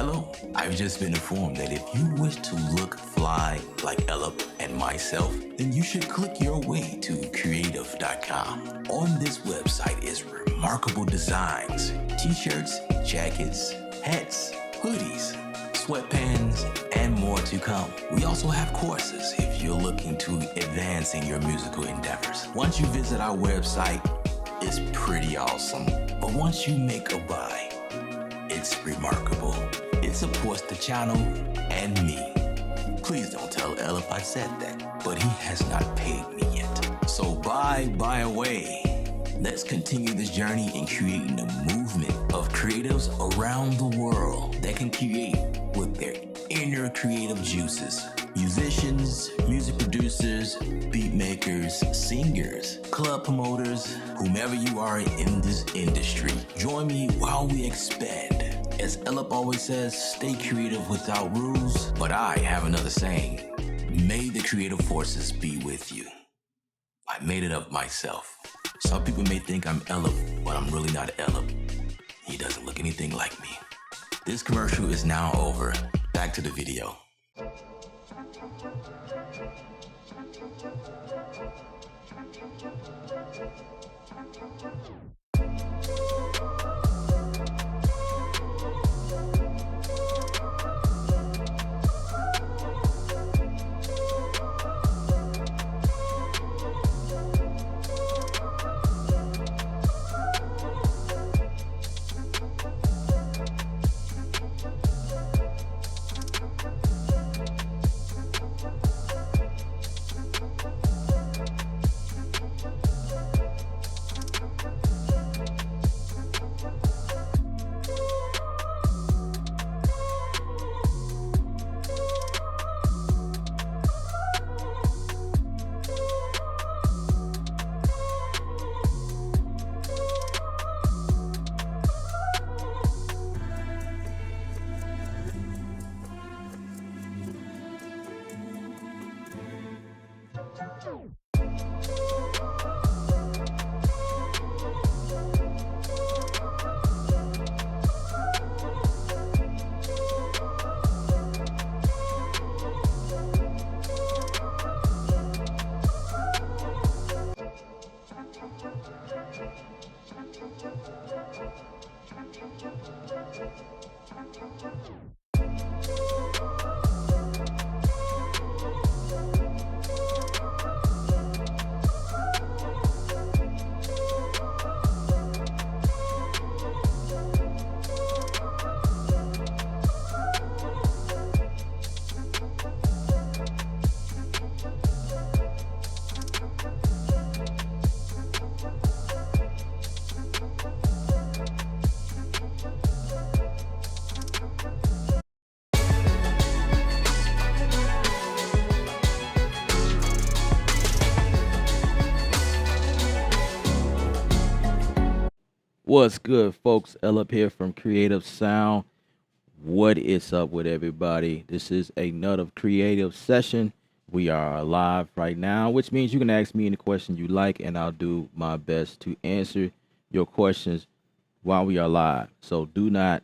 Hello, I've just been informed that if you wish to look fly like Ella and myself, then you should click your way to Kreatve.com. On this website is remarkable designs, t-shirts, jackets, hats, hoodies, sweatpants, and more to come. We also have courses if you're looking to advance in your musical endeavors. Once you visit our website, it's pretty awesome. But once you make a buy, it's remarkable. It supports the channel and me. Please don't tell Ella I said that, but he has not paid me yet. So buy away. Let's continue this journey in creating a movement of creatives around the world that can create with their inner creative juices. Musicians, music producers, beat makers, singers, club promoters, whomever you are in this industry, join me while we expand. As Ellip always says, stay creative without rules, but I have another saying. May the creative forces be with you. I made it up myself. Some people may think I'm Ellip, but I'm really not Ellip. He doesn't look anything like me. This commercial is now over. Back to the video. What's good, folks? L up here from Creative Sound. What is up with everybody? This is another creative session. We are live right now, which means you can ask me any question you like, and I'll do my best to answer your questions while we are live. So do not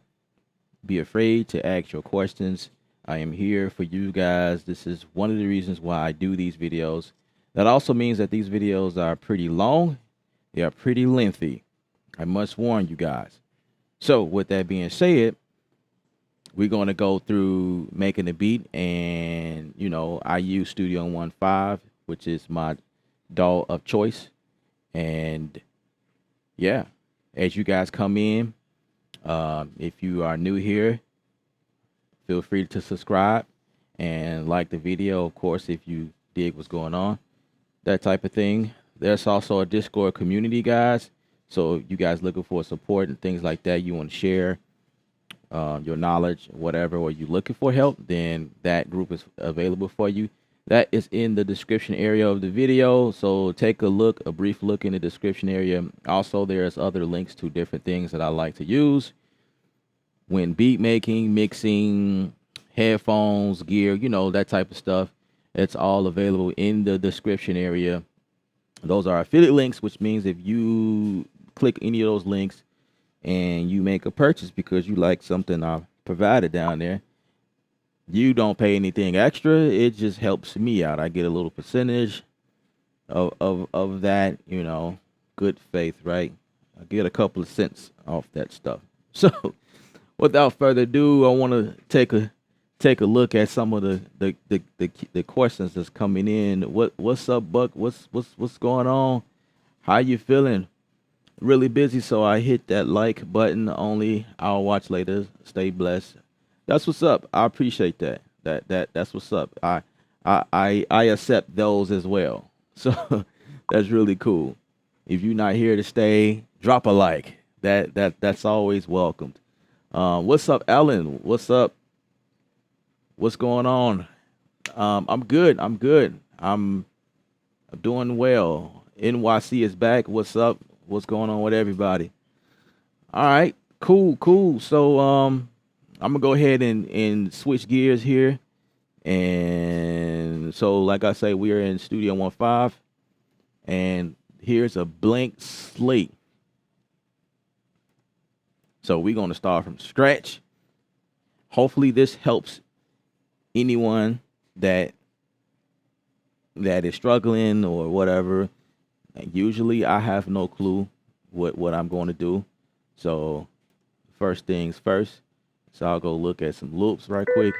be afraid to ask your questions. I am here for you guys. This is one of the reasons why I do these videos. That also means that these videos are pretty long. They are pretty lengthy. I must warn you guys. So with that being said, we're going to go through making the beat, and I use Studio 1.5, which is my DAW of choice. And yeah, as you guys come in, if you are new here, feel free to subscribe and like the video, of course, if you dig what's going on, that type of thing. There's also a Discord community, guys. So you guys looking for support and things like that, you want to share your knowledge, whatever, or you looking for help, then that group is available for you. That is in the description area of the video. So take a brief look in the description area. Also, there's other links to different things that I like to use when beat making, mixing, headphones, gear, that type of stuff. It's all available in the description area. Those are affiliate links, which means if you click any of those links and you make a purchase because you like something I provided down there. You don't pay anything extra. It just helps me out. I get a little percentage of that, good faith, right? I get a couple of cents off that stuff. So without further ado, I want to take a look at some of the questions that's coming in. What's up, Buck? What's going on? How you feeling? Really busy, so I hit that like button only. I'll watch later. Stay blessed. That's what's up. I appreciate that. That's what's up. I accept those as well. So that's really cool. If you're not here to stay, drop a like. That's always welcomed. What's up, Ellen? What's up? What's going on? I'm good. I'm good. I'm doing well. NYC is back. What's up? What's going on with everybody? All right. Cool. So I'm gonna go ahead and switch gears here. And so, like I say, we are in Studio 1.5, and here's a blank slate. So we're gonna start from scratch. Hopefully, this helps anyone that is struggling or whatever. Usually, I have no clue what I'm going to do. So, first things first. So I'll go look at some loops right quick.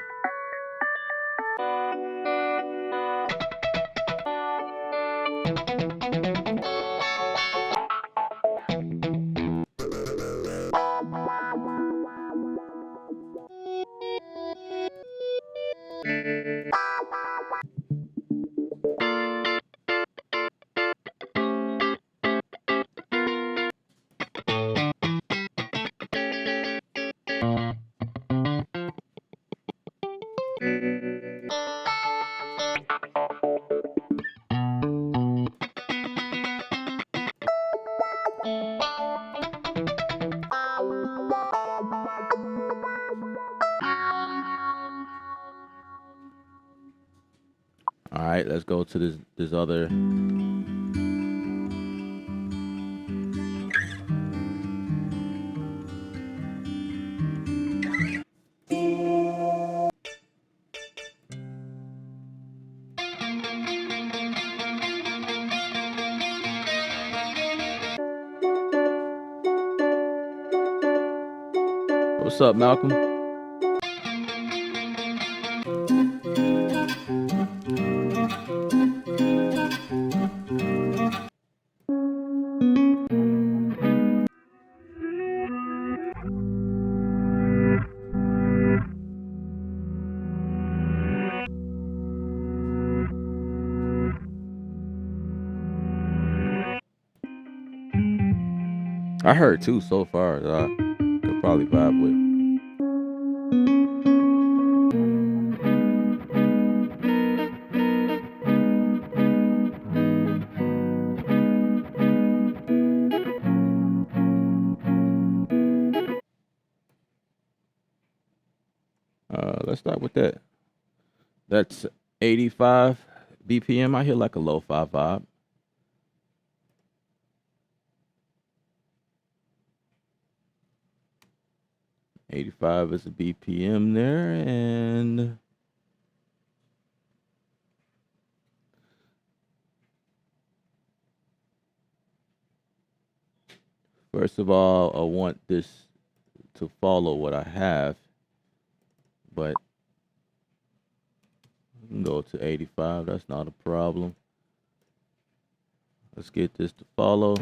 All right, let's go to this other. What's up, Malcolm? I heard two so far that I could probably vibe with. Let's start with that. That's 85 BPM. I hear like a lo-fi vibe. $85 is a BPM there, and first of all, I want this to follow what I have, but we can go to 85. That's not a problem. Let's get this to follow.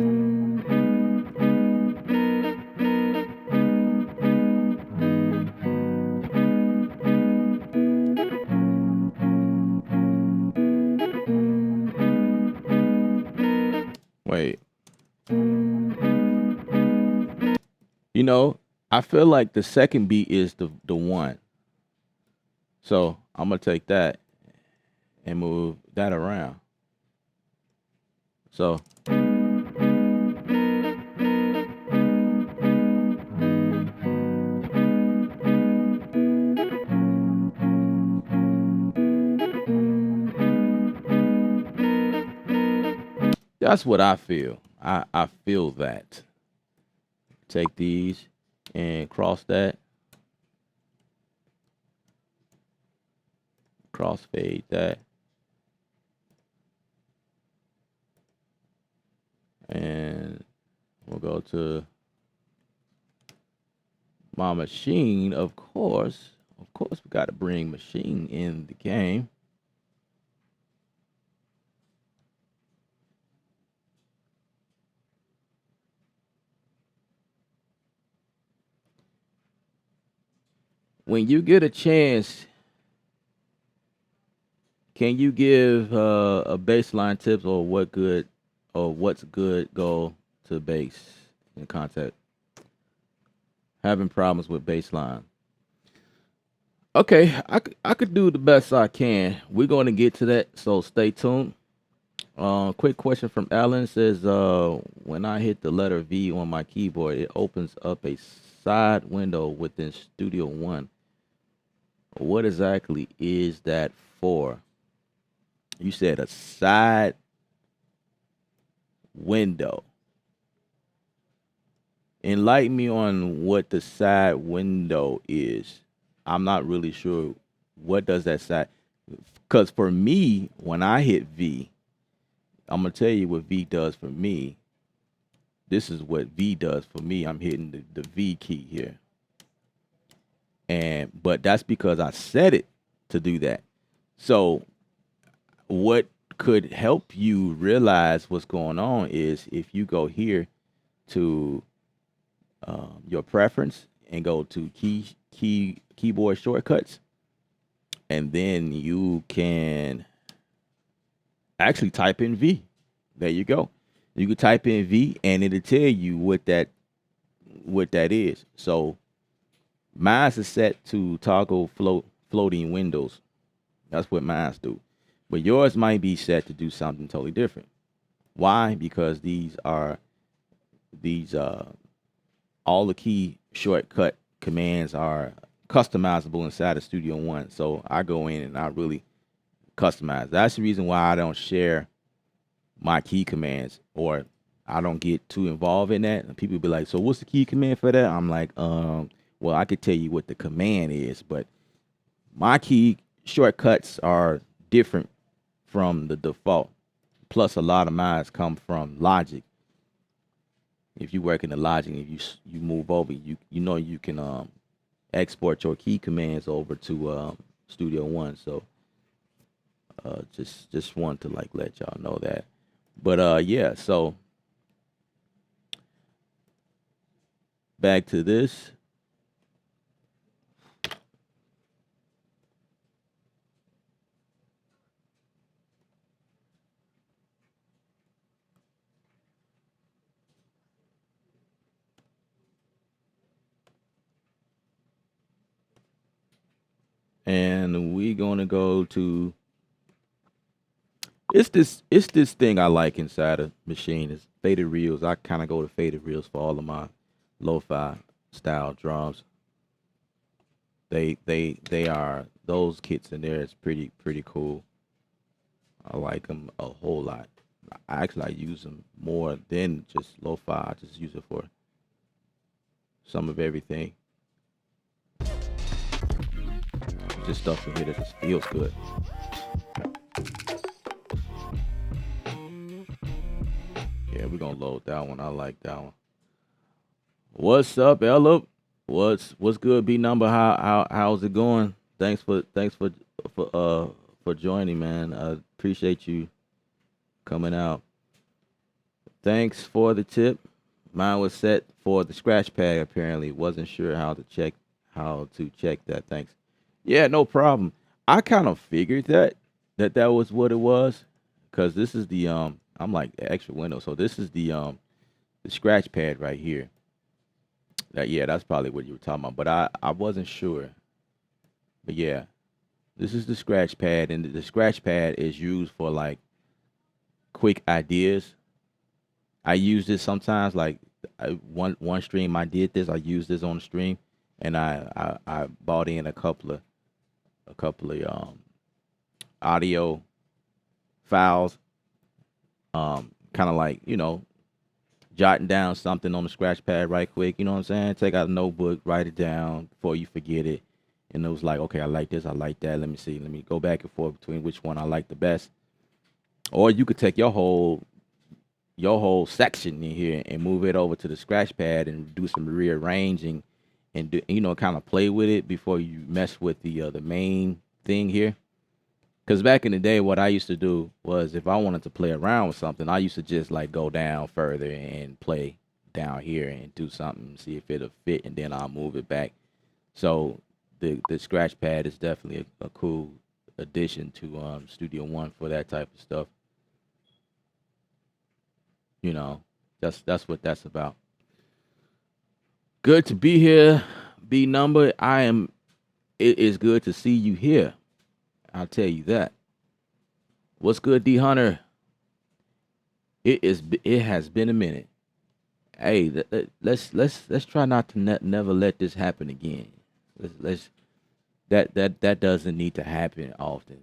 Wait. I feel like the second beat is the one. So I'm gonna take that and move that around. So that's what I feel. I feel that. Take these and cross that. crossfade that. And we'll go to my machine, of course. Of course, we got to bring machine in the game. When you get a chance, can you give a baseline tips or what's good go to bass in contact? Having problems with baseline. Okay, I could do the best I can. We're going to get to that, so stay tuned. Quick question from Alan says, when I hit the letter V on my keyboard, it opens up a side window within Studio One. What exactly is that for? You said a side window. Enlighten me on what the side window is. I'm not really sure. What does that side? Because for me, when I hit V, I'm gonna tell you what V does for me. This is what V does for me. I'm hitting the V key here, but that's because I set it to do that. So what could help you realize what's going on is if you go here to your preference and go to keyboard shortcuts, and then you can actually type in V. There you go. You can type in V and it'll tell you what that is. So mine is set to toggle floating windows. That's what mine do. But yours might be set to do something totally different. Why? Because these all the key shortcut commands are customizable inside of Studio One. So I go in and I really customize. That's the reason why I don't share my key commands, or I don't get too involved in that. And people be like, so what's the key command for that? I'm like, well, I could tell you what the command is, but my key shortcuts are different from the default. Plus, a lot of mine come from Logic. If you work in the Logic, if you move over, you know you can export your key commands over to Studio One. So just want to like let y'all know that. But yeah, so back to this. And we gonna go to it's this thing I like inside a machine is faded reels. I kind of go to faded reels for all of my lo-fi style drums. They are those kits in there. It's pretty cool. I like them a whole lot. I use them more than just lo-fi. I just use it for some of everything. Just stuff in here that just feels good. Yeah, we're gonna load that one. I like that one. What's up, Ella? What's good, B number? How's it going? Thanks for joining, man. I appreciate you coming out. Thanks for the tip. Mine was set for the scratch pad. Apparently, wasn't sure how to check that. Thanks. Yeah, no problem. I kind of figured that was what it was, because this is the I'm like the extra window, so this is the scratch pad right here. That's probably what you were talking about, but I wasn't sure. But yeah, this is the scratch pad, and the scratch pad is used for like quick ideas. I use this sometimes, like one stream I did this. I used this on the stream, and I bought in a couple of audio files, kind of like jotting down something on the scratch pad right quick. You know what I'm saying? Take out a notebook, write it down before you forget it, and it was like, okay, I like this, I like that. Let me see, let me go back and forth between which one I like the best. Or you could take your whole section in here and move it over to the scratch pad and do some rearranging and do, kind of play with it before you mess with the main thing here. Because back in the day, what I used to do was if I wanted to play around with something, I used to just like go down further and play down here and do something, see if it'll fit, and then I'll move it back. So the scratch pad is definitely a cool addition to Studio One for that type of stuff. You know, that's what that's about. Good to be here, B number. I am. It is good to see you here. I'll tell you that. What's good, D Hunter? It is. It has been a minute. Hey, let's try not to never let this happen again. Let's that doesn't need to happen often.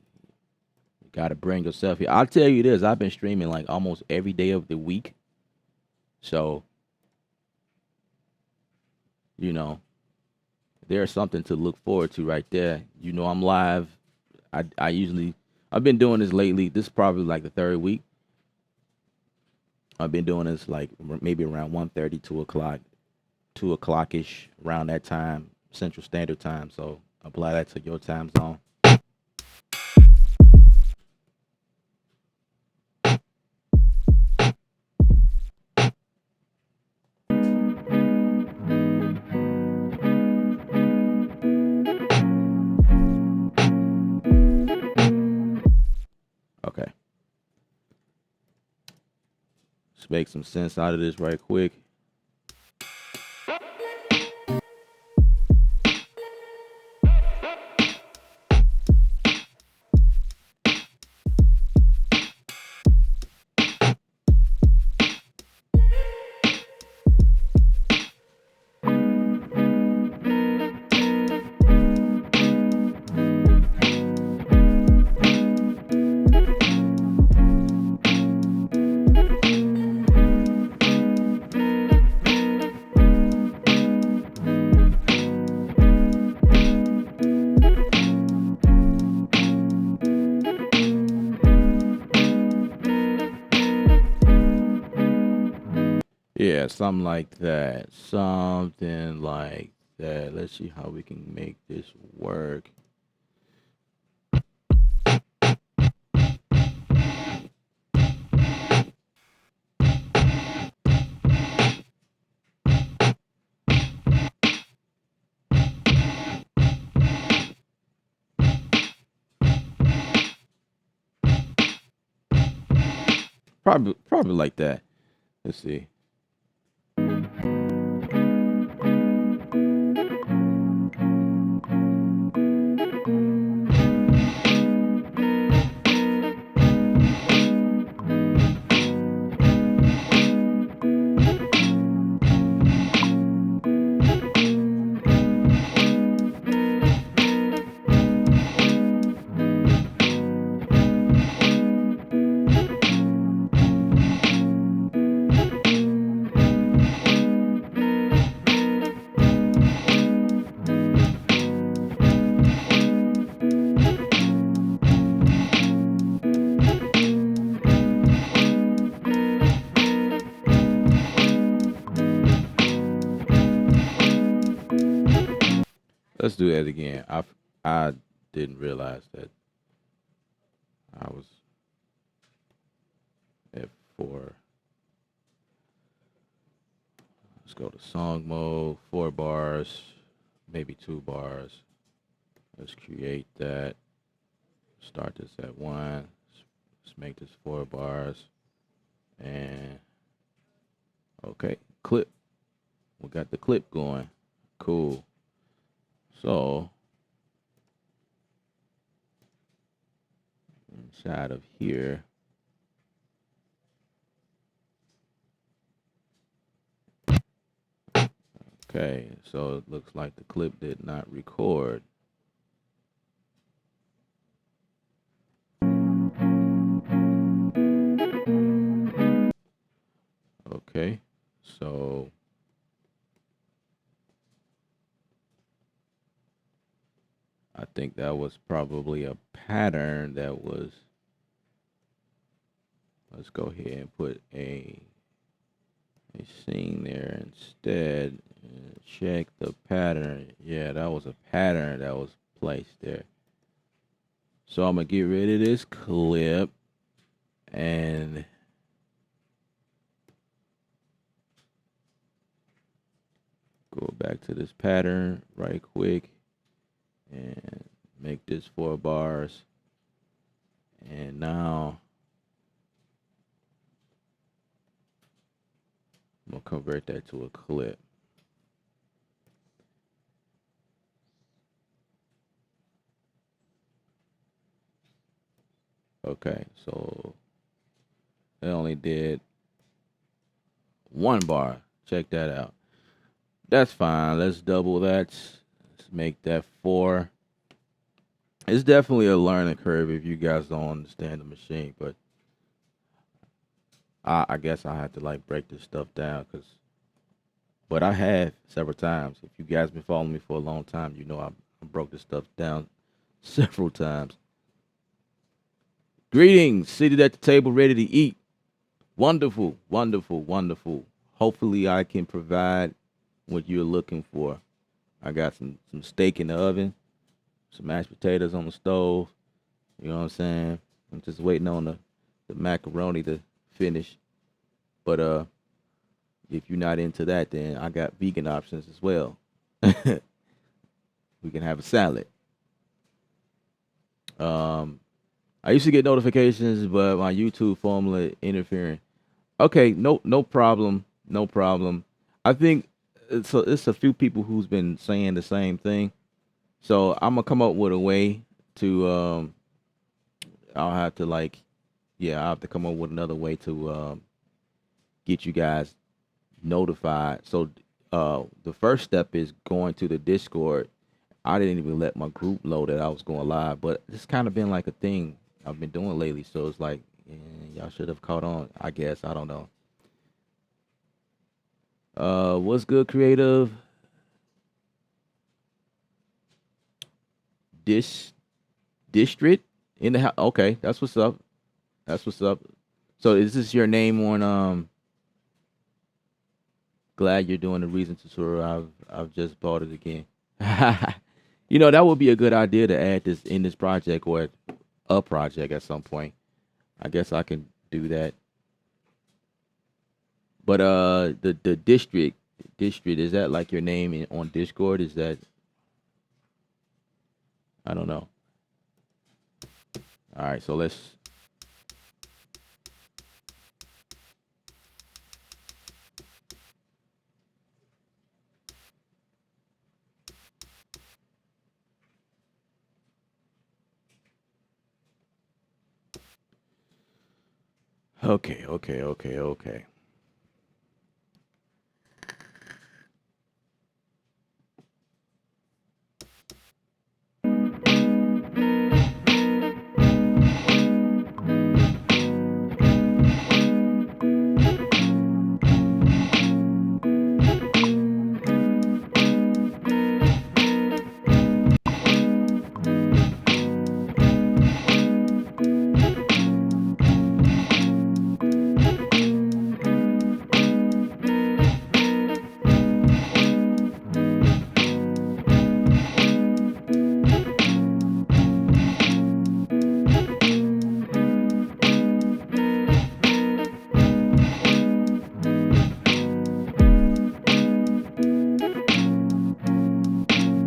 You got to bring yourself here. I'll tell you this. I've been streaming like almost every day of the week, so you know there's something to look forward to right there. I'm live. I usually I've been doing this lately. This is probably like the third week. I've been doing this like maybe around 1:30, 2 o'clock, 2 o'clock ish around that time, Central Standard Time. So apply that to your time zone. Okay, let's make some sense out of this right quick. Yeah, something like that. Something like that. Let's see how we can make this work. Probably like that. Let's see. Let's do that again. I didn't realize that I was at 4. Let's go to song mode, 4 bars, maybe 2 bars. Let's create that. Start this at 1. Let's make this 4 bars. And okay, clip. We got the clip going. Cool. So inside of here, okay, so it looks like the clip did not record. Okay, so think that was probably a pattern that was. Let's go ahead and put a scene there instead. And check the pattern. Yeah, that was a pattern that was placed there. So I'm gonna get rid of this clip and go back to this pattern right quick and make this 4 bars. And now I'm gonna convert that to a clip. Okay, so it only did 1 bar. Check that out. That's fine. Let's double that. Let's make that 4. It's definitely a learning curve if you guys don't understand the machine, but I guess I have to like break this stuff down but I have several times. If you guys been following me for a long time, you know I broke this stuff down several times. Greetings, seated at the table, ready to eat. Wonderful, wonderful, wonderful. Hopefully I can provide what you're looking for. I got some steak in the oven, some mashed potatoes on the stove. You know what I'm saying? I'm just waiting on the macaroni to finish. But if you're not into that, then I got vegan options as well. We can have a salad. I used to get notifications, but my YouTube formula interfering. Okay, no problem, no problem. I think it's a few people who's been saying the same thing. So I'm gonna come up with a way to I'll have to I'll have to come up with another way to get you guys notified. So the first step is going to the Discord. I didn't even let my group know that I was going live, but it's kind of been like a thing I've been doing lately. So it's like y'all should have caught on. I guess I don't know. What's good, creative? District in the house. Okay, that's what's up. That's what's up. So is this your name on Glad you're doing the reason to tour. I've just bought it again. You know, that would be a good idea to add this in this project or a project at some point. I guess I can do that. But the district is that like your name on Discord? Is that I don't know. All right, so let's. Okay.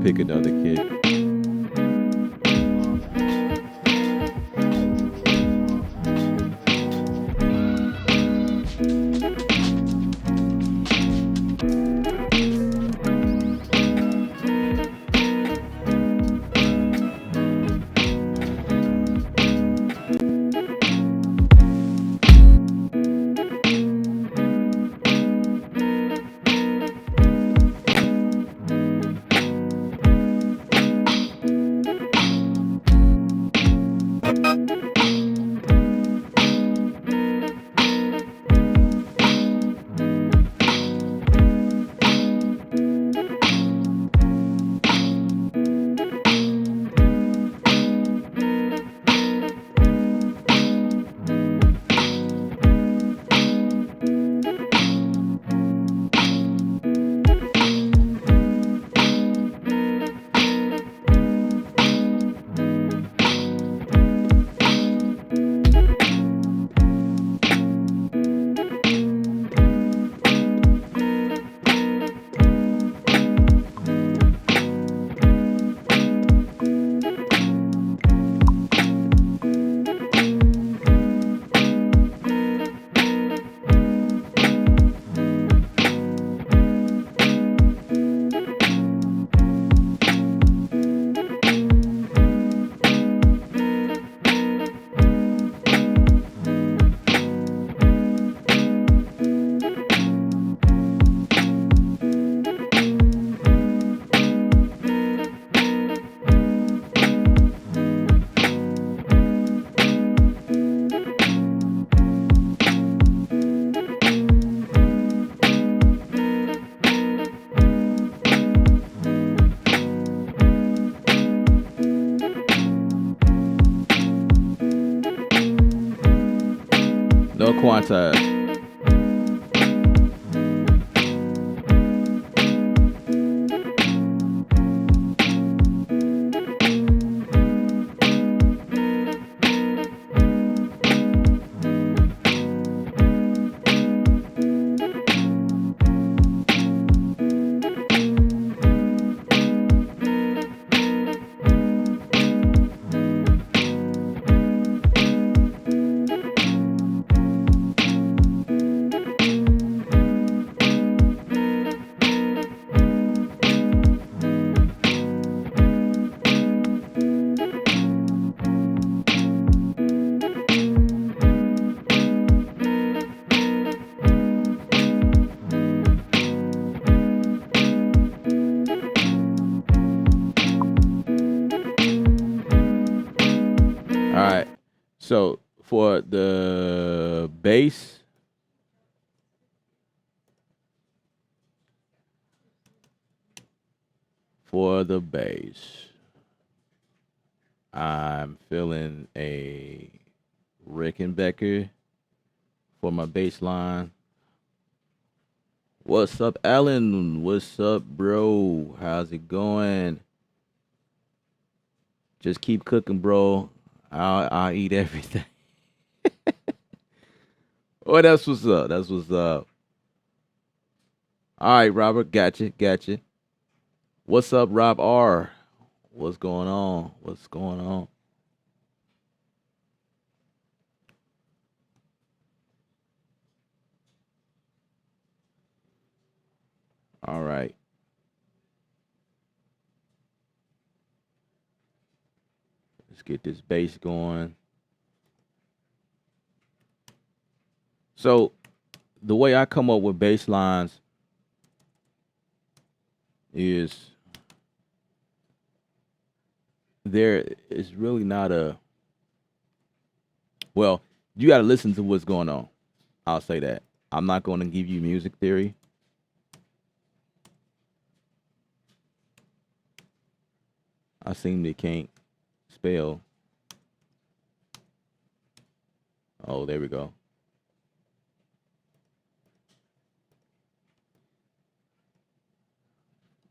Pick another kid. So for the bass, I'm feeling a Rickenbacker for my bass line. What's up, Alan? What's up, bro? How's it going? Just keep cooking, bro. I'll eat everything. Oh, that's what's up. That's what's up. All right, Robert. Gotcha. What's up, Rob R? What's going on? What's going on? All right. Let's get this bass going. So the way I come up with bass lines is there is really not a well, you got to listen to what's going on. I'll say that. I'm not going to give you music theory. I seem to can't spell. Oh, there we go.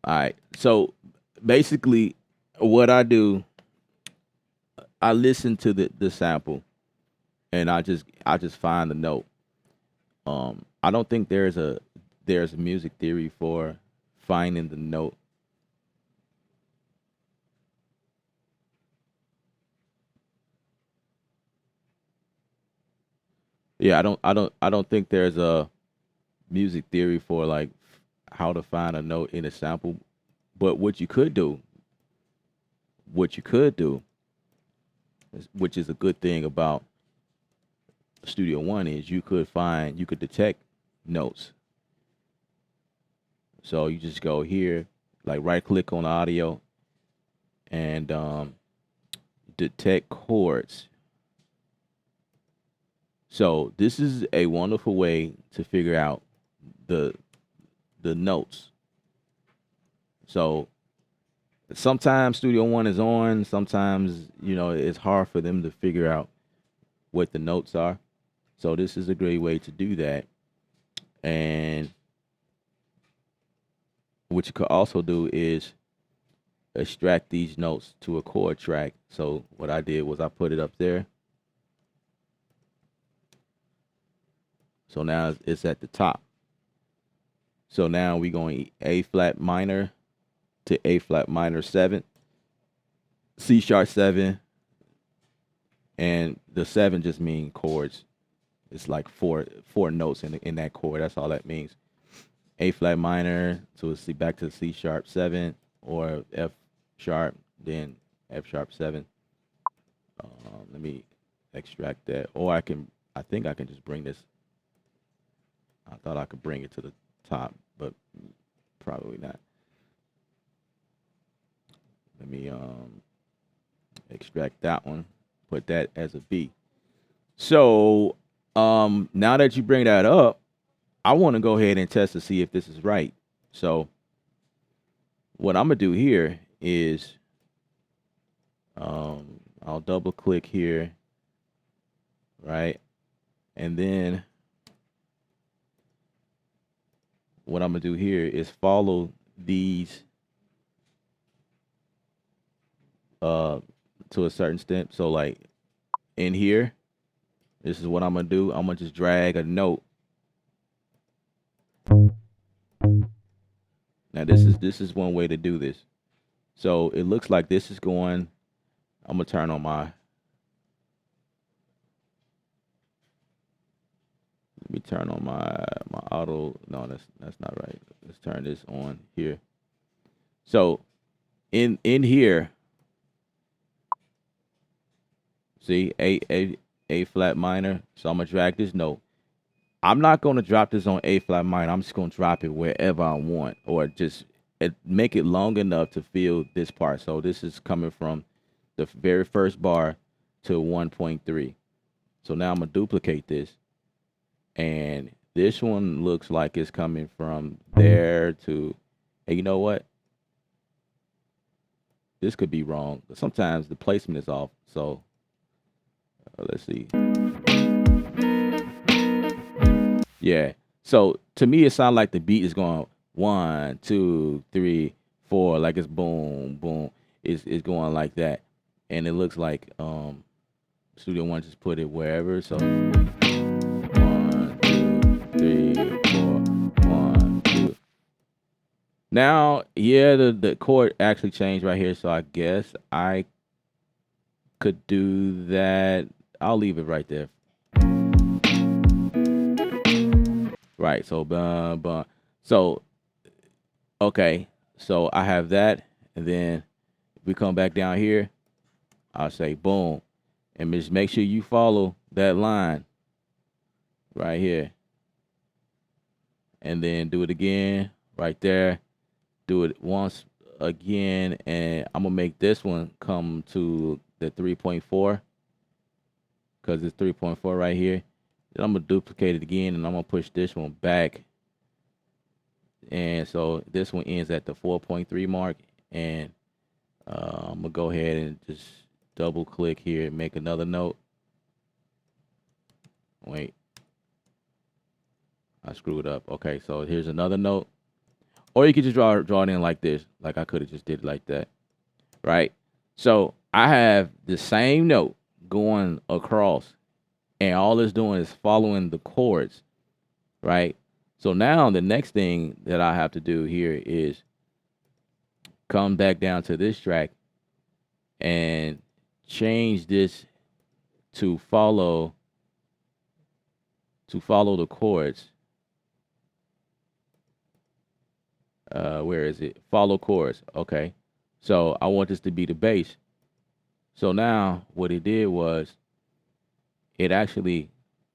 All right. So basically, what I do, I listen to the sample, and I just find the note. I don't think there's a music theory for finding the note. Yeah, I don't think there's a music theory for like how to find a note in a sample. But what you could do, which is a good thing about Studio One, is you could detect notes. So you just go here, like right click on audio and detect chords. So this is a wonderful way to figure out the the notes. So sometimes Studio One is on, sometimes it's hard for them to figure out what the notes are. So this is a great way to do that. And what you could also do is extract these notes to a chord track. So what I did was I put it up there. So now it's at the top. So now we're going A flat minor to A flat minor 7, C sharp 7, and the 7 just means chords. It's like four notes in that chord. That's all that means. A flat minor to C, back to C sharp 7, or F sharp, then F sharp 7. Let me extract that, or I think I can just bring this. I thought I could bring it to the top, but probably not. Let me extract that one, put that as a B. So now that you bring that up, I want to go ahead and test to see if this is right. So what I'm gonna do here is I'll double click here, right? And then what I'm gonna do here is follow these to a certain step. So like in here, this is what I'm gonna do. I'm gonna just drag a note. Now this is one way to do this. So it looks like this is going. I'm gonna turn on my. Let me turn on my auto. No, that's not right. Let's turn this on here. So in here, see A flat minor. So I'm gonna drag this note. I'm not gonna drop this on A flat minor. I'm just gonna drop it wherever I want, or just make it long enough to feel this part. So this is coming from the very first bar to 1.3. So now I'm gonna duplicate this, and this one looks like it's coming from there to, and you know what? This could be wrong. Sometimes the placement is off. So let's see. Yeah. So to me, it sounds like the beat is going 1, 2, 3, 4, like it's boom, boom. It's going like that, and it looks like Studio One just put it wherever. So 1, 2, 3, 4, 1, 2. Now, yeah, the chord actually changed right here. So I guess I could do that. I'll leave it right there. Right. So So okay. So I have that, and then if we come back down here, I'll say boom, and just make sure you follow that line right here, and then do it again right there. Do it once again, and I'm gonna make this one come to the 3.4 because it's 3.4 right here. Then I'm gonna duplicate it again, and I'm gonna push this one back. And so this one ends at the 4.3 mark, and I'm gonna go ahead and just double click here and make another note. Wait, I screwed up. Okay, so here's another note, or you could just draw it in like this, like I could have just did it like that, right? So I have the same note going across, and all it's doing is following the chords, right? So now the next thing that I have to do here is come back down to this track and change this to follow the chords. Where is it? Follow chords. Okay. So I want this to be the bass. So now what it did was it actually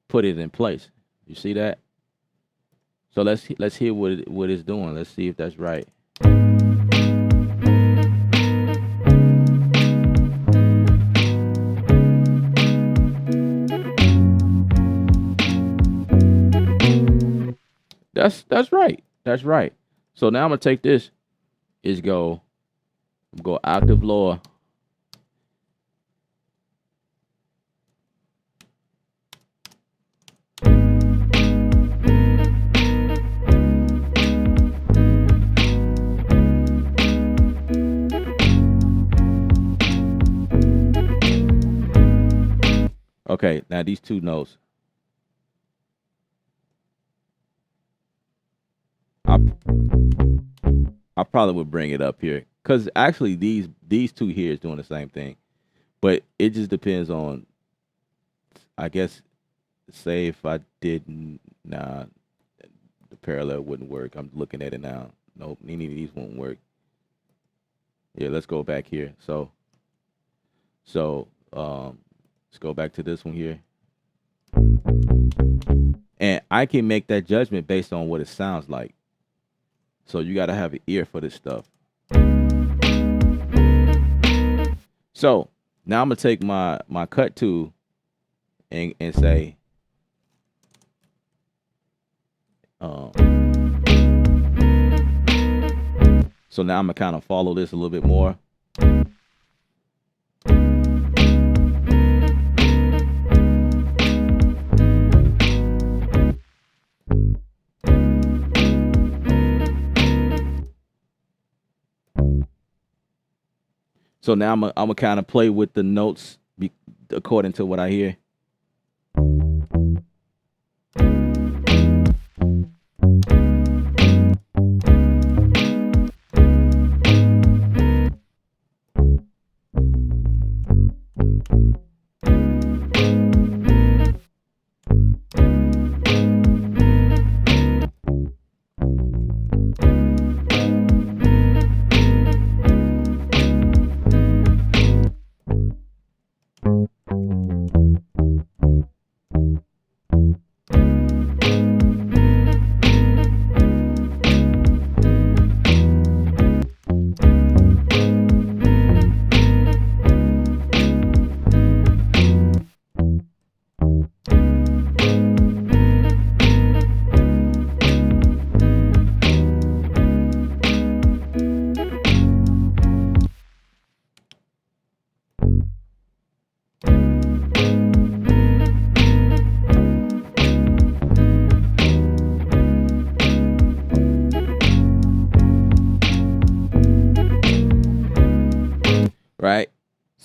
put it in place. You see that? So let's hear what it's doing. Let's see if that's right. That's right. That's right. So now I'm gonna take this, go octave lower. Okay, now these two notes. I probably would bring it up here because actually these two here is doing the same thing, but it just depends on. I guess, say if I didn't, nah, the parallel wouldn't work. I'm looking at it now. Nope, any of these won't work. Yeah, let's go back here. So let's go back to this one here. And I can make that judgment based on what it sounds like. So you got to have an ear for this stuff. So now I'm going to take my cut tool and say, so now I'm going to kind of follow this a little bit more. So now I'm gonna kind of play with the notes according to what I hear.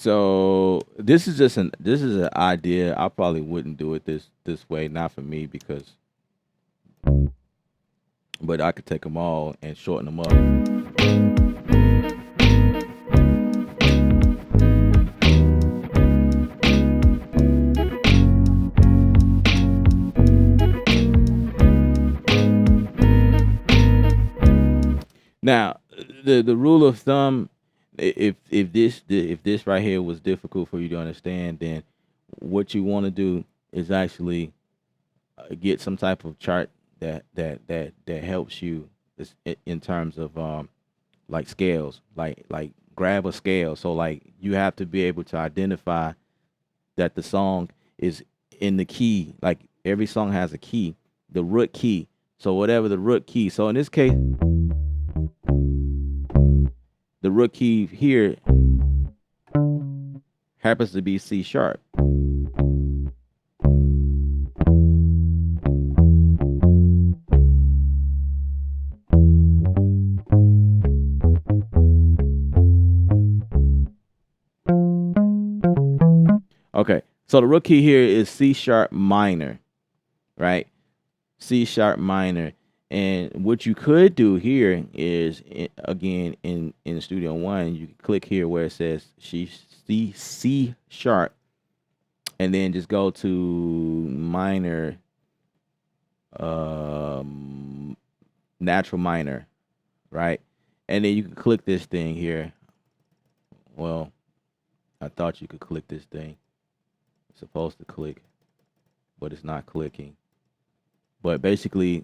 So this is just an idea. I probably wouldn't do it this way, not for me, because but I could take them all and shorten them up. Now, the rule of thumb, if this right here was difficult for you to understand, then what you want to do is actually get some type of chart that helps you in terms of like scales, like grab a scale. So like you have to be able to identify that the song is in the key. Like every song has a key, the root key. So whatever the root key. So in this case, the root key here happens to be C sharp. Okay, so the root key here is C sharp minor, right? C sharp minor. And what you could do here is, again, in Studio One, you can click here where it says C sharp, and then just go to minor, natural minor, right? And then you can click this thing here. Well, I thought you could click this thing. It's supposed to click, but it's not clicking. But basically,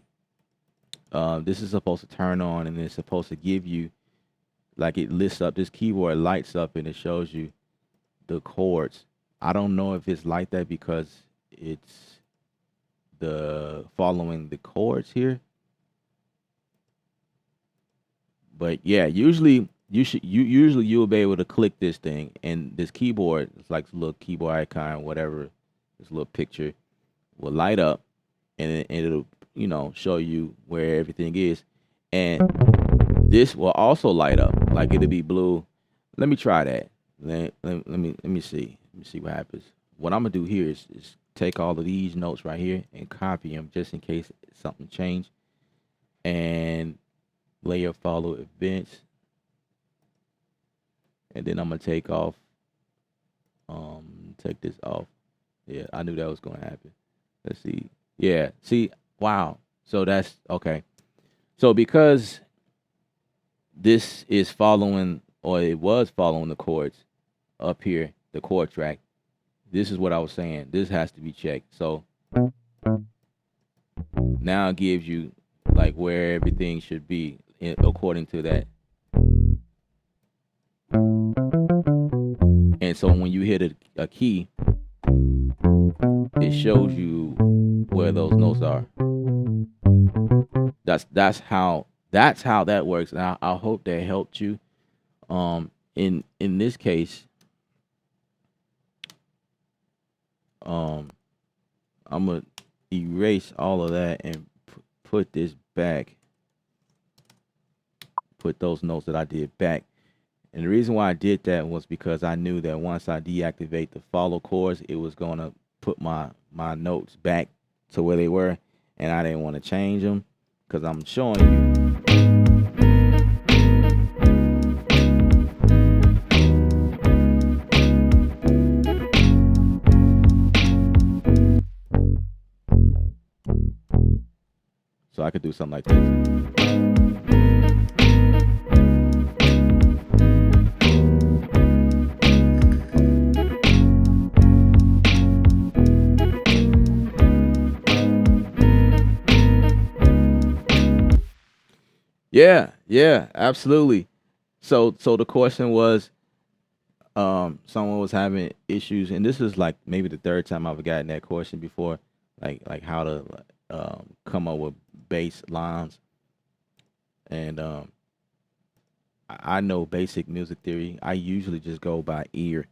this is supposed to turn on, and it's supposed to give you, like, it lists up, this keyboard lights up and it shows you the chords. I don't know if it's like that because it's the following the chords here. But yeah, usually you'll be able to click this thing, and this keyboard, it's like a little keyboard icon, whatever, this little picture will light up, and it'll show you where everything is. And this will also light up, like it'll be blue. Let me try that. Let me see. Let me see what happens. What I'm gonna do here is take all of these notes right here and copy them just in case something changed. And layer follow events. And then I'm gonna take this off. Yeah, I knew that was gonna happen. Let's see. Yeah, see, wow. So that's okay. So because this is following, or it was following the chords up here, the chord track, this is what I was saying. This has to be checked. So now it gives you like where everything should be according to that. And so when you hit a key, it shows you where those notes are. That's how that works. And I hope that helped you. In this case, I'm gonna erase all of that and put this back. Put those notes that I did back. And the reason why I did that was because I knew that once I deactivate the follow chords, it was gonna put my notes back to where they were, and I didn't want to change them because I'm showing you. So I could do something like this. Yeah, absolutely. So the question was, someone was having issues, and this is like maybe the third time I've gotten that question before, like how to come up with bass lines. And I know basic music theory. I usually just go by ear.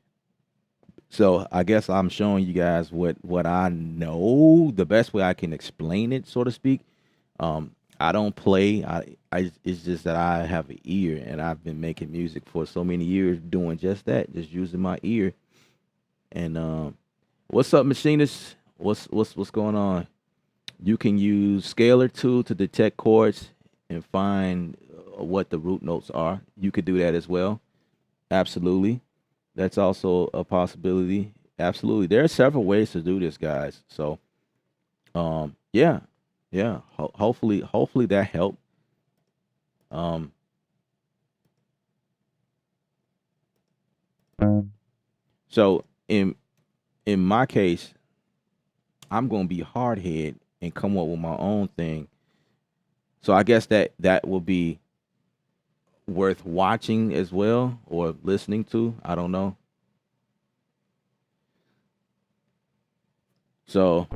So I guess I'm showing you guys what I know, the best way I can explain it, so to speak. I don't play. I it's just that I have an ear, and I've been making music for so many years, doing just that, just using my ear. And what's up, machinists? What's going on? You can use Scalar tool to detect chords and find what the root notes are. You could do that as well. Absolutely. That's also a possibility. Absolutely. There are several ways to do this, guys. So, yeah, yeah. Hopefully that helped. Um, so in my case, I'm gonna be hard head and come up with my own thing. So I guess that will be worth watching as well or listening to. I don't know. So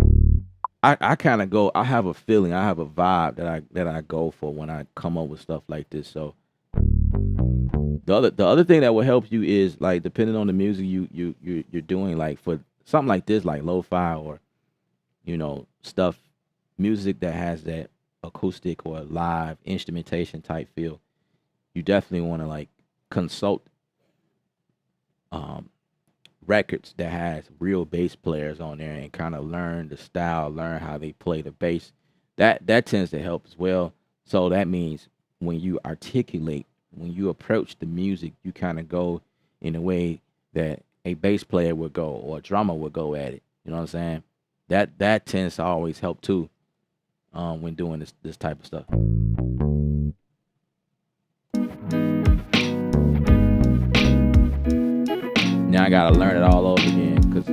I kind of go. I have a feeling. I have a vibe that I go for when I come up with stuff like this. So the other thing that will help you is like depending on the music you're doing. Like for something like this, like lo-fi or stuff, music that has that acoustic or live instrumentation type feel. You definitely want to like consult um records that has real bass players on there and kind of learn the style, learn how they play the bass. That tends to help as well. So that means when you articulate, when you approach the music, you kind of go in a way that a bass player would go or a drummer would go at it. You know what I'm saying? That tends to always help too when doing this type of stuff. Now I gotta learn it all over again because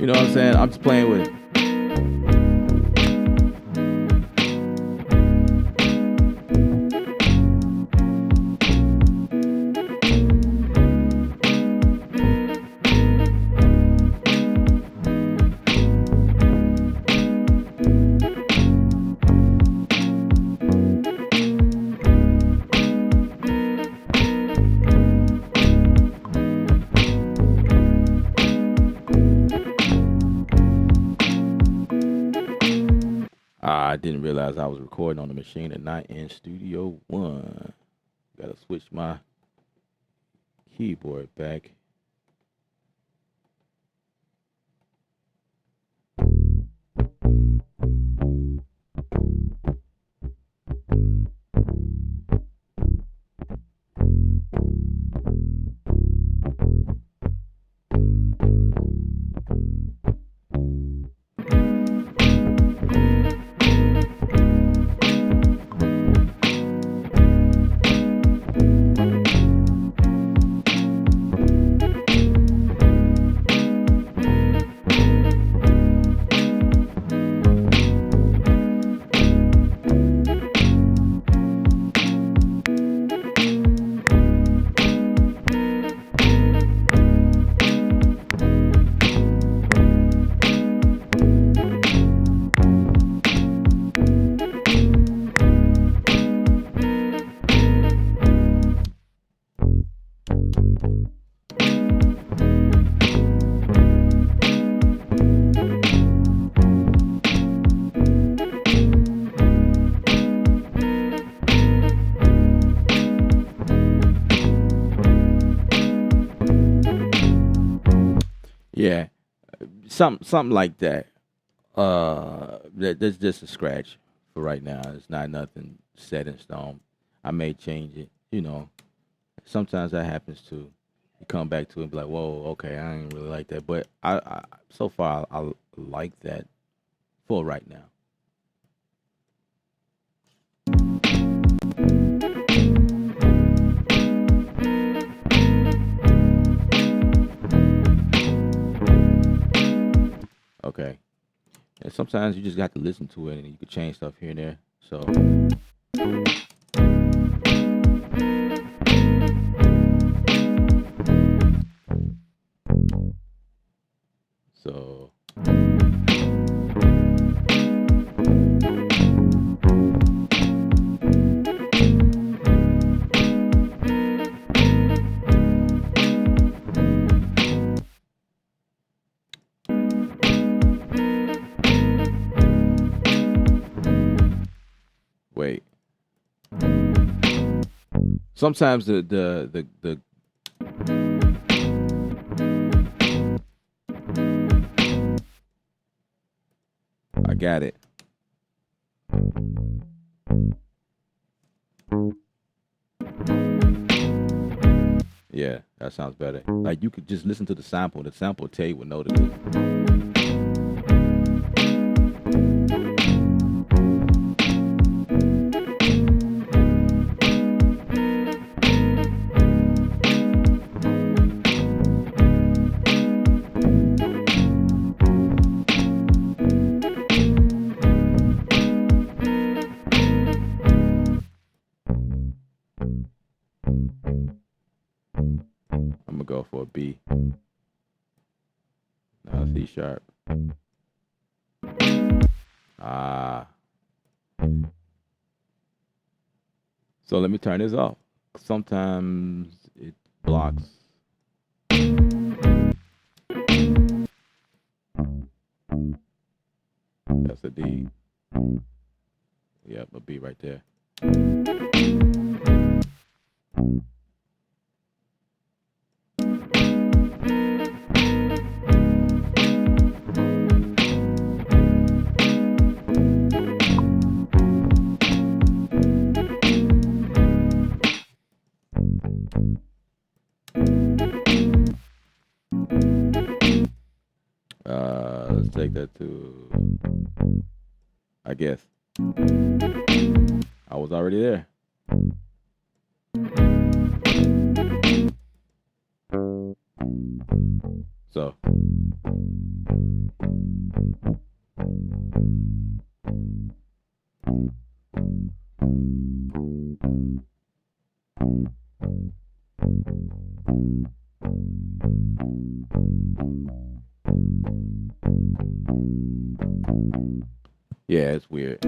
you know what I'm saying. I'm just playing with it. I didn't realize I was recording on the machine and not in Studio One. Gotta switch my keyboard back. Yeah, something like that. That's just a scratch for right now. It's not nothing set in stone. I may change it. You know, sometimes that happens too. You come back to it and be like, whoa, okay, I ain't really like that. But I so far I like that for right now. Okay. And sometimes you just got to listen to it and you can change stuff here and there. So so wait. Sometimes the I got it. Yeah, that sounds better. Like you could just listen to the sample. The sample will tell you what note it is. I'm gonna go for a B. Now C sharp. Ah. So let me turn this off. Sometimes it blocks. That's a D. Yep, a B right there. Let's take that to, I guess. I was already there. So. Yeah, it's weird.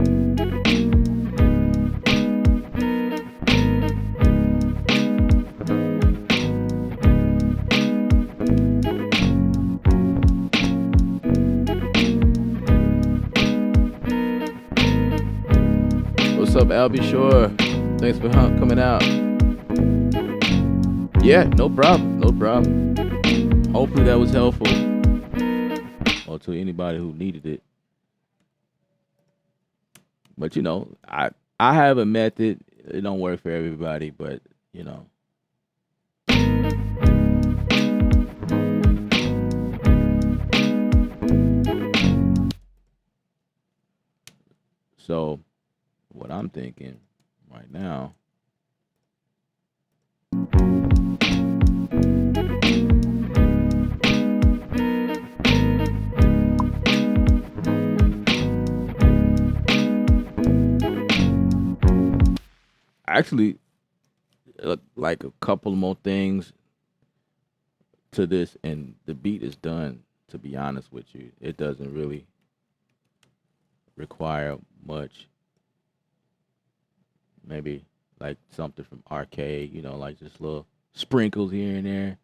What's up, Albie Shore? Thanks for coming out. Yeah, no problem. No problem. Hopefully that was helpful. Or to anybody who needed it. But you know, I have a method. It don't work for everybody, but you know. So what I'm thinking right now, actually, like a couple more things to this, and the beat is done. To be honest with you, it doesn't really require much. Maybe like something from Arcade, you know, like just little sprinkles here and there.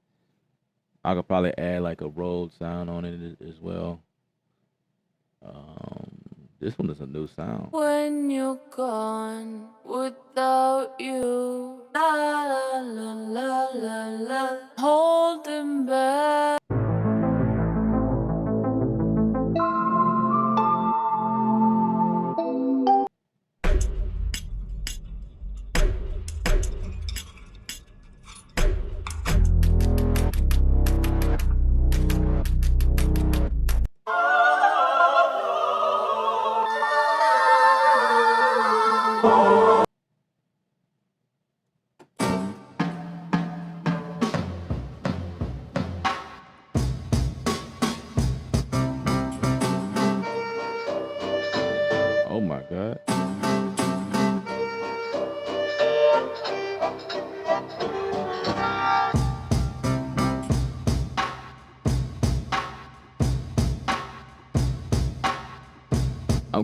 I could probably add like a rolled sound on it as well. This one is a new sound. When you're gone without you, la la la la la la, holding back.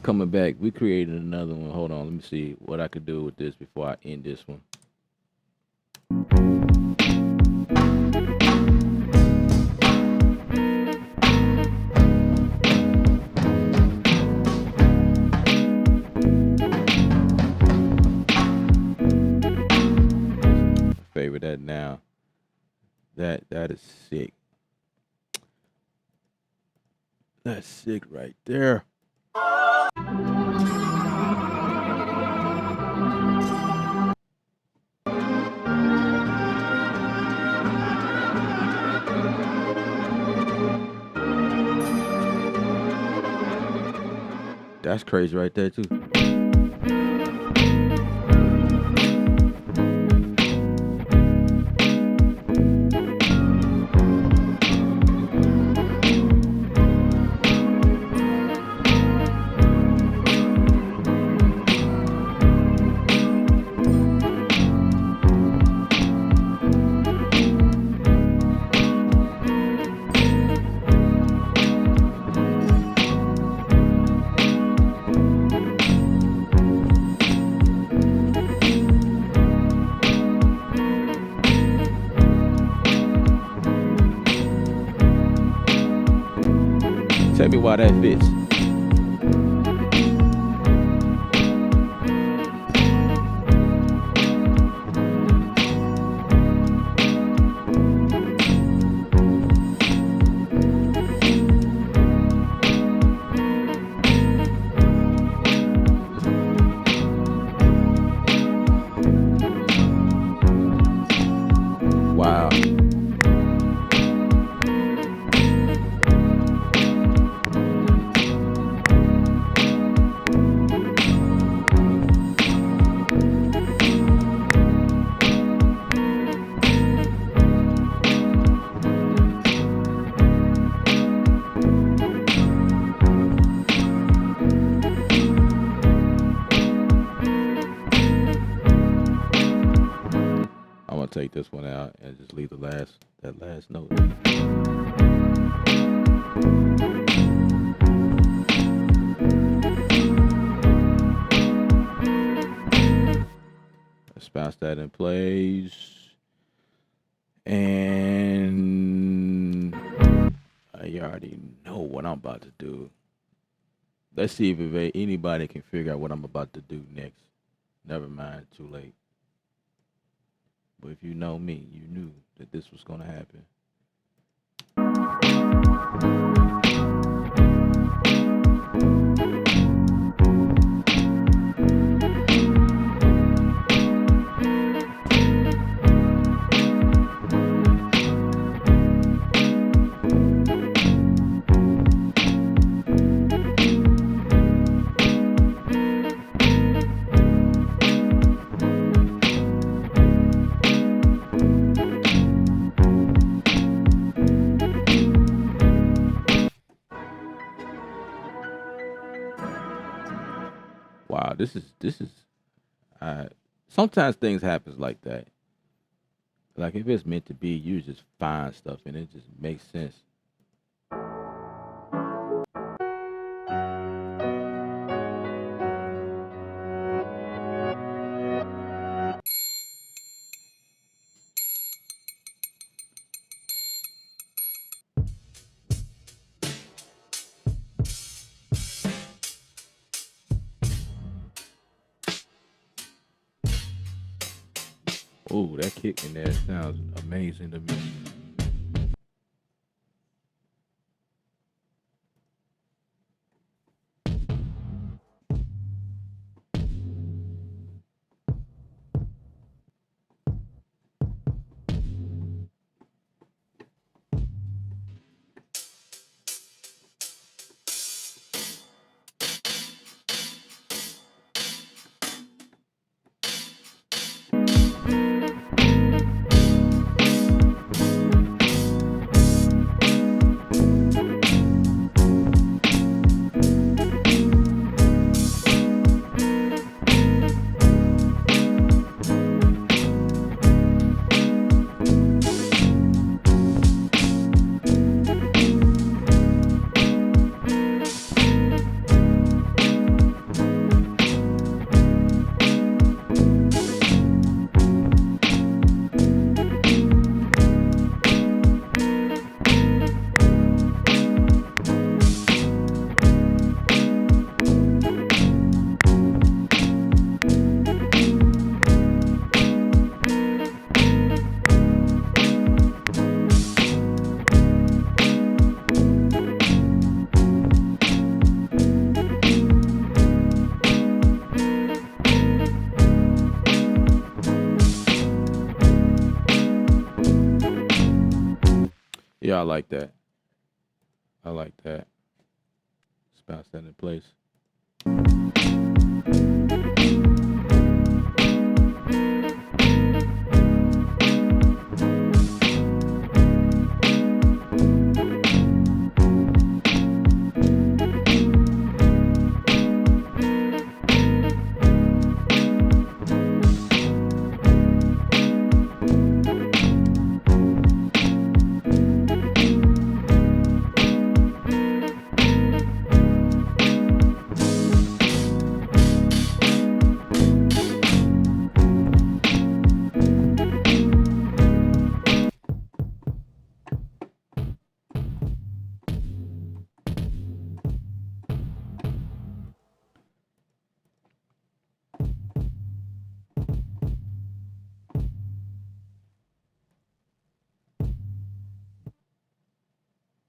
coming back. We created another one. Hold on, let me see what I could do with this before I end this one. Favorite that now. That is sick. That's sick right there. That's crazy right there too. Tell me why that fits. Wow. I'm gonna take this one out and just leave that last note. Let's bounce that in place. And you already know what I'm about to do. Let's see if anybody can figure out what I'm about to do next. Never mind, too late. But if you know me, you knew that this was going to happen. Wow, this is sometimes things happens like that. Like if it's meant to be, you just find stuff and it just makes sense. Oh, that kick in there sounds amazing to me. Yeah, I like that. I like that. Let's bounce that in place.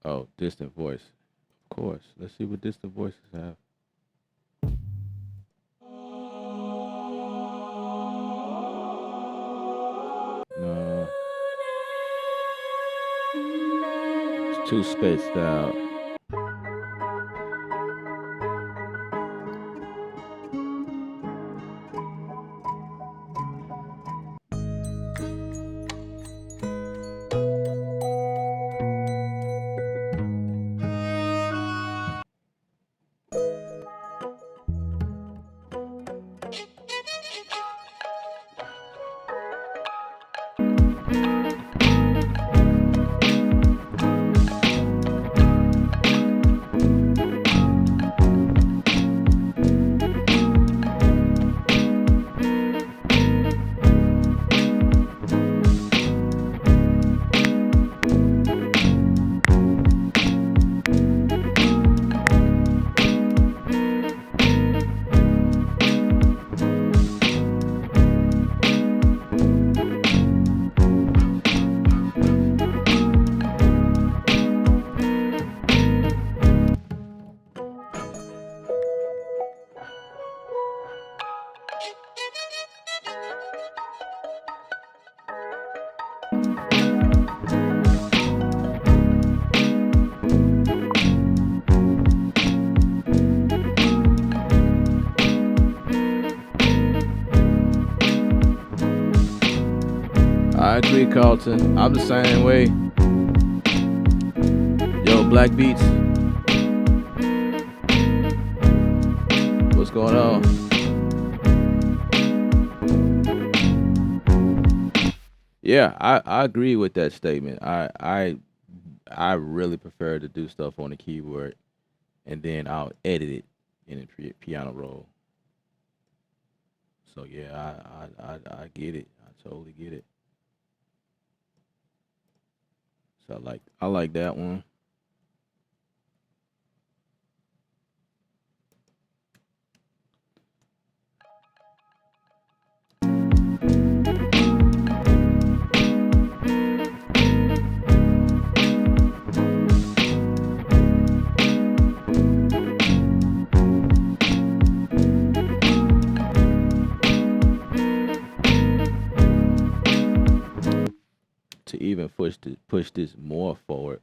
Oh, distant voice. Of course. Let's see what distant voices have. No. It's too spaced out. I agree, Carlton. I'm the same way. Yo, Black Beats. What's going on? Yeah, I agree with that statement. I really prefer to do stuff on the keyboard, and then I'll edit it in a piano roll. So yeah, I get it. I totally get it. So I like that one. To even push this more forward.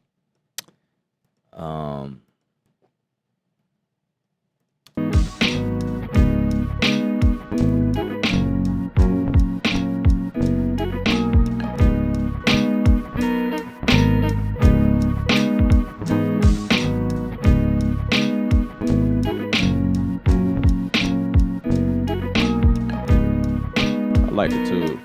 Um I like it too.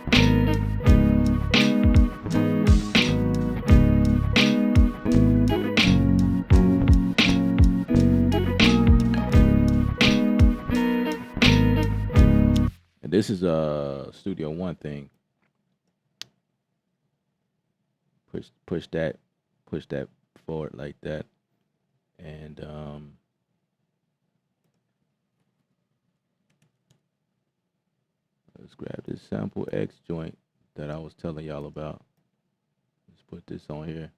And this is a Studio One thing. Push that forward like that. And let's grab this sample X joint that I was telling y'all about. Let's put this on here.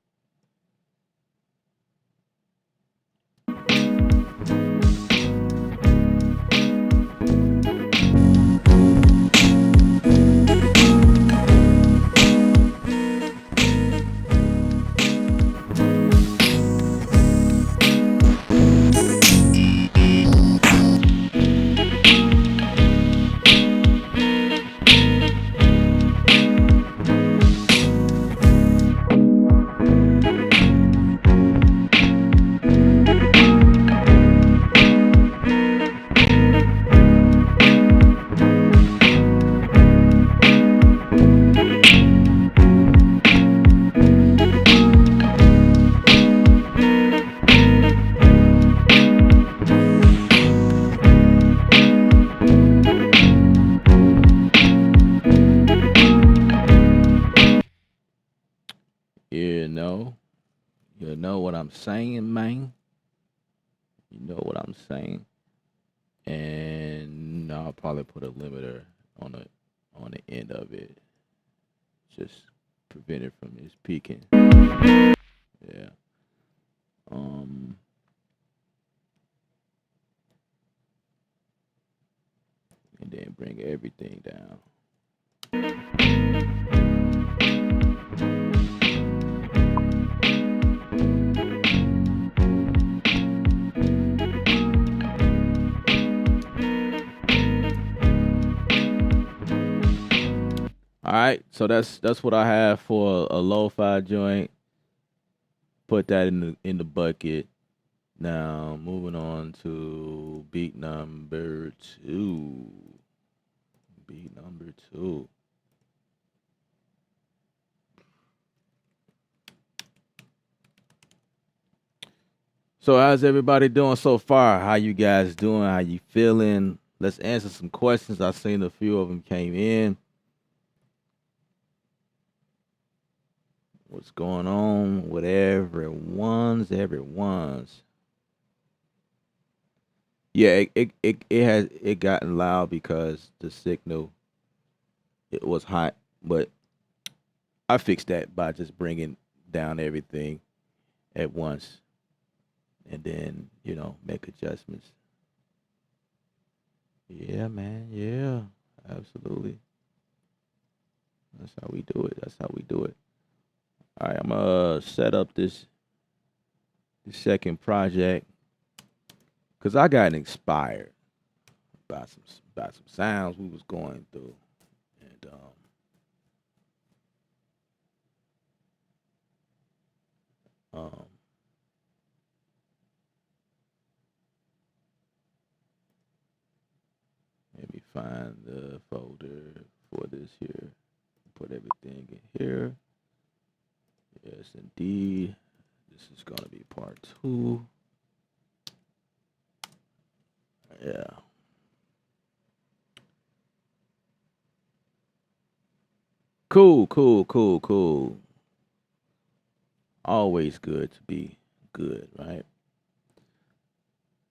You know what I'm saying, man. You know what I'm saying. And I'll probably put a limiter on the end of it. Just prevent it from just peaking. Yeah. And then bring everything down. All right, so that's what I have for a lo-fi joint. Put that in the bucket. Now moving on to beat number 2. Beat number 2. So how's everybody doing so far? How you guys doing? How you feeling? Let's answer some questions. I've seen a few of them came in. What's going on with everyone's? Yeah, it gotten loud because the signal, it was hot, but I fixed that by just bringing down everything at once and then, make adjustments. Yeah, man. Yeah, absolutely. That's how we do it. All right, I'm gonna set up this second project because I got inspired by some sounds we was going through, and let me find the folder for this here. Put everything in here. Yes, indeed. This is gonna be part 2. Yeah. Cool. Always good to be good, right?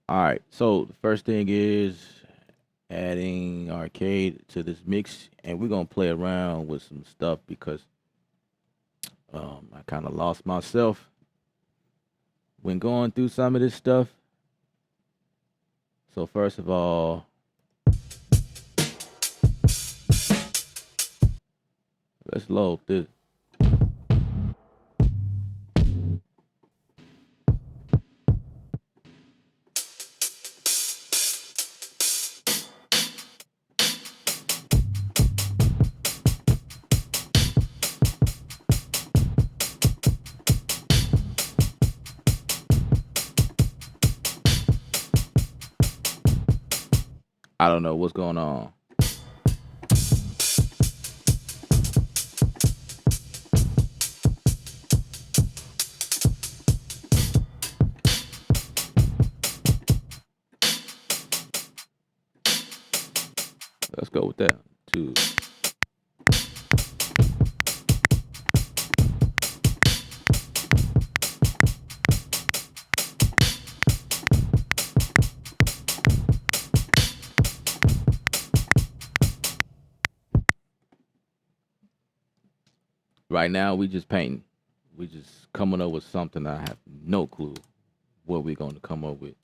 All right. So the first thing is adding arcade to this mix, and we're gonna play around with some stuff because I kind of lost myself when going through some of this stuff. So first of all, let's load this. I don't know what's going on. Let's go with that. 2. Right now, we just painting. We just coming up with something. I have no clue what we're going to come up with.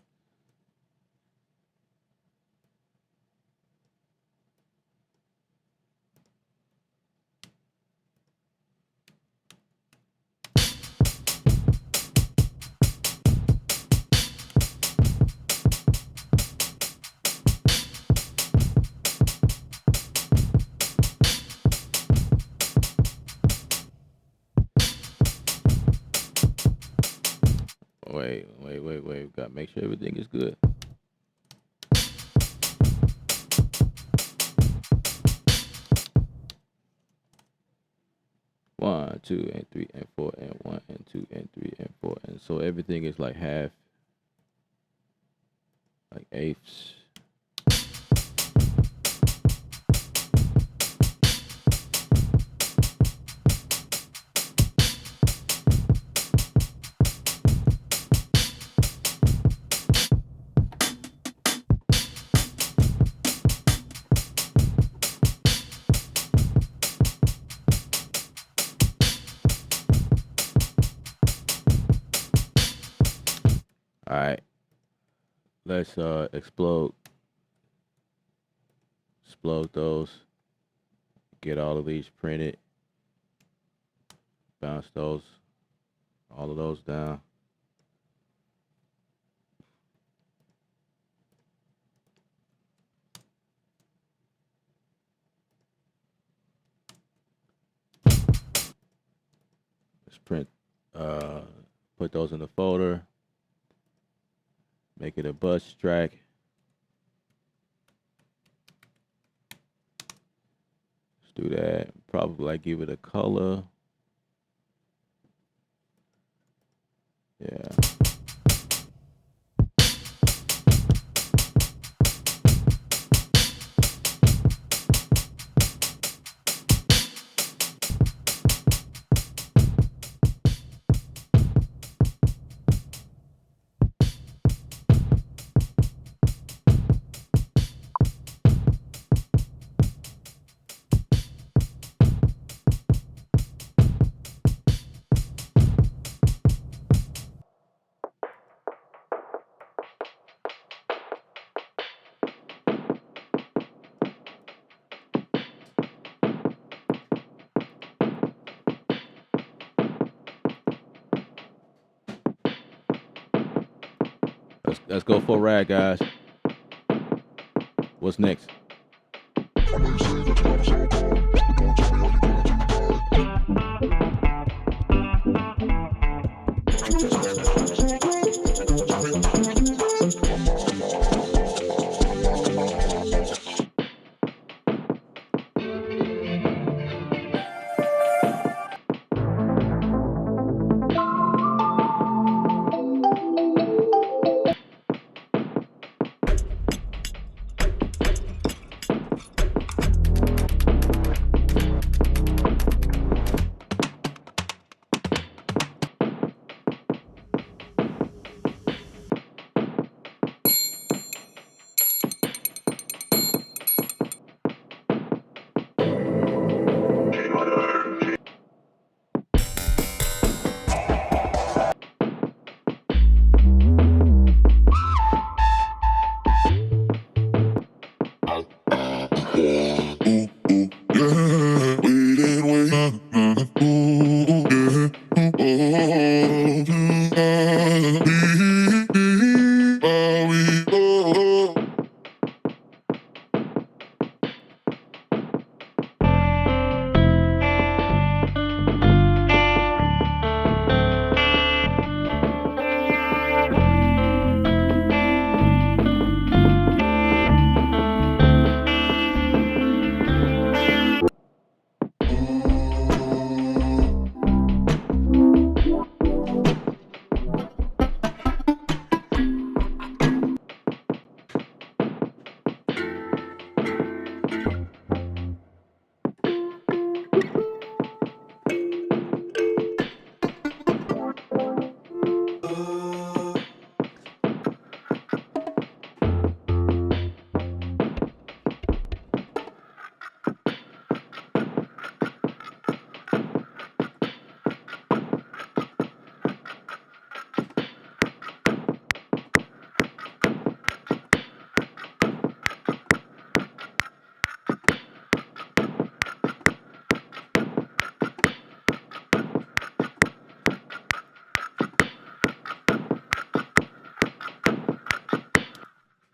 Wait. We got to make sure everything is good. One, 2, and 3, and 4, and 1, and 2, and 3, and 4, and so everything is like half, like eighths. Let's explode those. Get all of these printed. Bounce all of those down. Let's print, put those in the folder. Make it a bus track. Let's do that. Probably like give it a color. Yeah. Let's go for a rag, guys. What's next?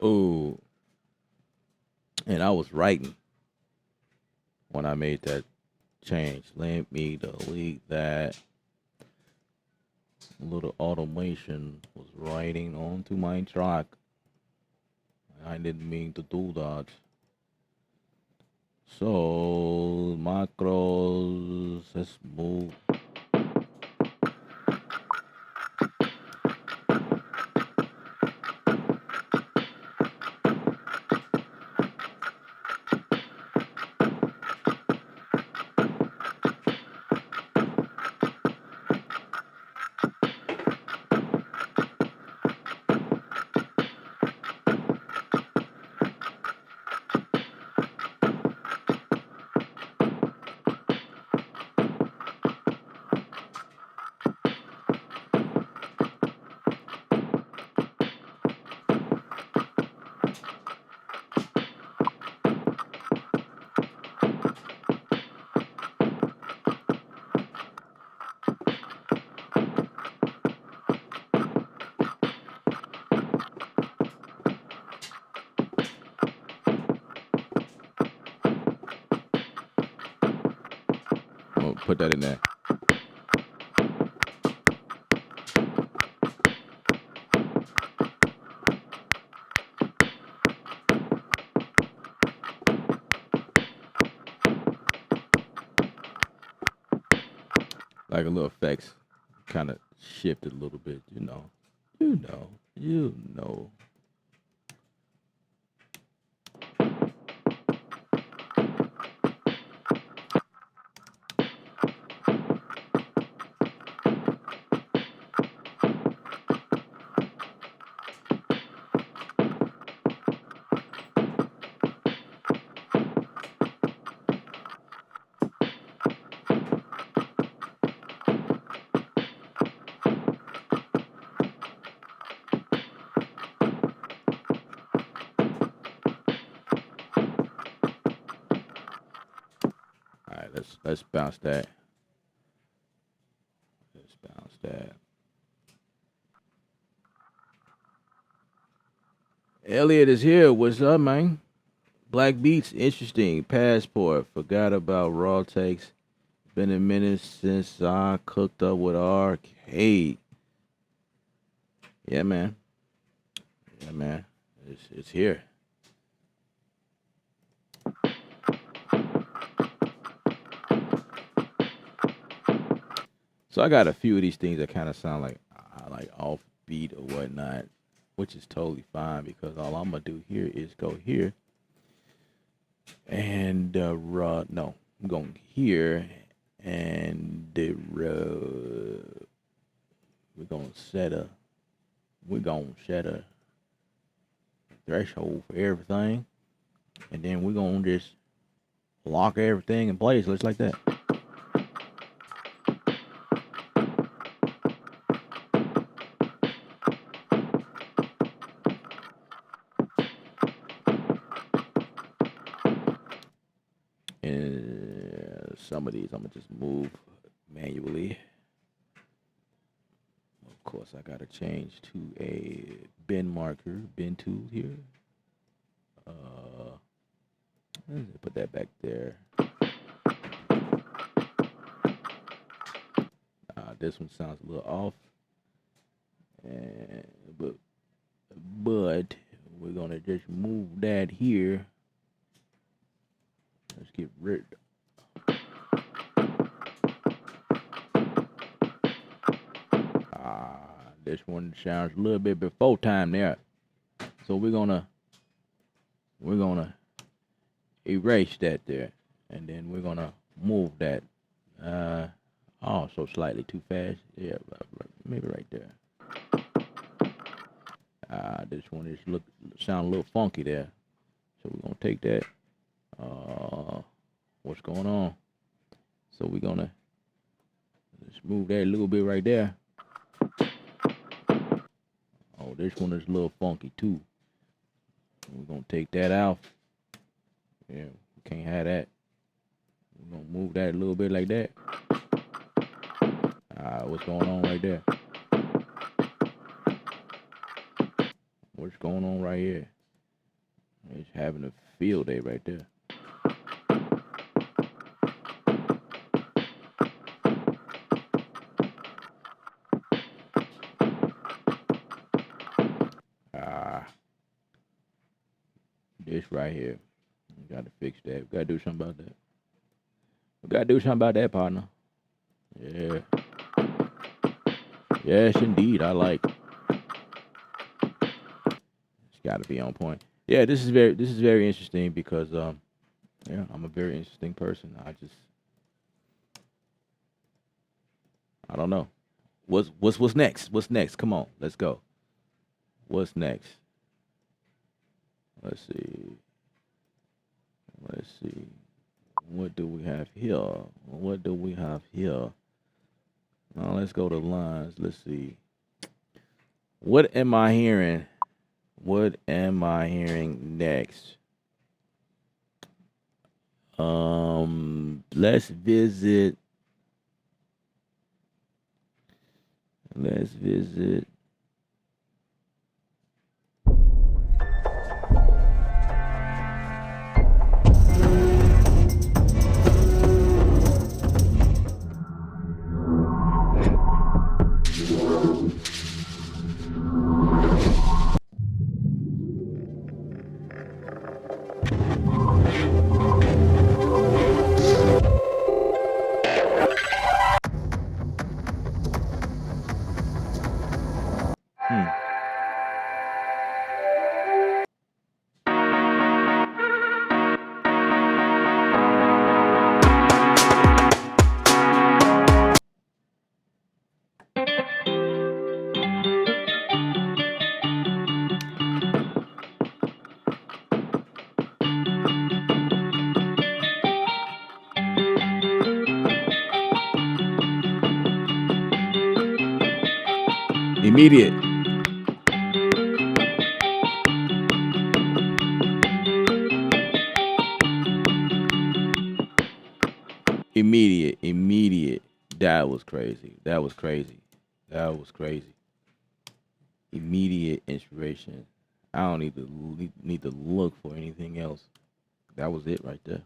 Oh, and I was writing when I made that change. Let me delete that. A little automation was writing onto my track. I didn't mean to do that. So macros, let's move. put that in there. Like a little effects kind of shifted a little bit, you know. You know. All right, let's bounce that. Let's bounce that. Elliot is here. What's up, man? Black Beats, interesting. Passport. Forgot about Raw Takes. Been a minute since I cooked up with Arcade. Yeah, man. Yeah, man. It's here. So I got a few of these things that kind of sound like offbeat or whatnot, which is totally fine because all I'm gonna do here is go here and no, I'm going here and we're gonna set a threshold for everything, and then we're gonna just lock everything in place just like that. And some of these I'm gonna just move manually. Of course, I gotta change to a bin marker, bin tool here. Let's put that back there. This one sounds a little off, and but we're gonna just move that here. Let's get rid. This one sounds a little bit before time there, so we're gonna erase that there, and then we're gonna move that. Also slightly too fast. Yeah, maybe right there. This one is sound a little funky there, so we're gonna take that. What's going on? So we're gonna let's move that a little bit right there. Oh, this one is a little funky too. We're gonna take that out. Yeah, we can't have that. We're gonna move that a little bit like that. What's going on right there? What's going on right here? It's having a field day right there. This right here. We gotta fix that. We gotta do something about that. We gotta do something about that, partner. Yeah. Yes, indeed. I like. It's gotta be on point. Yeah, this is very interesting because yeah, I'm a very interesting person. I don't know. What's next? What's next? Come on, let's go. What's next? Let's see. What do we have here? Now let's go to lines. Let's see. What am I hearing? What am I hearing next? Let's visit. Immediate. Immediate. That was crazy. That was crazy. Immediate inspiration. I don't need to look for anything else. That was it right there.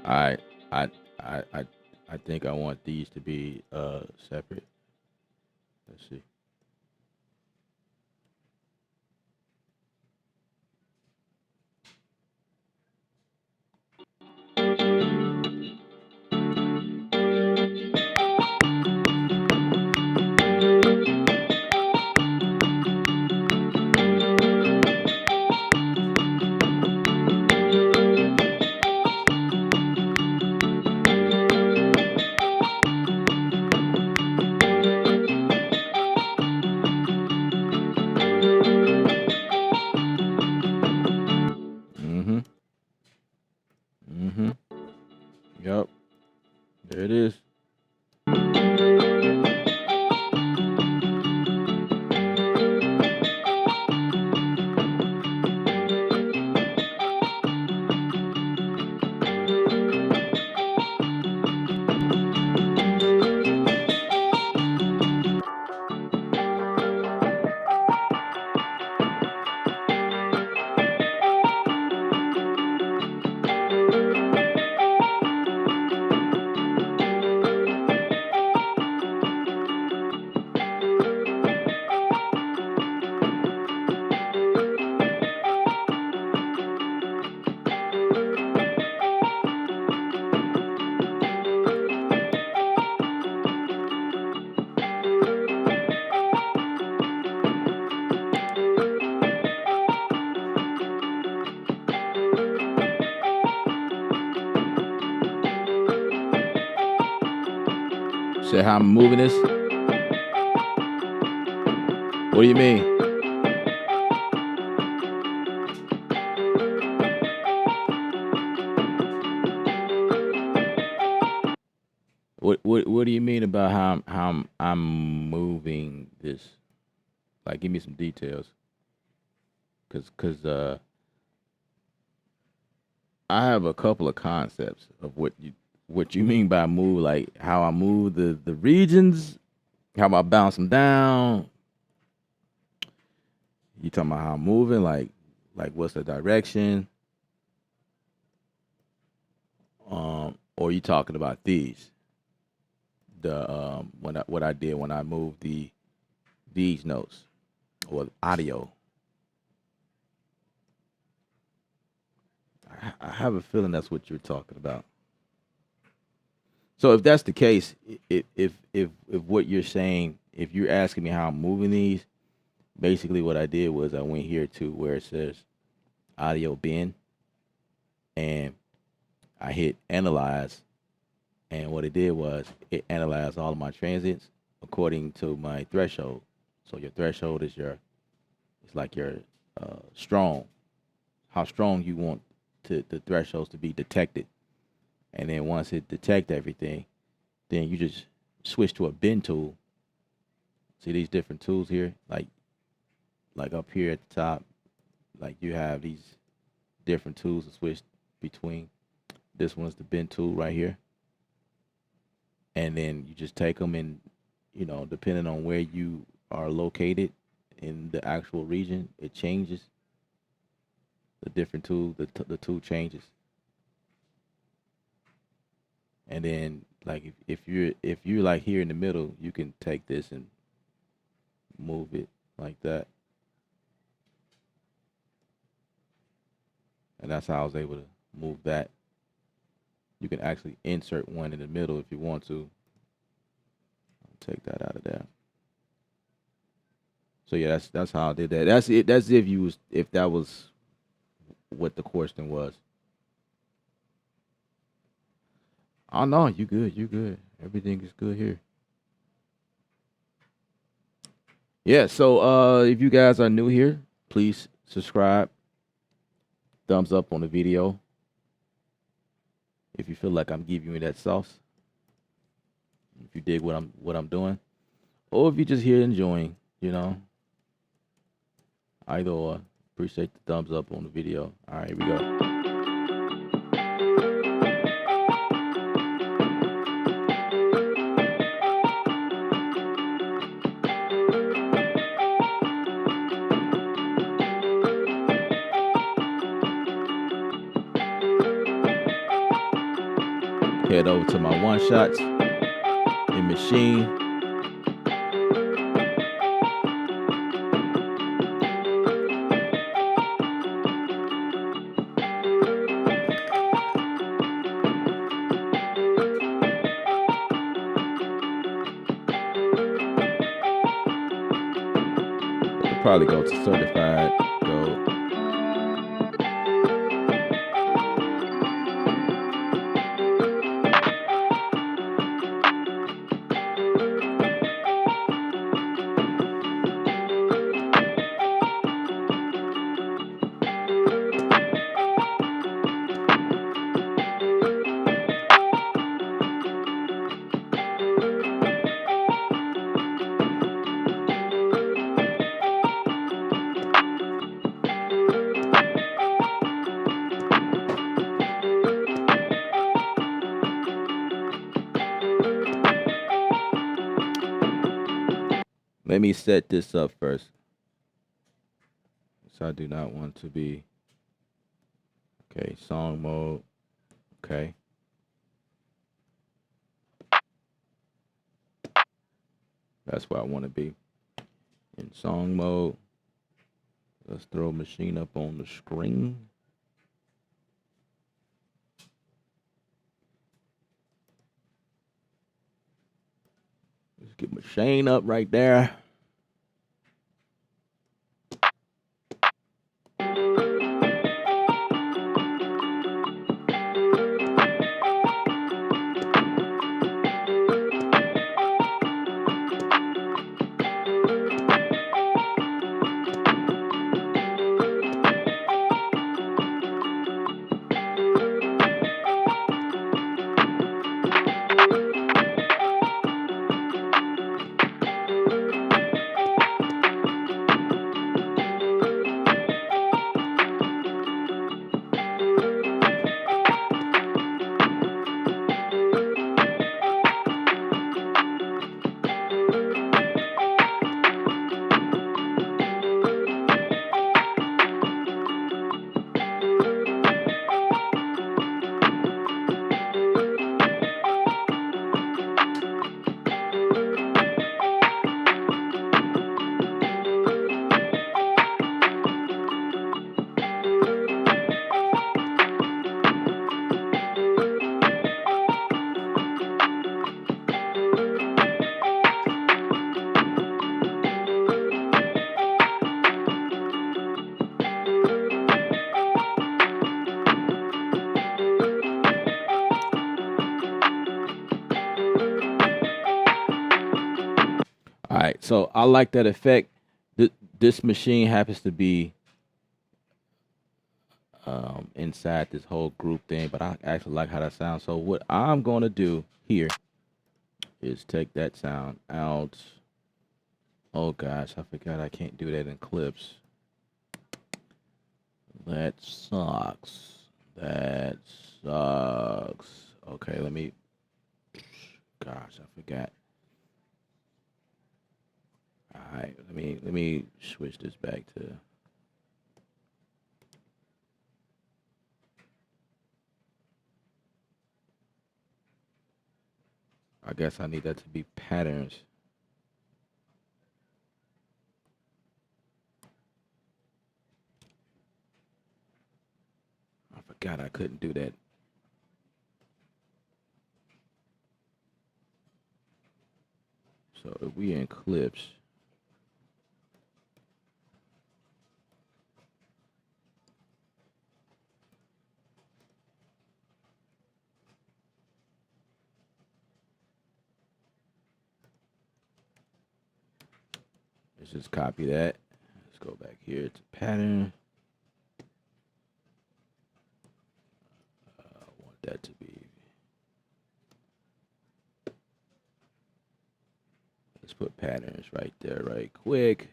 I I I I I think I want these to be separate. Let's see. Mm-hmm. Mm-hmm. Yep. There it is. Say how I'm moving this. What do you mean? What do you mean about I'm moving this? Like, give me some details. Cause I have a couple of concepts of what you mean by move, like how I move the regions, how I bounce them down. You talking about how I'm moving, like what's the direction? Or you talking about these? The what I did when I moved these notes or audio. I have a feeling that's what you're talking about. So if that's the case, if what you're saying, if you're asking me how I'm moving these, basically what I did was I went here to where it says audio bin, and I hit analyze, and what it did was it analyzed all of my transients according to my threshold. So your threshold is it's like your strong, how strong you want the thresholds to be detected. And then once it detect everything, then you just switch to a bin tool. See these different tools here, like up here at the top, like you have these different tools to switch between. This one's the bin tool right here. And then you just take them and, depending on where you are located in the actual region, it changes. The different tool, the tool changes. And then like if you're like here in the middle, you can take this and move it like that. And that's how I was able to move that. You can actually insert one in the middle if you want to. I'll take that out of there. So yeah, that's how I did that. That's it. That's if that was what the question was. Oh no, you good. You good. Everything is good here. Yeah, so if you guys are new here, please subscribe. Thumbs up on the video. If you feel like I'm giving you that sauce. If you dig what I'm doing. Or if you're just here enjoying, Either or. Appreciate the thumbs up on the video. All right, here we go. Head over to my one shots in machine. Probably go to certified gold. Let me set this up first. So I do not want to be, okay, song mode, okay. That's where I want to be. In song mode, let's throw machine up on the screen. Let's get machine up right there. right, so I like that effect. This machine happens to be inside this whole group thing, but I actually like how that sounds. So what I'm gonna do here is take that sound out. Oh gosh, I forgot I can't do that in clips. That sucks. That sucks. Okay, let me. Gosh, I forgot. All right, let me switch this back to. I guess I need that to be patterns. I forgot I couldn't do that. So if we in clips, let's just copy that. Let's go back here to pattern. I want that to be. Let's put patterns right there, right quick.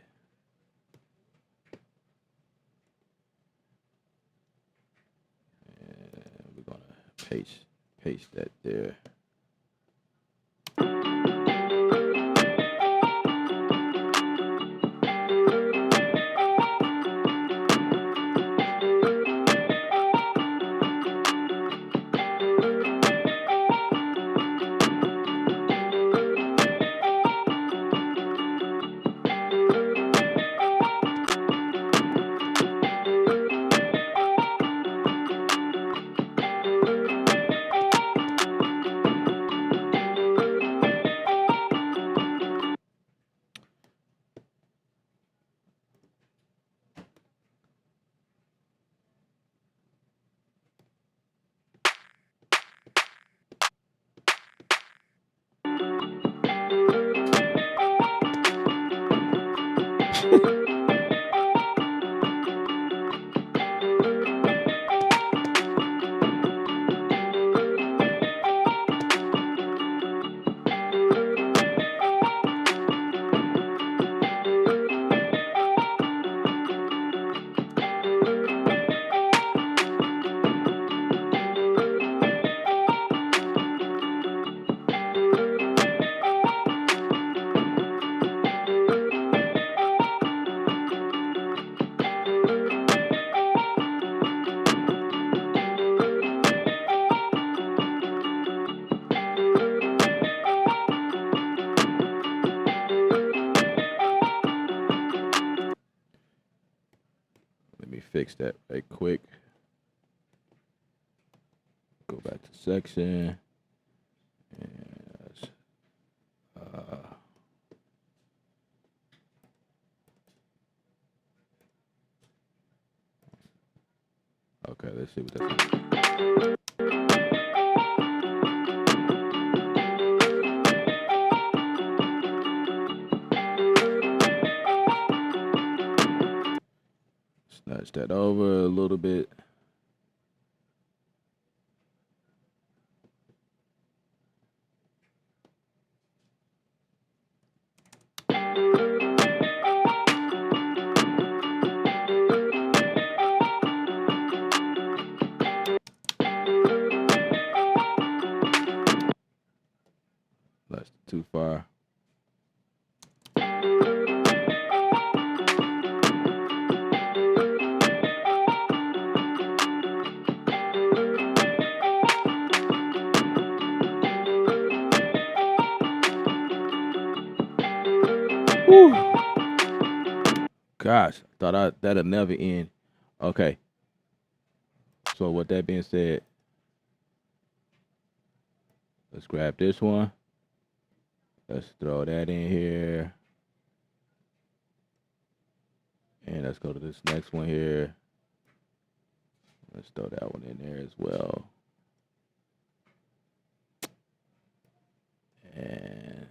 And we're gonna paste that there. Let me fix that right quick. Go back to section. And okay, let's see what that's. Snatch that over a little bit. That's too far. Whew. Gosh, that'll never end. Okay. So with that being said, let's grab this one. Let's throw that in here. And let's go to this next one here. Let's throw that one in there as well. And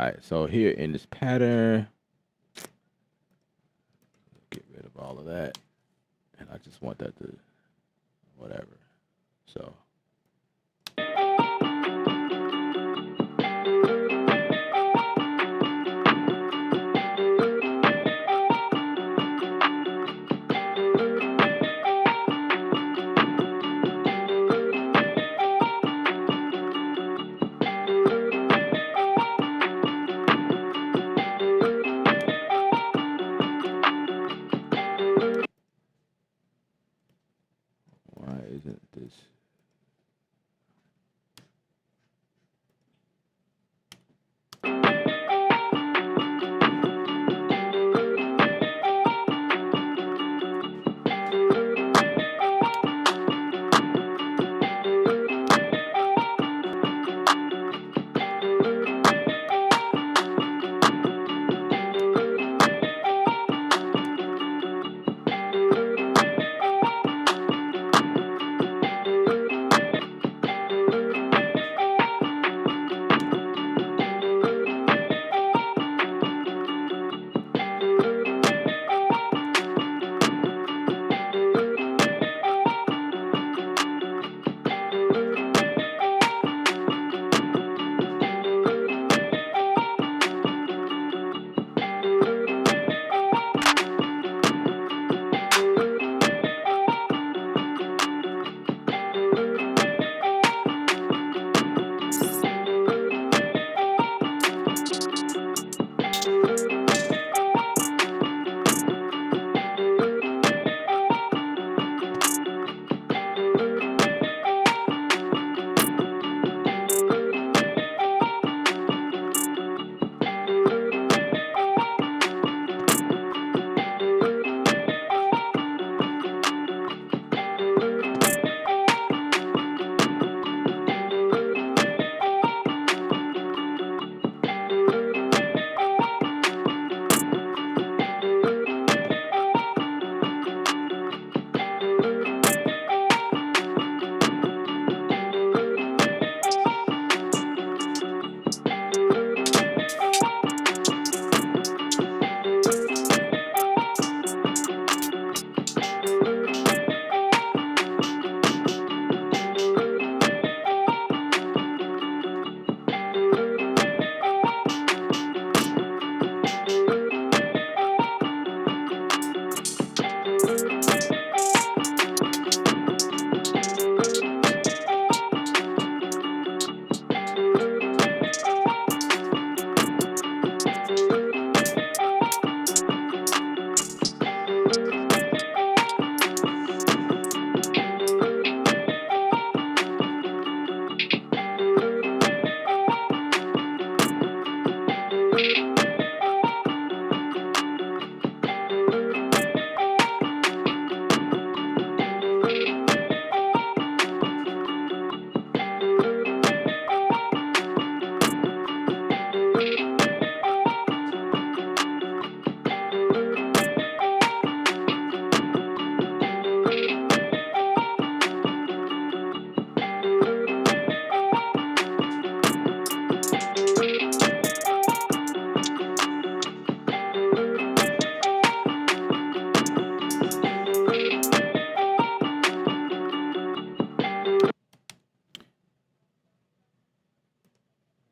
right, so here in this pattern, get rid of all of that. And I just want that to whatever. So why isn't this?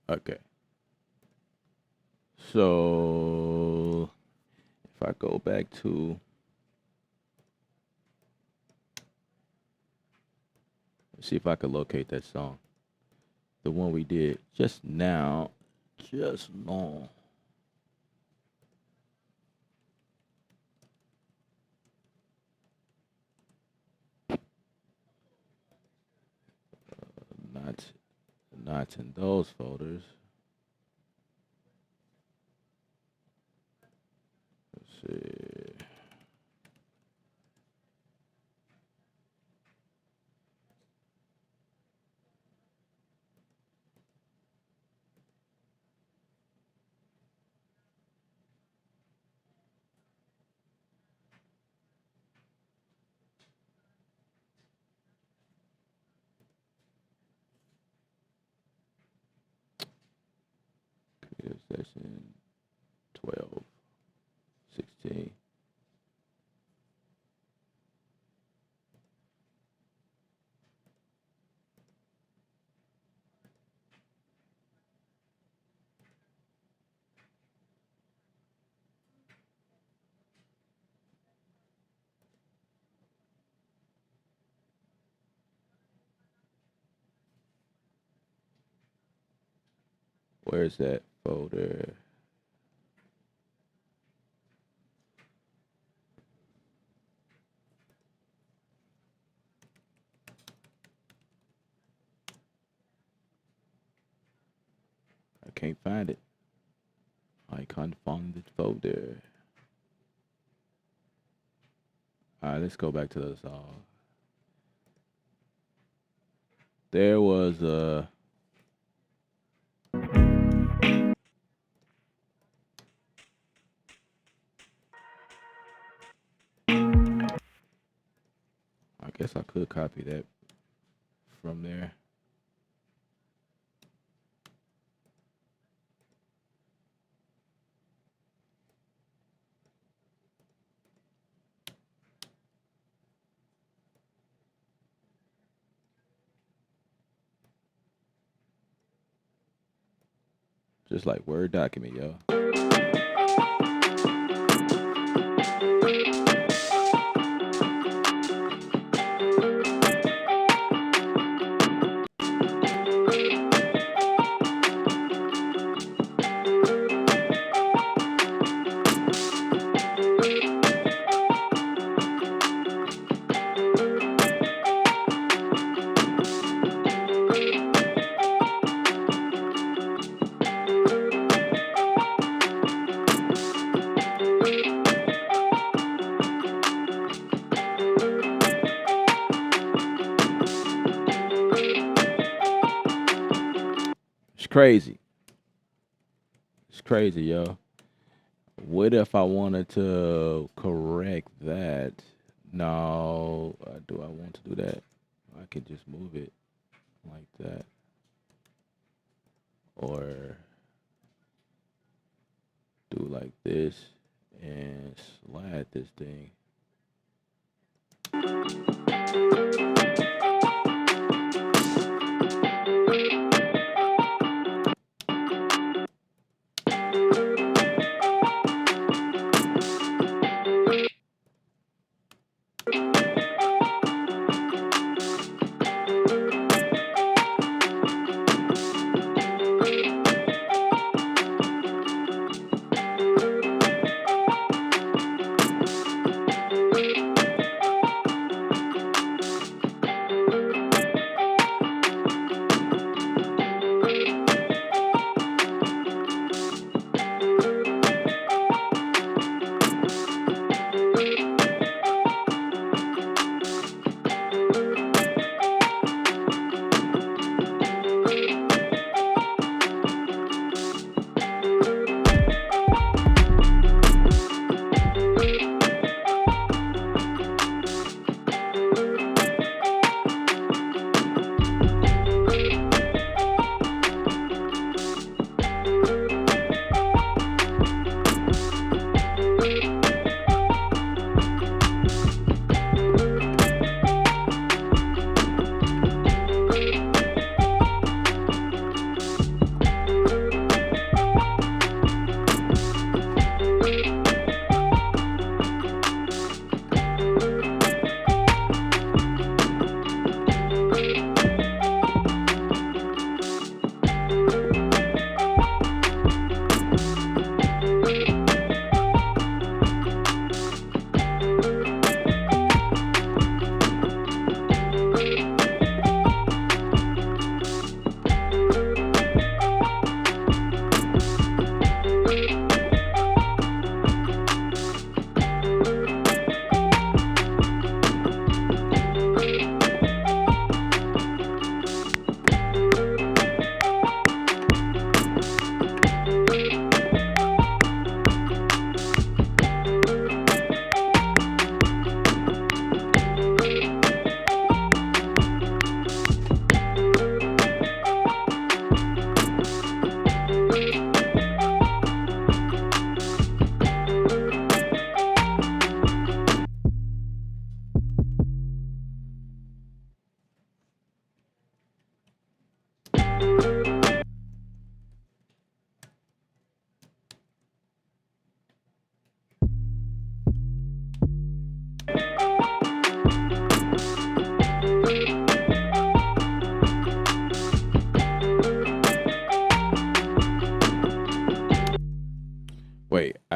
Okay. So if I go back to, let's see if I can locate that song. The one we did just now. Just now. Not in those folders. Let's see. Creative session 12, 16. Where's that folder? I can't find it. I can't find the folder. All right, let's go back to the song. There was a. I guess I could copy that from there. Just like Word document, yo. It's crazy. It's crazy, yo. What if I wanted to correct that? No, do I want to do that? I could just move it like that. Or do like this and slide this thing.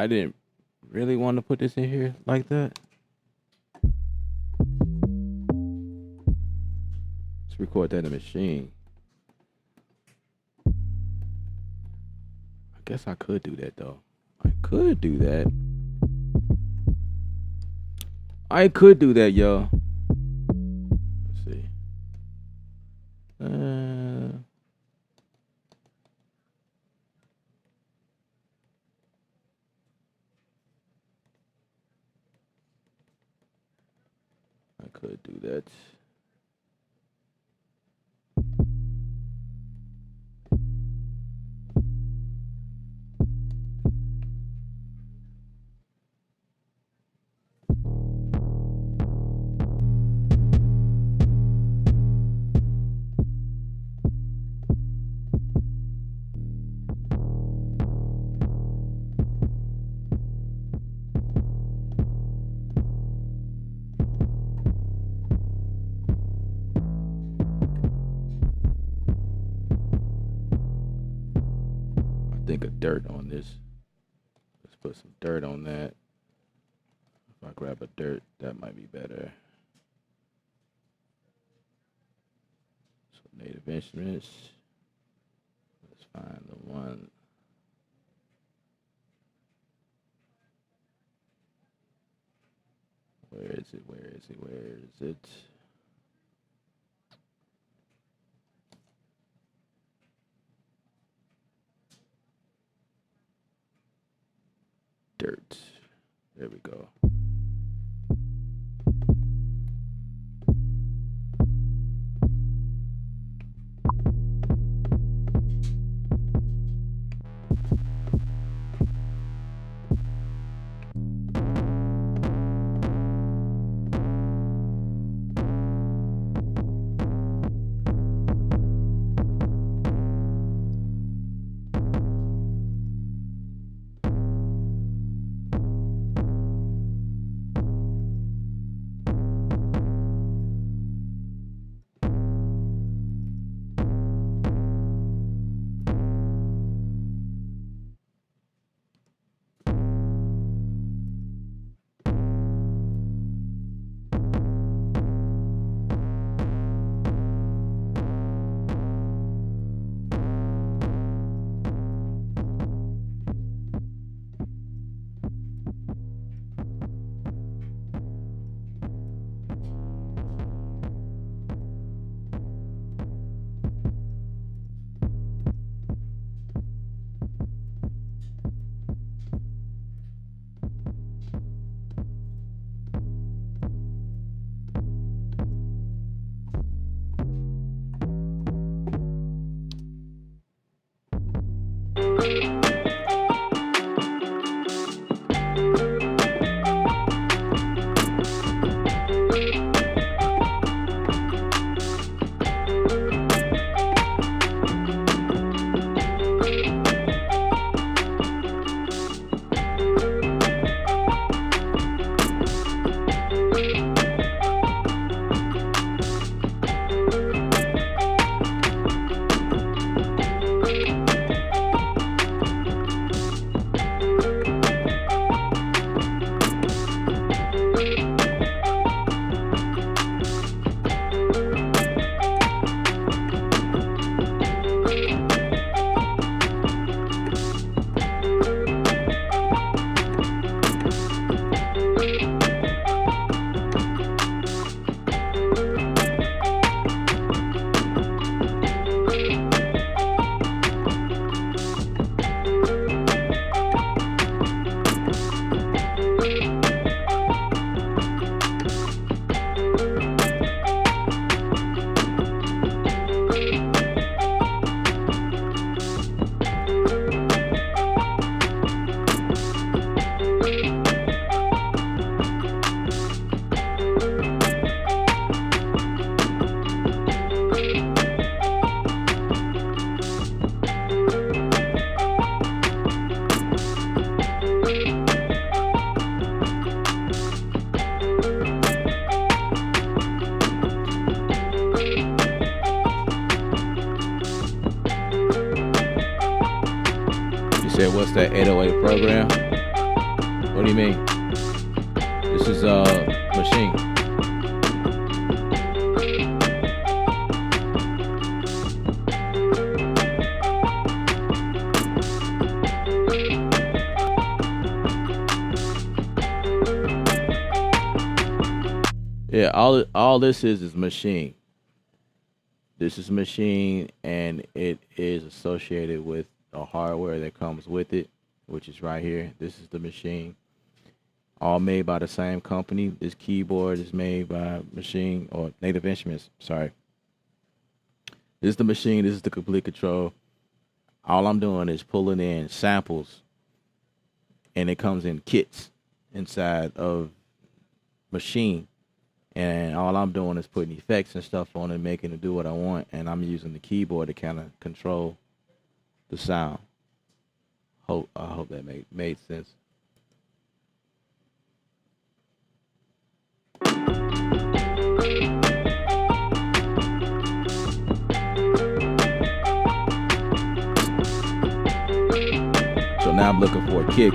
I didn't really want to put this in here like that. Let's record that in the machine. I guess I could do that though. I could do that. I could do that, y'all. Let's see. I could do that. Think of dirt on this. Let's put some dirt on that. If I grab a dirt, that might be better. So native instruments. Let's find the one. Where is it? Where is it? Where is it? Dirt. There we go. Said, what's that 808 program? What do you mean? This is a machine. Yeah, all this is machine. This is machine, and it is associated with the hardware that comes with it, which is right here. This is the machine. All made by the same company. This keyboard is made by Machine or Native Instruments. Sorry. This is the machine. This is the complete control. All I'm doing is pulling in samples, and it comes in kits inside of Machine. And all I'm doing is putting effects and stuff on it, making it do what I want. And I'm using the keyboard to kind of control the sound. I hope that made sense. So now I'm looking for a kick.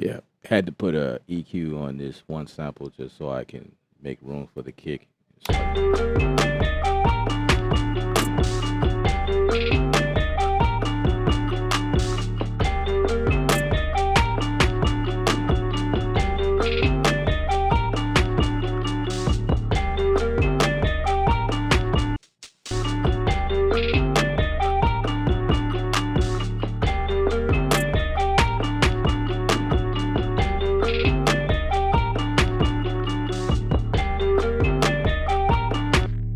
Yeah, had to put a EQ on this one sample just so I can make room for the kick.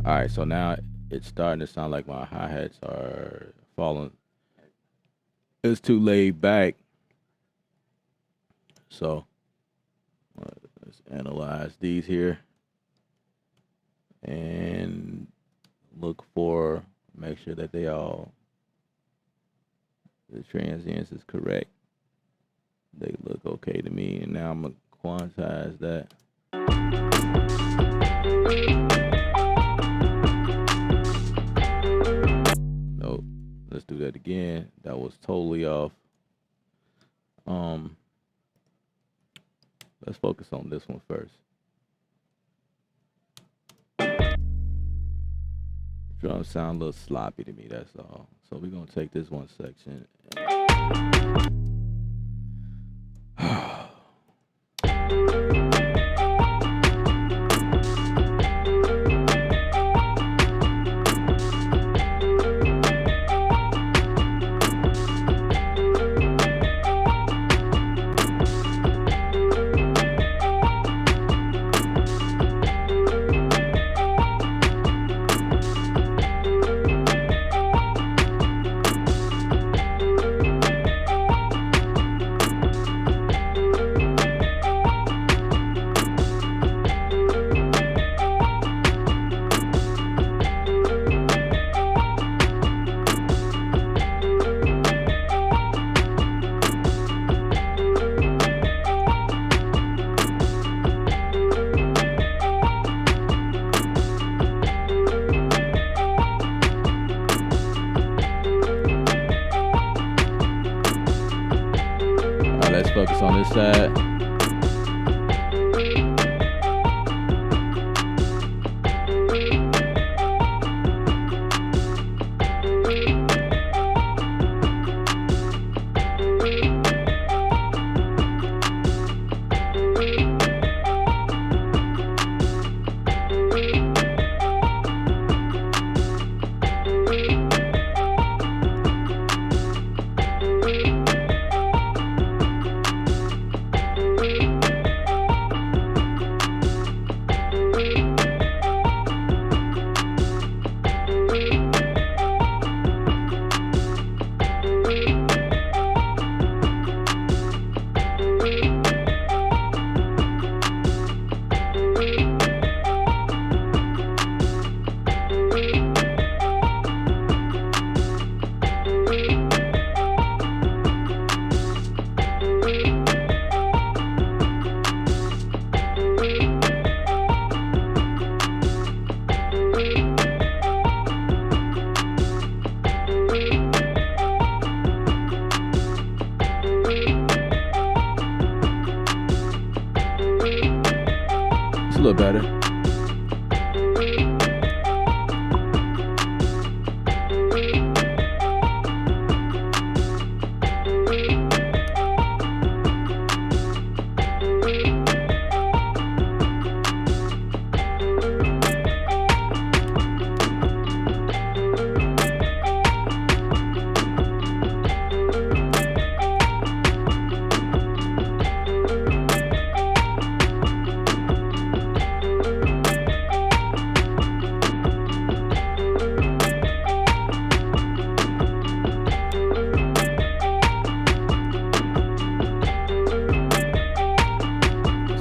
All right, so now it's starting to sound like my hi-hats are falling. It's too laid back. So let's analyze these here and make sure that the transients is correct. They look okay to me, and now I'm gonna quantize that. Nope. Let's do that again. That was totally off. Let's focus on this one first. Drums sound a little sloppy to me, that's all. So we're gonna take this one section. Let's focus on this side. It's a little better.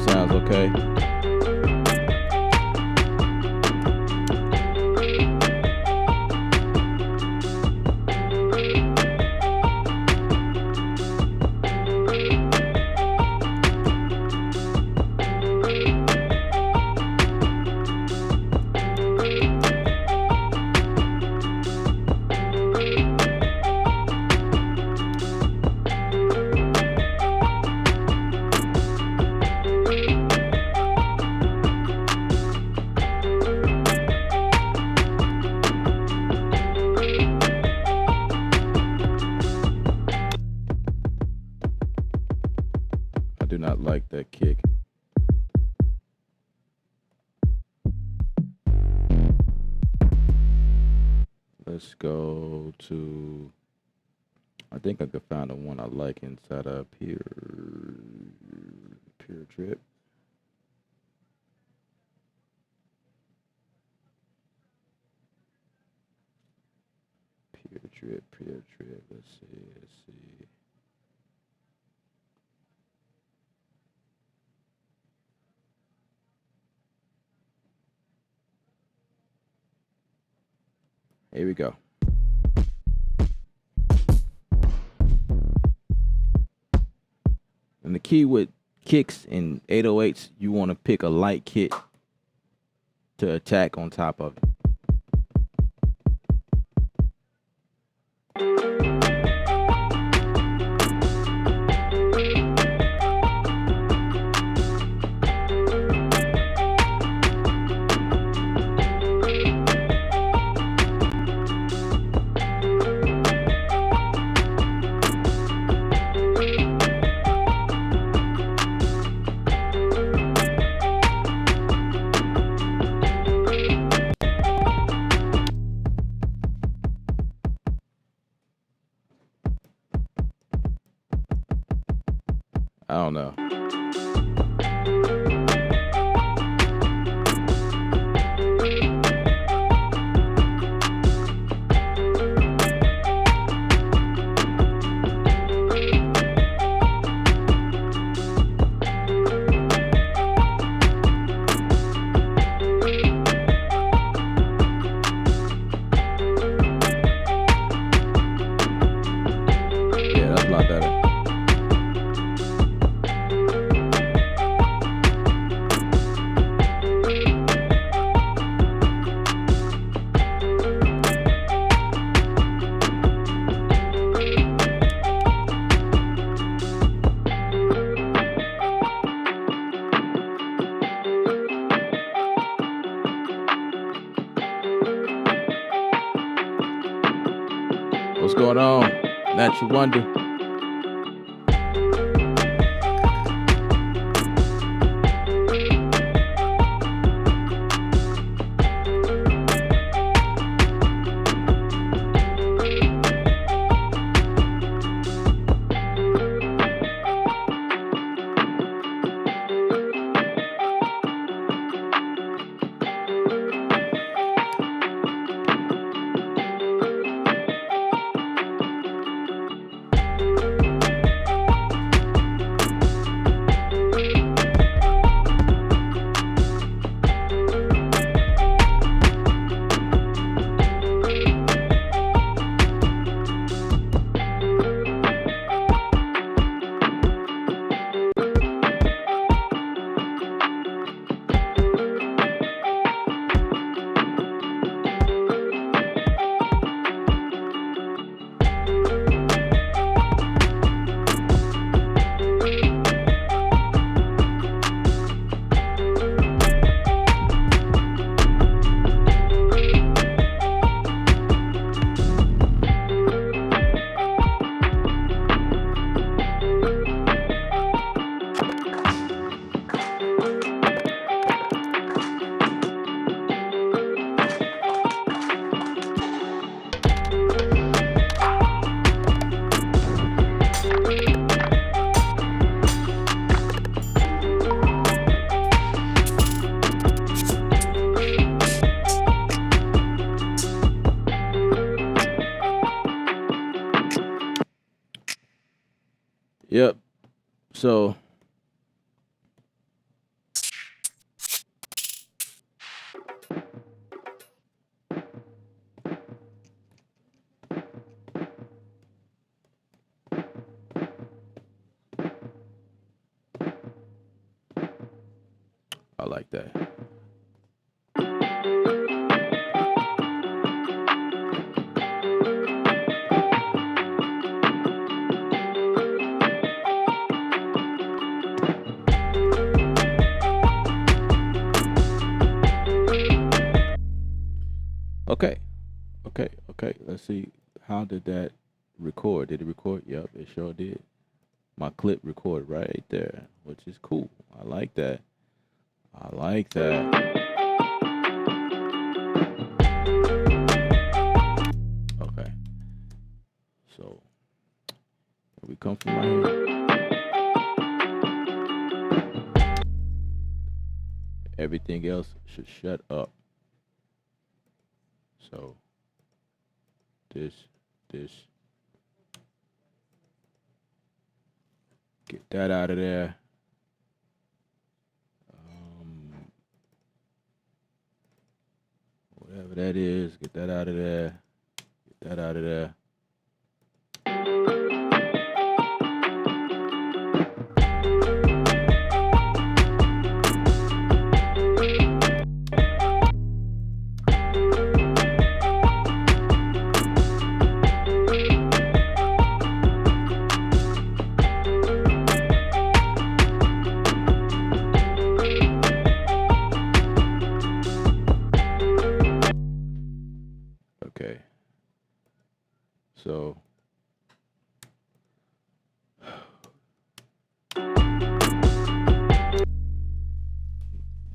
Sounds okay. I do not like that kick. Let's go to, I think I could find the one I like inside of Pure Trip. Pure Trip. Let's see. Here we go. And the key with kicks and 808s, you want to pick a light kick to attack on top of it. I don't know. Yeah, that's a lot better. What's going on? Natural Wonder. Yep. So I like that. Okay. Let's see. How did that record? Did it record? Yep, it sure did. my clip record right there, which is cool. I like that. I like that. Okay. So we come from right here. Everything else should shut up. So this, get that out of there. Whatever that is, get that out of there. Get that out of there. Okay. So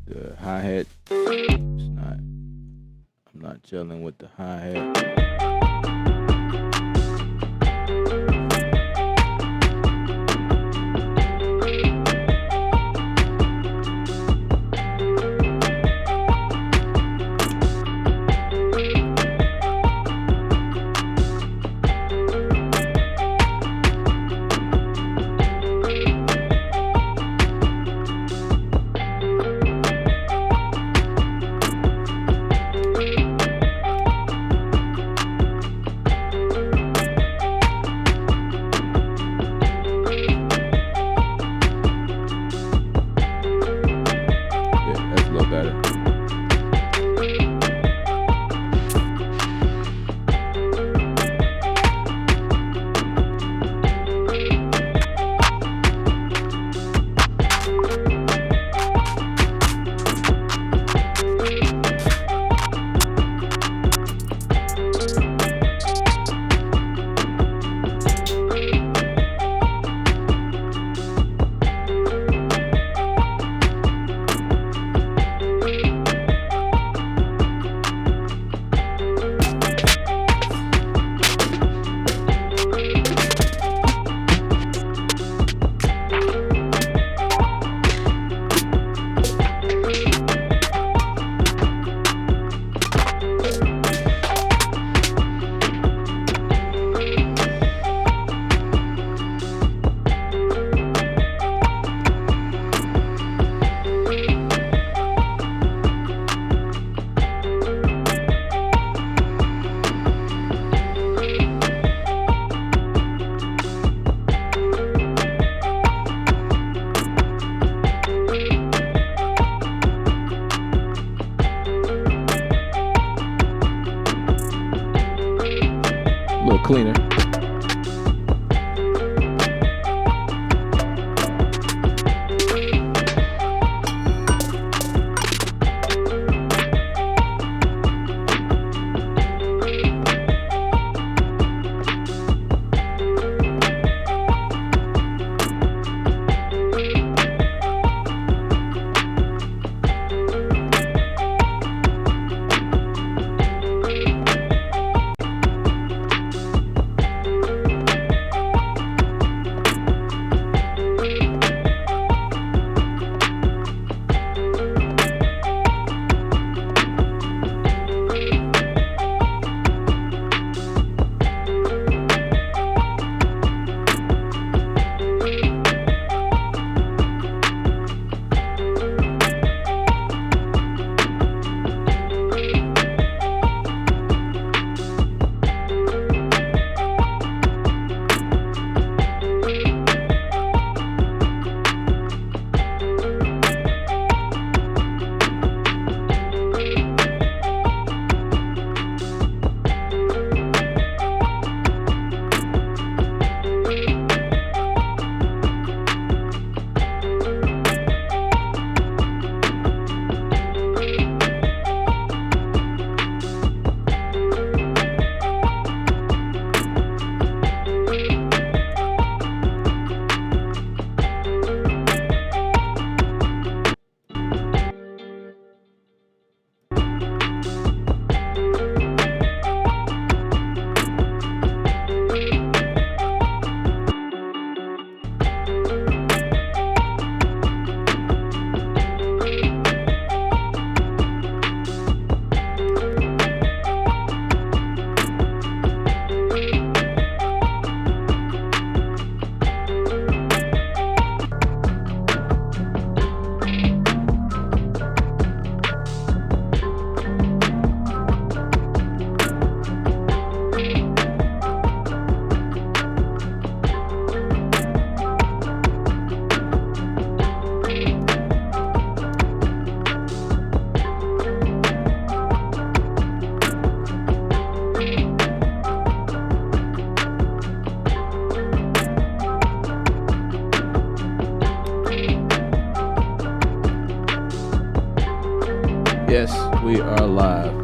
the hi-hat, I'm not gelling with the hi-hat. A little cleaner. A Yes, we are live.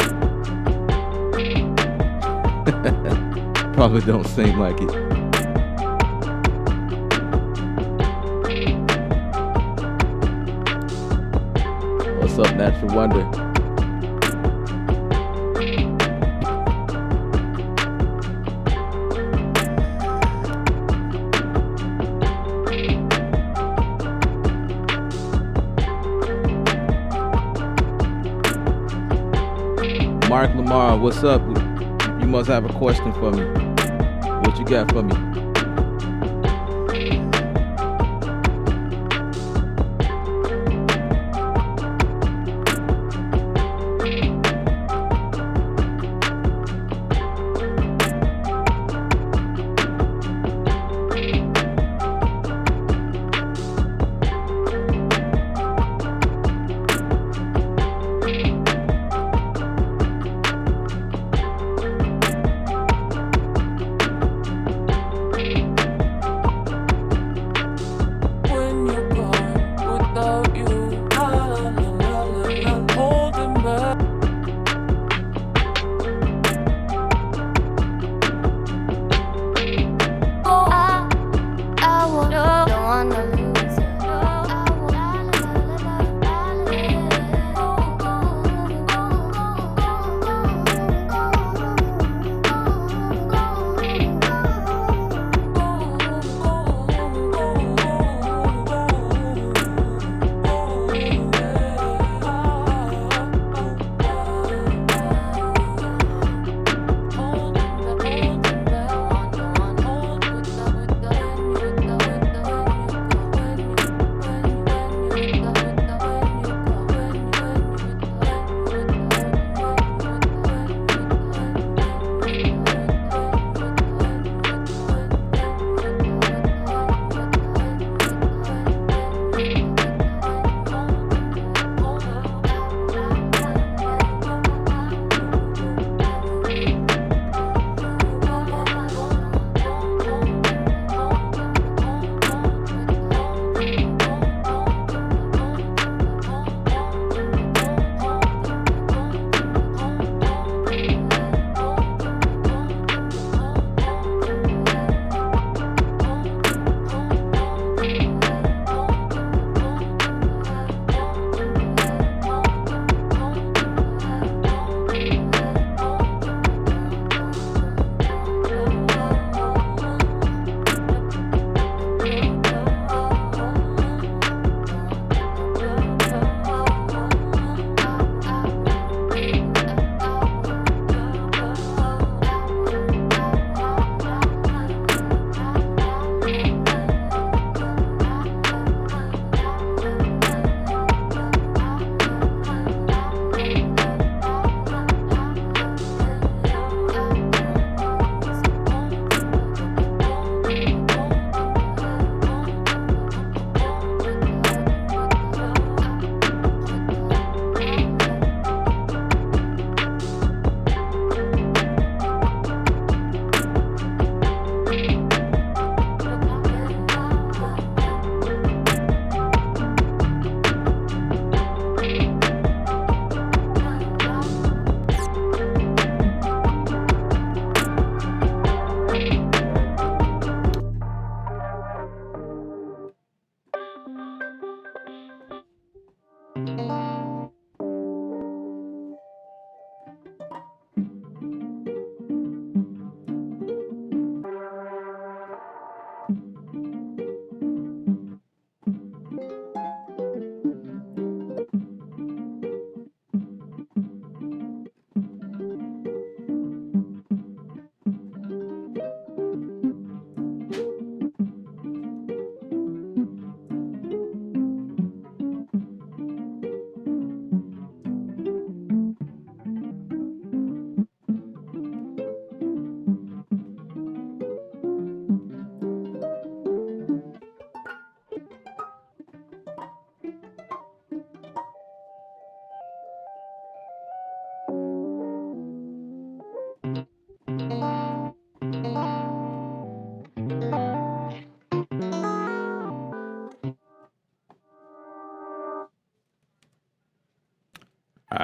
Probably don't seem like it. What's up, Natural Wonder? Mark Lamar, what's up? You must have a question for me. What you got for me?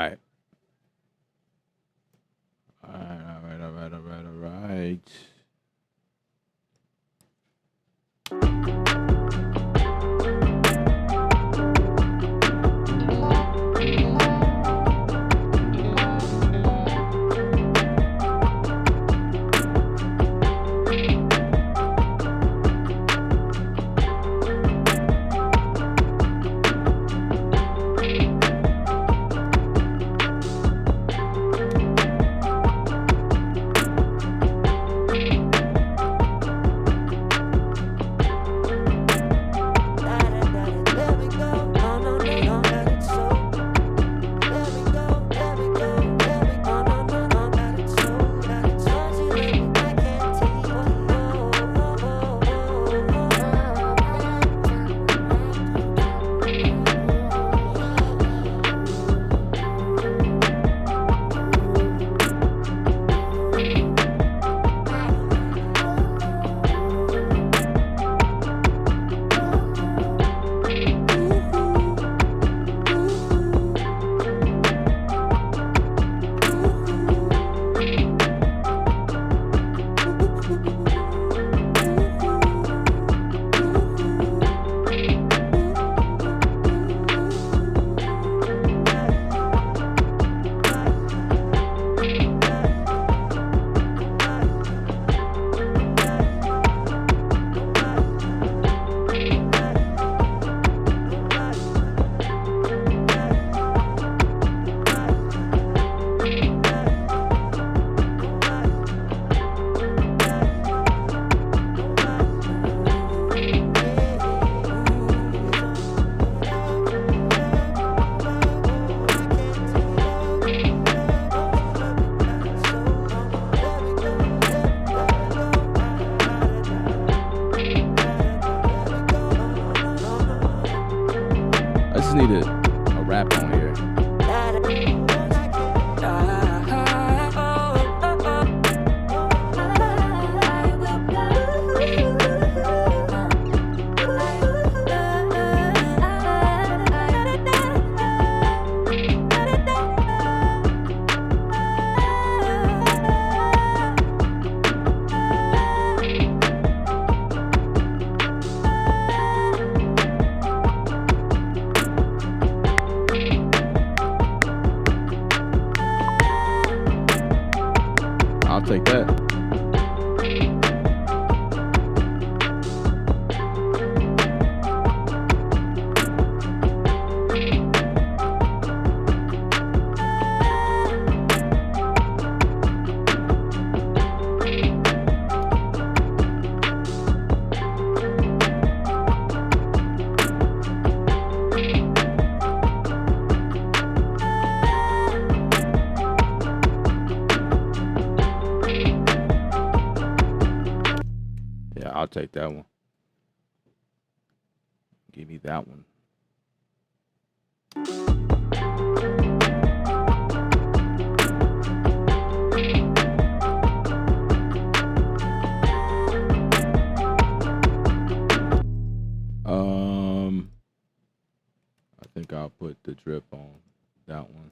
right. All right. I just need a rap on here. I'll take that. Yeah, I'll take that one. Give me that one. I think I'll put the drip on that one.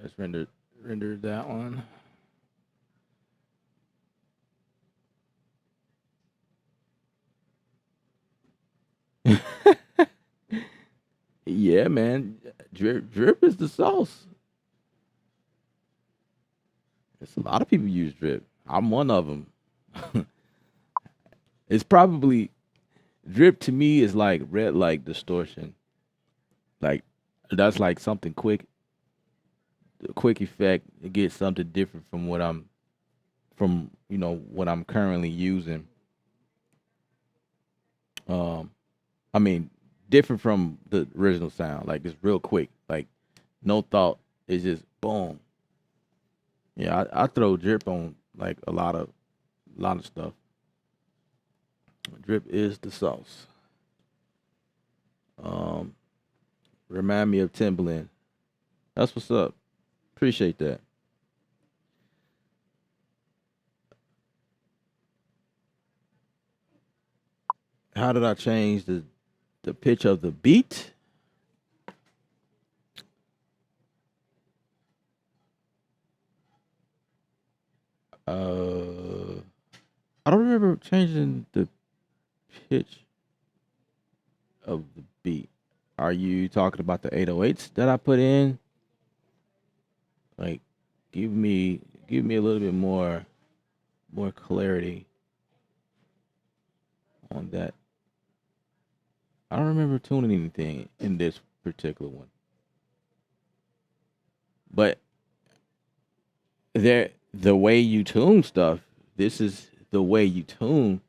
let's render that one. Yeah, man. Drip is the sauce. It's a lot of people use drip. I'm one of them. It's probably drip to me is like red light distortion. Like that's like something quick, a quick effect. It gets something different from what I'm currently using. Um, I mean, different from the original sound. Like it's real quick. Like no thought. It's just boom. Yeah, I throw drip on like a lot of stuff. Drip is the sauce. Um, Remind me of Timberland. That's what's up. Appreciate that. How did I change the pitch of the beat? Uh, I don't remember changing the pitch of the beat. Are you talking about the 808s that I put in? Like, give me a little bit more clarity on that. I don't remember tuning anything in this particular one, but the way you tune stuff. This is the way you tune,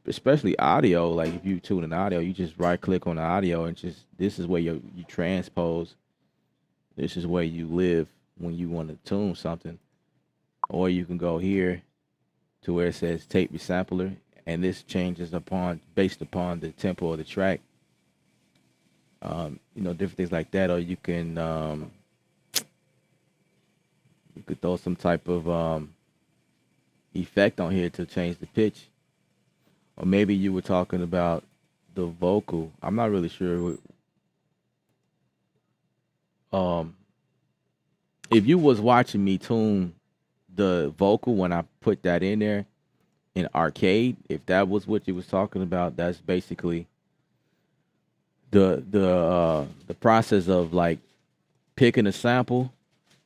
especially audio. Like if you tune an audio, you just right click on the audio and just this is where you transpose. This is where you live when you want to tune something, or you can go here to where it says tape resampler, and this changes upon based upon the tempo of the track. Different things like that, or you could throw some type of effect on here to change the pitch, or maybe you were talking about the vocal. I'm not really sure. Um, if you was watching me tune the vocal when I put that in there in arcade, if that was what you was talking about, that's basically the process of like picking a sample,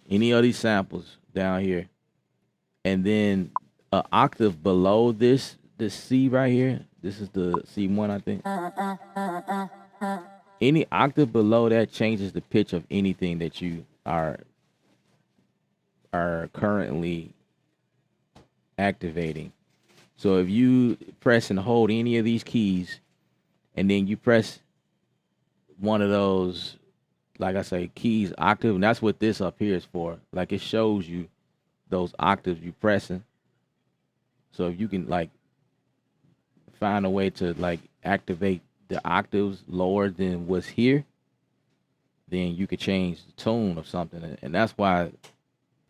any of these samples down here, and then an octave below this C right here. This is the C1, I think. Any octave below that changes the pitch of anything that you are currently activating. So if you press and hold any of these keys, and then you press one of those, like I say, keys octave, and that's what this up here is for. Like it shows you those octaves you pressing. So if you can like find a way to like activate the octaves lower than what's here, then you could change the tone of something. And that's why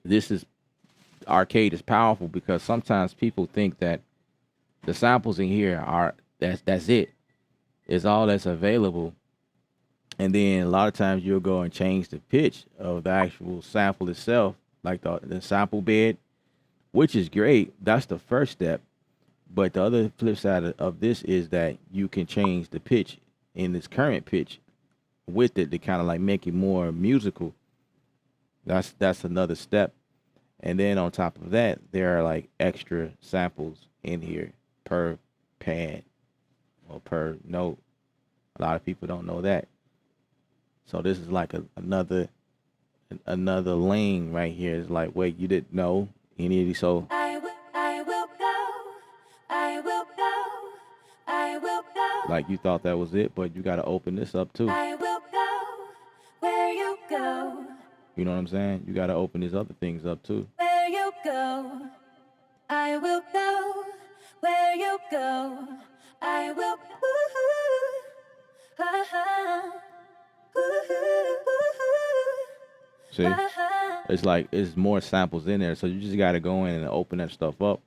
this is arcade is powerful, because sometimes people think that the samples in here are that's it. It's all that's available. And then a lot of times you'll go and change the pitch of the actual sample itself, like the sample bed, which is great. That's the first step. But the other flip side of this is that you can change the pitch in this current pitch with it to kind of like make it more musical. That's another step. And then on top of that, there are like extra samples in here per pad or per note. A lot of people don't know that. So this is like another lane right here. It's like, wait, you didn't know any of these? So I will go, I will go, I will go. Like you thought that was it, but you got to open this up too. I will go where you go. You know what I'm saying? You got to open these other things up too. Where you go, I will go. Where you go, I will. See, it's like it's more samples in there, so you just got to go in and open that stuff up.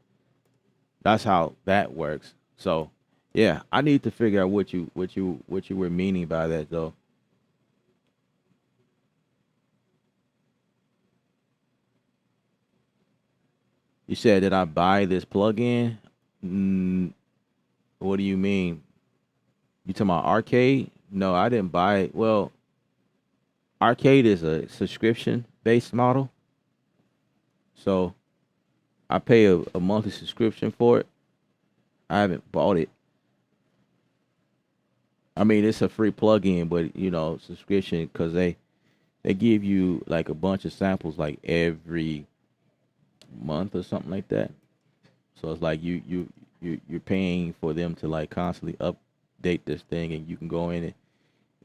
That's how that works. So, yeah, I need to figure out what you were meaning by that though. You said that I buy this plugin. Mm, what do you mean? You talking about Arcade? No, I didn't buy it. Well, Arcade is a subscription based model, so I pay a monthly subscription for it. I haven't bought it. I mean, it's a free plugin, but subscription because they give you like a bunch of samples like every month or something like that. So it's like you're paying for them to like constantly update this thing, and you can go in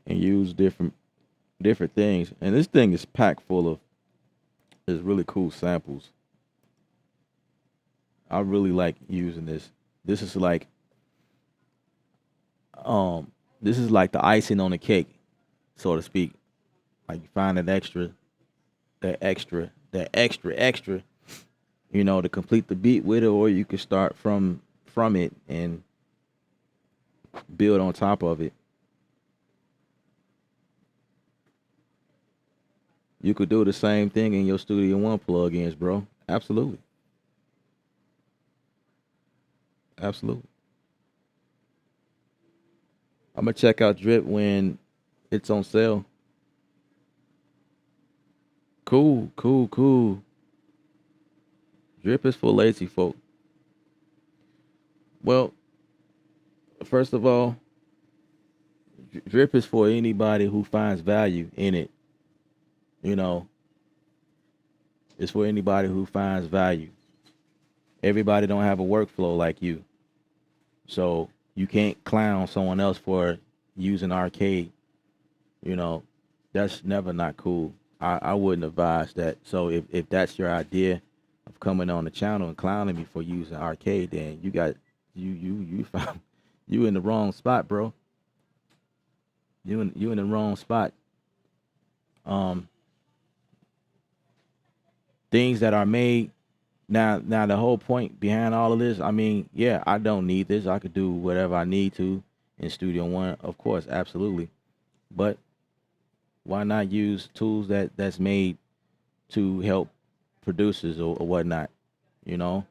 and use different things. And this thing is packed full of is really cool samples. I really like using this. This is like um this is like the icing on the cake, so to speak. Like you find that extra, to complete the beat with it, or you could start from it and build on top of it. You could do the same thing in your Studio One plugins, bro. Absolutely. Absolutely. I'm gonna check out Drip when it's on sale. Cool, cool, cool. Drip is for lazy folk. Well, first of all, Drip is for anybody who finds value in it. You know, it's for anybody who finds value. Everybody don't have a workflow like you. So you can't clown someone else for using Arcade. You know, that's never not cool. I wouldn't advise that. So if that's your idea of coming on the channel and clowning me for using Arcade, then you got you found you in the wrong spot, bro. You in the wrong spot. Um, things that are made now the whole point behind all of this, I mean, yeah, I don't need this. I could do whatever I need to in Studio One, of course, absolutely. But why not use tools that's made to help producers or whatnot? You know,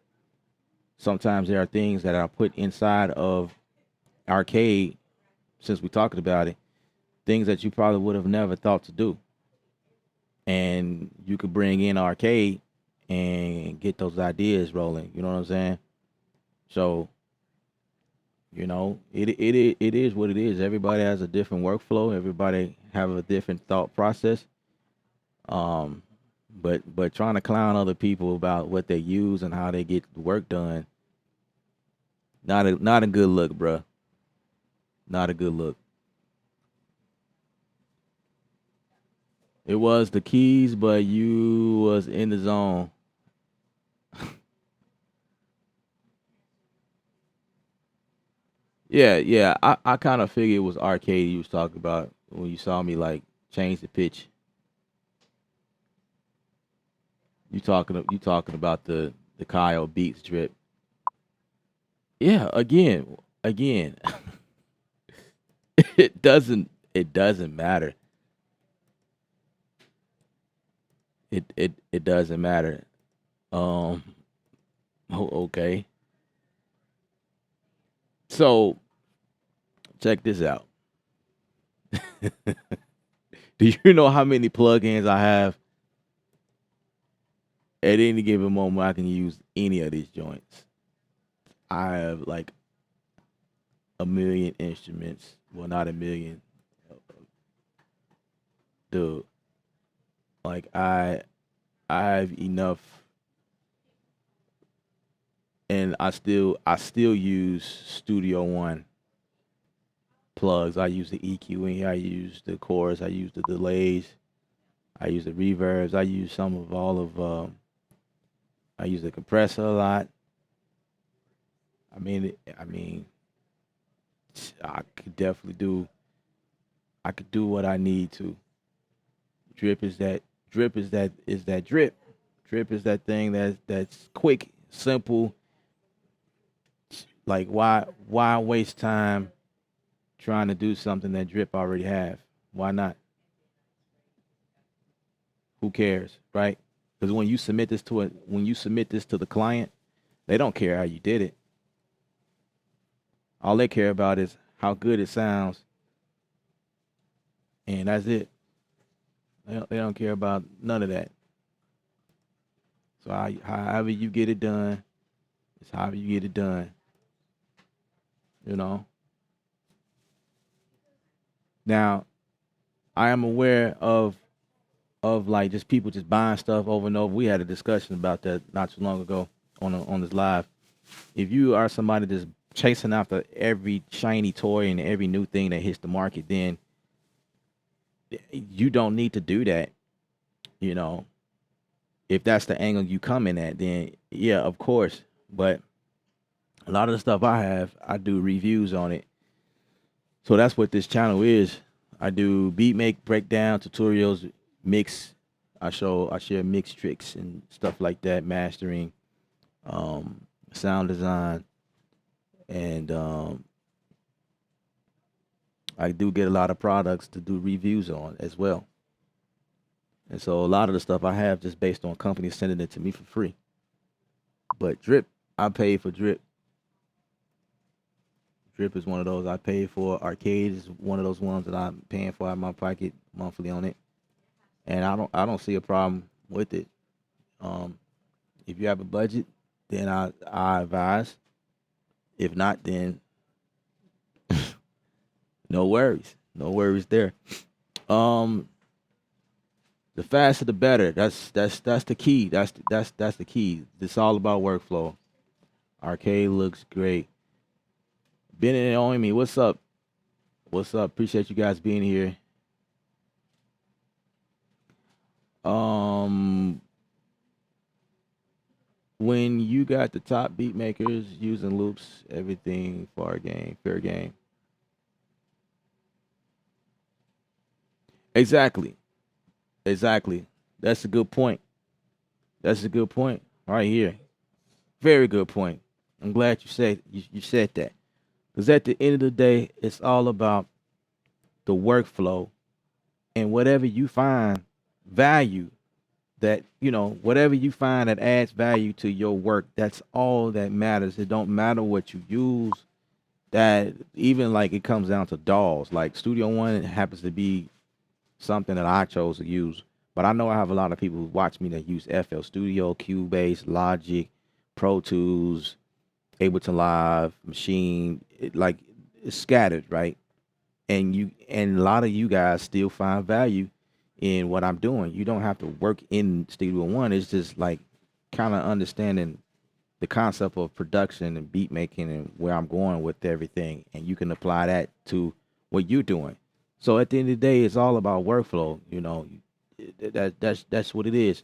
sometimes there are things that are put inside of Arcade, since we talked about it, things that you probably would have never thought to do, and you could bring in Arcade and get those ideas rolling. You know what I'm saying? So it is what it is. Everybody has a different workflow. Everybody have a different thought process. Um, but trying to clown other people about what they use and how they get the work done, not a good look, bruh. Not a good look. It was the keys, but you was in the zone. Yeah, yeah. I kind of figured it was Arcade you was talking about when you saw me like change the pitch. You talking about the Kyle Beats Drip. Yeah, again, it doesn't matter. It doesn't matter. Um, okay. So check this out. Do you know how many plugins I have at any given moment? I can use any of these joints. I have like a million instruments. Well, not a million, dude. Like I have enough, and I still use Studio One plugs. I use the EQing. I use the chords. I use the delays. I use the reverbs. I use some of all of. I use the compressor a lot. I mean, I could definitely do. I could do what I need to. Drip is that. Drip is that drip. Drip is that thing that's quick, simple. Like why waste time trying to do something that drip already have? Why not? Who cares, right? Because when you submit this to the client, they don't care how you did it. All they care about is how good it sounds, and that's it. They don't care about none of that. So however you get it done, it's however you get it done. You know. Now, I am aware of like just people just buying stuff over and over. We had a discussion about that not too long ago on this live. If you are somebody that's chasing after every shiny toy and every new thing that hits the market, then you don't need to do that. You know, if that's the angle you come in at, then yeah, of course. But a lot of the stuff I do reviews on it. So that's what this channel is. I do beat make, breakdown, tutorials, mix. I share mix tricks and stuff like that, mastering, sound design, and I do get a lot of products to do reviews on as well. And so a lot of the stuff I have just based on companies sending it to me for free. But Drip, I pay for Drip. Drip is one of those I pay for. Arcade is one of those ones that I'm paying for out of my pocket monthly on it. And I don't see a problem with it. If you have a budget, then I advise. If not, then no worries. No worries there. The faster the better. That's the key. That's the key. It's all about workflow. Arcade looks great. Bennett and Oimi, what's up? What's up? Appreciate you guys being here. When you got the top beat makers using loops, everything fair game. Exactly. That's a good point. Right here. Very good point. I'm glad you said that. Because at the end of the day, it's all about the workflow, and whatever you find value that, whatever you find that adds value to your work, that's all that matters. It don't matter what you use. That even like it comes down to DAWs. Like Studio One happens to be something that I chose to use. But I know I have a lot of people who watch me that use FL Studio, Cubase, Logic, Pro Tools, Ableton Live, Machine. It's scattered, right? And a lot of you guys still find value in what I'm doing. You don't have to work in Studio One. It's just like kind of understanding the concept of production and beat making and where I'm going with everything, and you can apply that to what you're doing. So at the end of the day, it's all about workflow. That's what it is.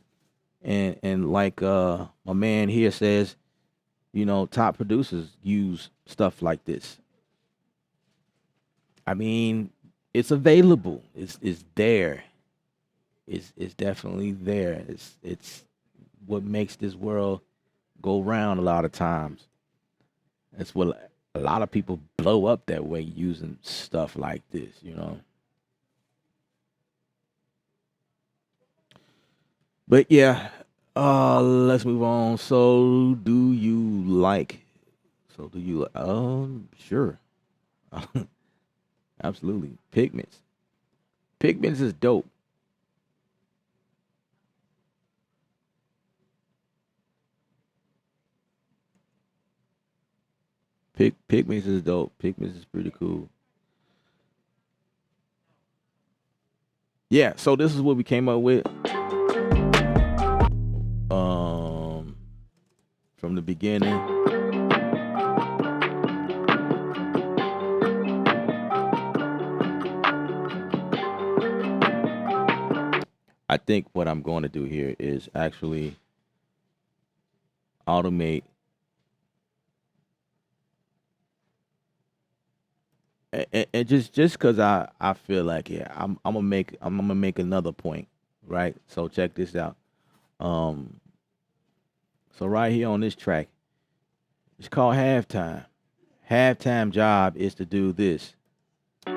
And like my man here says, top producers use stuff like this. I mean, it's available. It's there. It's definitely there. It's what makes this world go round a lot of times. That's what a lot of people blow up that way, using stuff like this, But yeah, let's move on. So do you like? Sure. Absolutely. Pigments. Pigments is dope. Pigments is dope. Pigments is pretty cool. Yeah, so this is what we came up with. From the beginning. I think what I'm going to do here is actually automate and just because I feel like, yeah, I'm gonna make another point, right? So check this out. So right here on this track, it's called halftime. Halftime job is to do this. You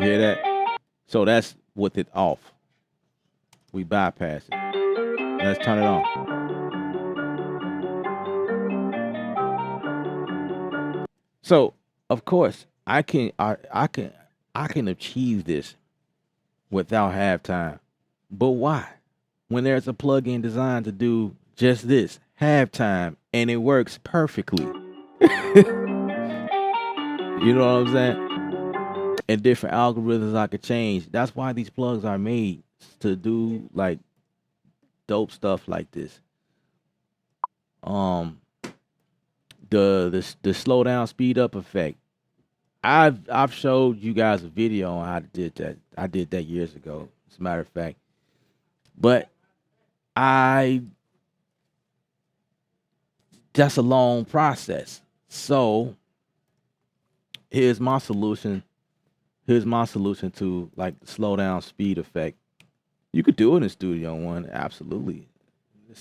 hear that? So that's with it off. We bypass it. Let's turn it on. So of course I can achieve this without halftime. But why? When there's a plugin designed to do just this, halftime, and it works perfectly. You know what I'm saying? And different algorithms I could change. That's why these plugs are made to do like dope stuff like this. Um, the slow down, speed up effect. I've showed you guys a video on how to did that. I did that years ago, as a matter of fact. But I that's a long process. So here's my solution. Here's my solution to like the slow down speed effect. You could do it in Studio One, absolutely.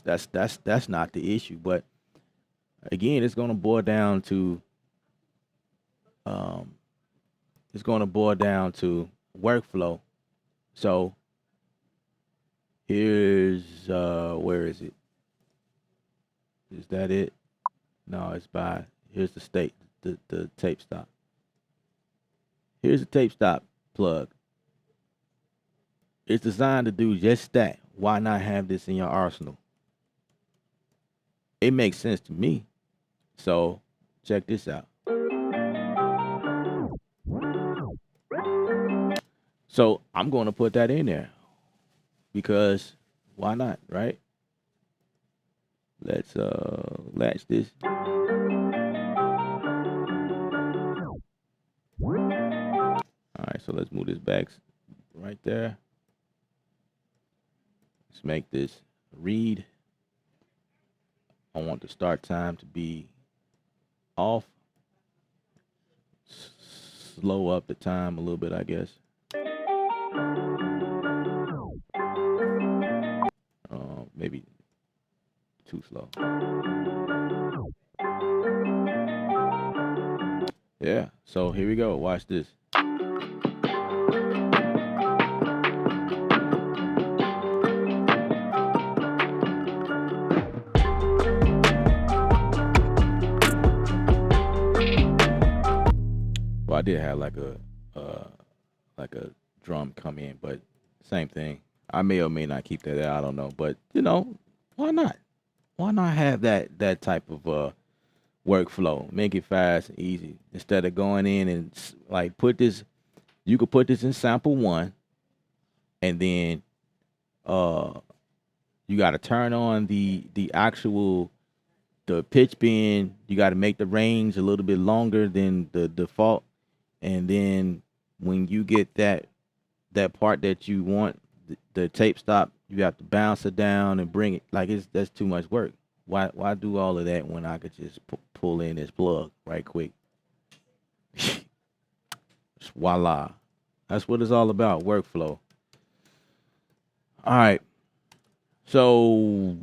That's not the issue. But again, um, it's going to boil down to workflow. So here's where is it? Is that it? No, it's by here's the tape stop. Here's the tape stop plug. It's designed to do just that. Why not have this in your arsenal? It makes sense to me. So check this out. So I'm going to put that in there because why not, right? Let's latch this. All right, so let's move this back right there. Let's make this read. I want the start time to be off. Slow up the time a little bit, I guess. Maybe too slow. Yeah, so here we go. Watch this. Well, I did have like a drum come in, but same thing. I may or may not keep that there. I don't know, but why not? Why not have that type of workflow? Make it fast and easy instead of going in and like put this. You could put this in sample one, and then you got to turn on the actual the pitch bend. You got to make the range a little bit longer than the default, and then when you get that part that you want, the tape stop, you have to bounce it down and bring it. Like that's too much work. Why do all of that when I could just pull in this plug right quick? Voila. That's what it's all about, workflow. All right. So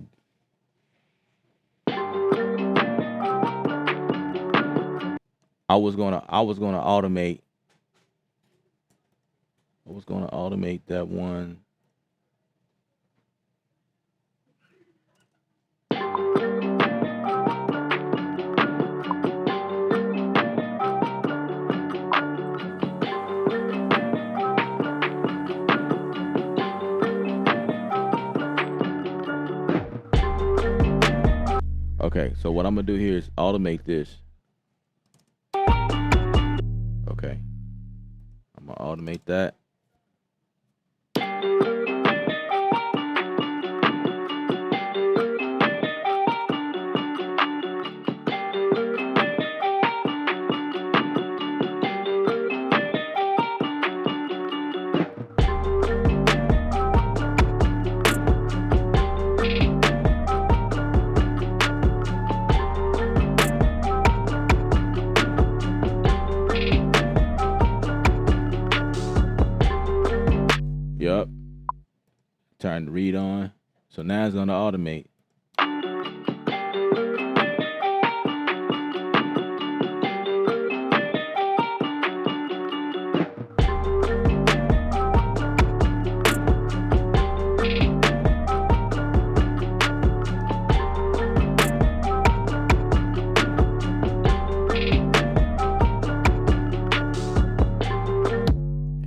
I was gonna automate that one. Okay, so what I'm gonna do here is automate this. Okay, I'm gonna automate that. Yup. Turn the read on. So now it's gonna automate.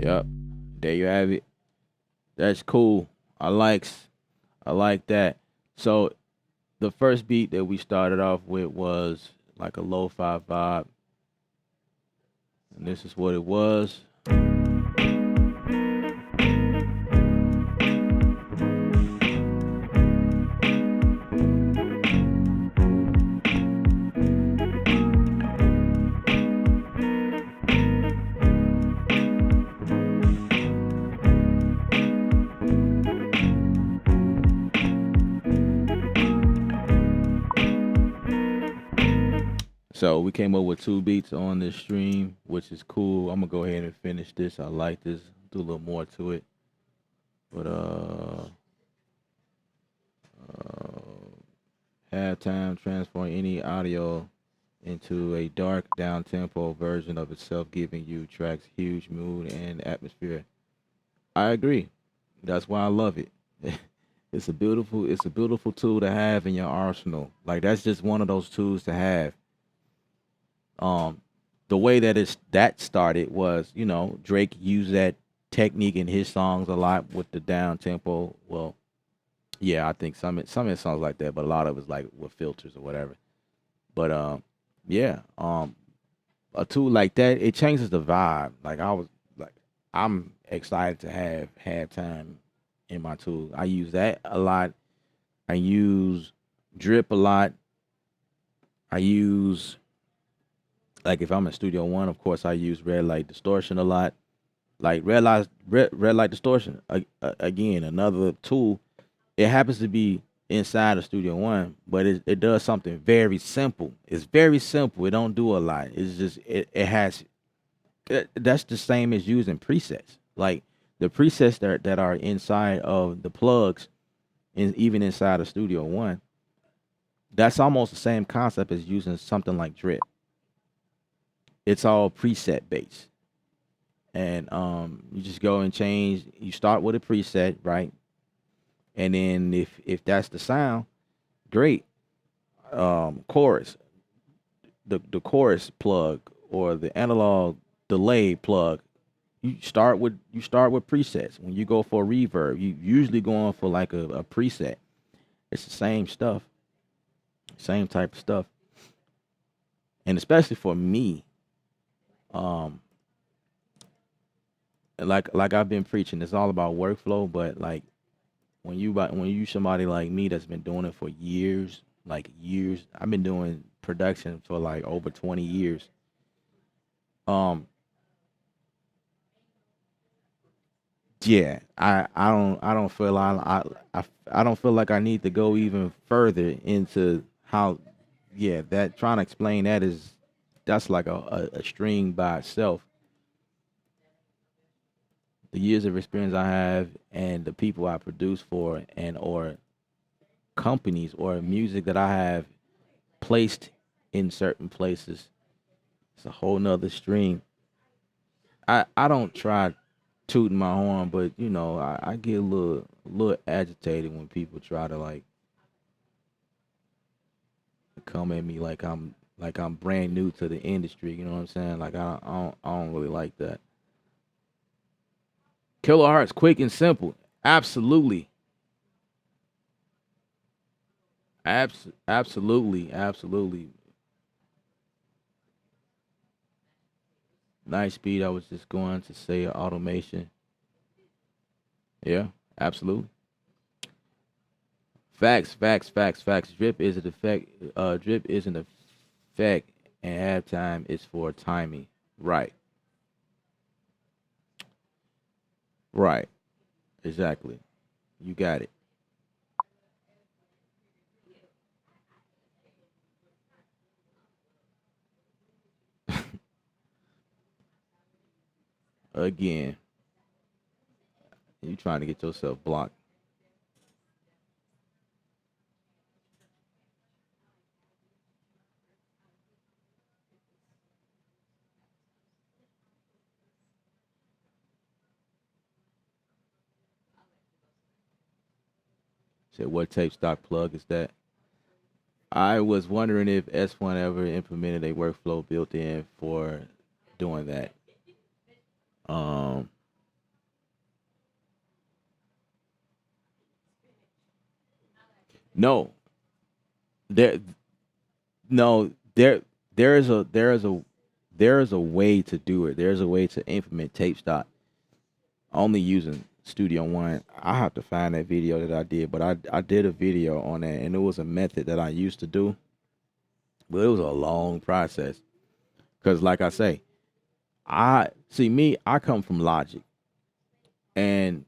Yep. There you have it. That's cool. I like that. So the first beat that we started off with was like a lo-fi vibe, and this is what it was. So we came up with two beats on this stream, which is cool. I'm gonna go ahead and finish this. I like this. Do a little more to it. But halftime transform any audio into a dark down tempo version of itself, giving you tracks huge mood and atmosphere. I agree. That's why I love it. It's a beautiful tool to have in your arsenal. Like that's just one of those tools to have. Um, the way that started was, Drake used that technique in his songs a lot with the down tempo. Well, yeah, I think some of his songs like that, but a lot of it's like with filters or whatever. But yeah, a tool like that, it changes the vibe. Like I'm excited to have halftime in my tool. I use that a lot. I use drip a lot. I use like if I'm in Studio One, of course I use red light distortion a lot. Like red light distortion again, another tool. It happens to be inside of Studio One, but it does something very simple. It's very simple. It don't do a lot. It's just it has that's the same as using presets. Like the presets that are inside of the plugs, and even inside of Studio One, that's almost the same concept as using something like Drip. It's all preset based, and you just go and change. You start with a preset, right? And then if that's the sound, great. Chorus, the chorus plug or the analog delay plug. You start with presets. When you go for reverb, you usually going for like a preset. It's the same stuff, same type of stuff. And especially for me, um, like I've been preaching, it's all about workflow. But like when you somebody like me that's been doing it for years, like years, I've been doing production for like over 20 years. Um, yeah, I don't feel I don't feel like I need to go even further into how, yeah, that trying to explain that is that's like a string by itself. The years of experience I have and the people I produce for and or companies or music that I have placed in certain places, it's a whole nother stream. I don't try tooting my horn, but I get a little agitated when people try to like come at me like I'm brand new to the industry. You know what I'm saying? Like I don't really like that. Kilohertz, quick and simple. Absolutely, absolutely, absolutely. Nice beat. I was just going to say automation. Yeah, absolutely. Facts, facts, facts, facts. Drip is an effect. Drip is an effect, and halftime is for timing. Right, right, exactly. You got it. Again, you trying to get yourself blocked. Said, what tape stock plug is that? I was wondering if S1 ever implemented a workflow built in for doing that. Um, No, there, no, there is a way to do it. There's a way to implement tape stock only using Studio One. I have to find that video that I did, but I did a video on that, and it was a method that I used to do, but it was a long process. Cause like I say, I see me. I come from Logic, and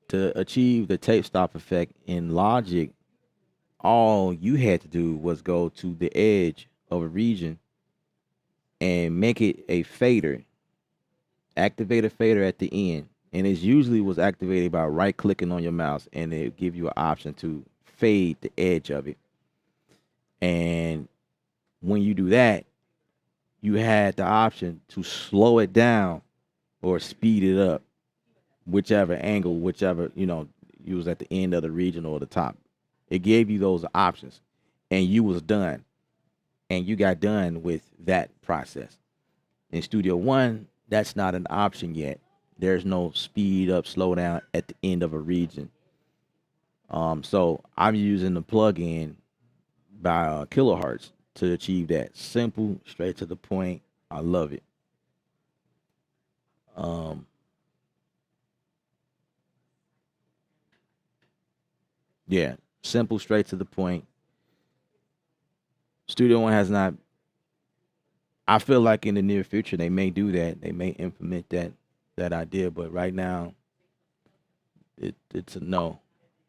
to achieve the tape stop effect in Logic, all you had to do was go to the edge of a region and make it a fader, activate a fader at the end. And it usually was activated by right clicking on your mouse, and it give you an option to fade the edge of it. And when you do that, you had the option to slow it down or speed it up, whichever angle, whichever, you was at the end of the region or the top. It gave you those options, and you was done. And you got done with that process. In Studio One, that's not an option yet. There's no speed up, slow down at the end of a region. So I'm using the plugin by Kilohertz to achieve that. Simple, straight to the point. I love it. Um, yeah, simple, straight to the point. Studio One has not. I feel like in the near future they may do that. They may implement that idea, but right now it's a no.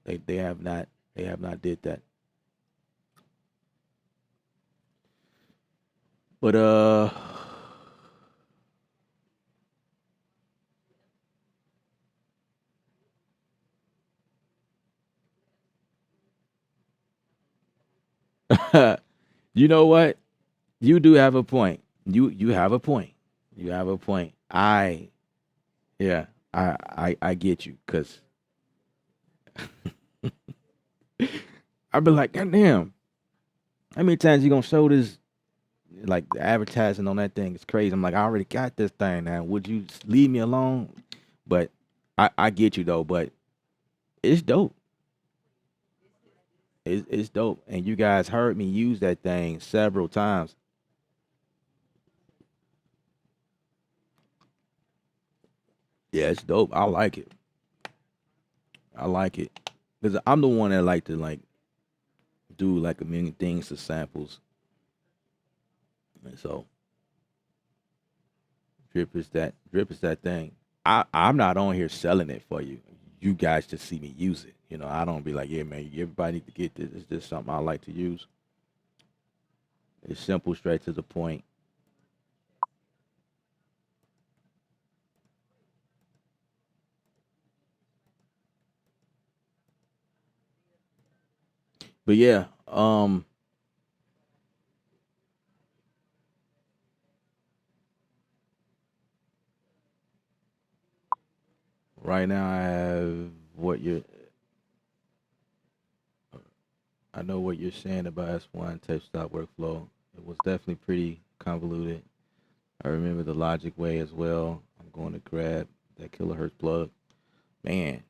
They have not. They have not did that. But you know what? You do have a point. You have a point. You have a point. Yeah, I get you, cuz I've been like, God damn, how many times you gonna show this, like the advertising on that thing is crazy. I'm like, I already got this thing now. Would you leave me alone? But I get you though, but it's dope. It's dope. And you guys heard me use that thing several times. Yeah, it's dope. I like it. I like it. Because I'm the one that like to like do like a million things to samples. And so drip is that thing. I'm not on here selling it for you. You guys just see me use it. I don't be like, yeah, man, everybody need to get this. It's just something I like to use. It's simple, straight to the point. But yeah, right now I have what you're. I know what you're saying about S1 tape stop workflow. It was definitely pretty convoluted. I remember the Logic way as well. I'm going to grab that kilohertz plug. Man,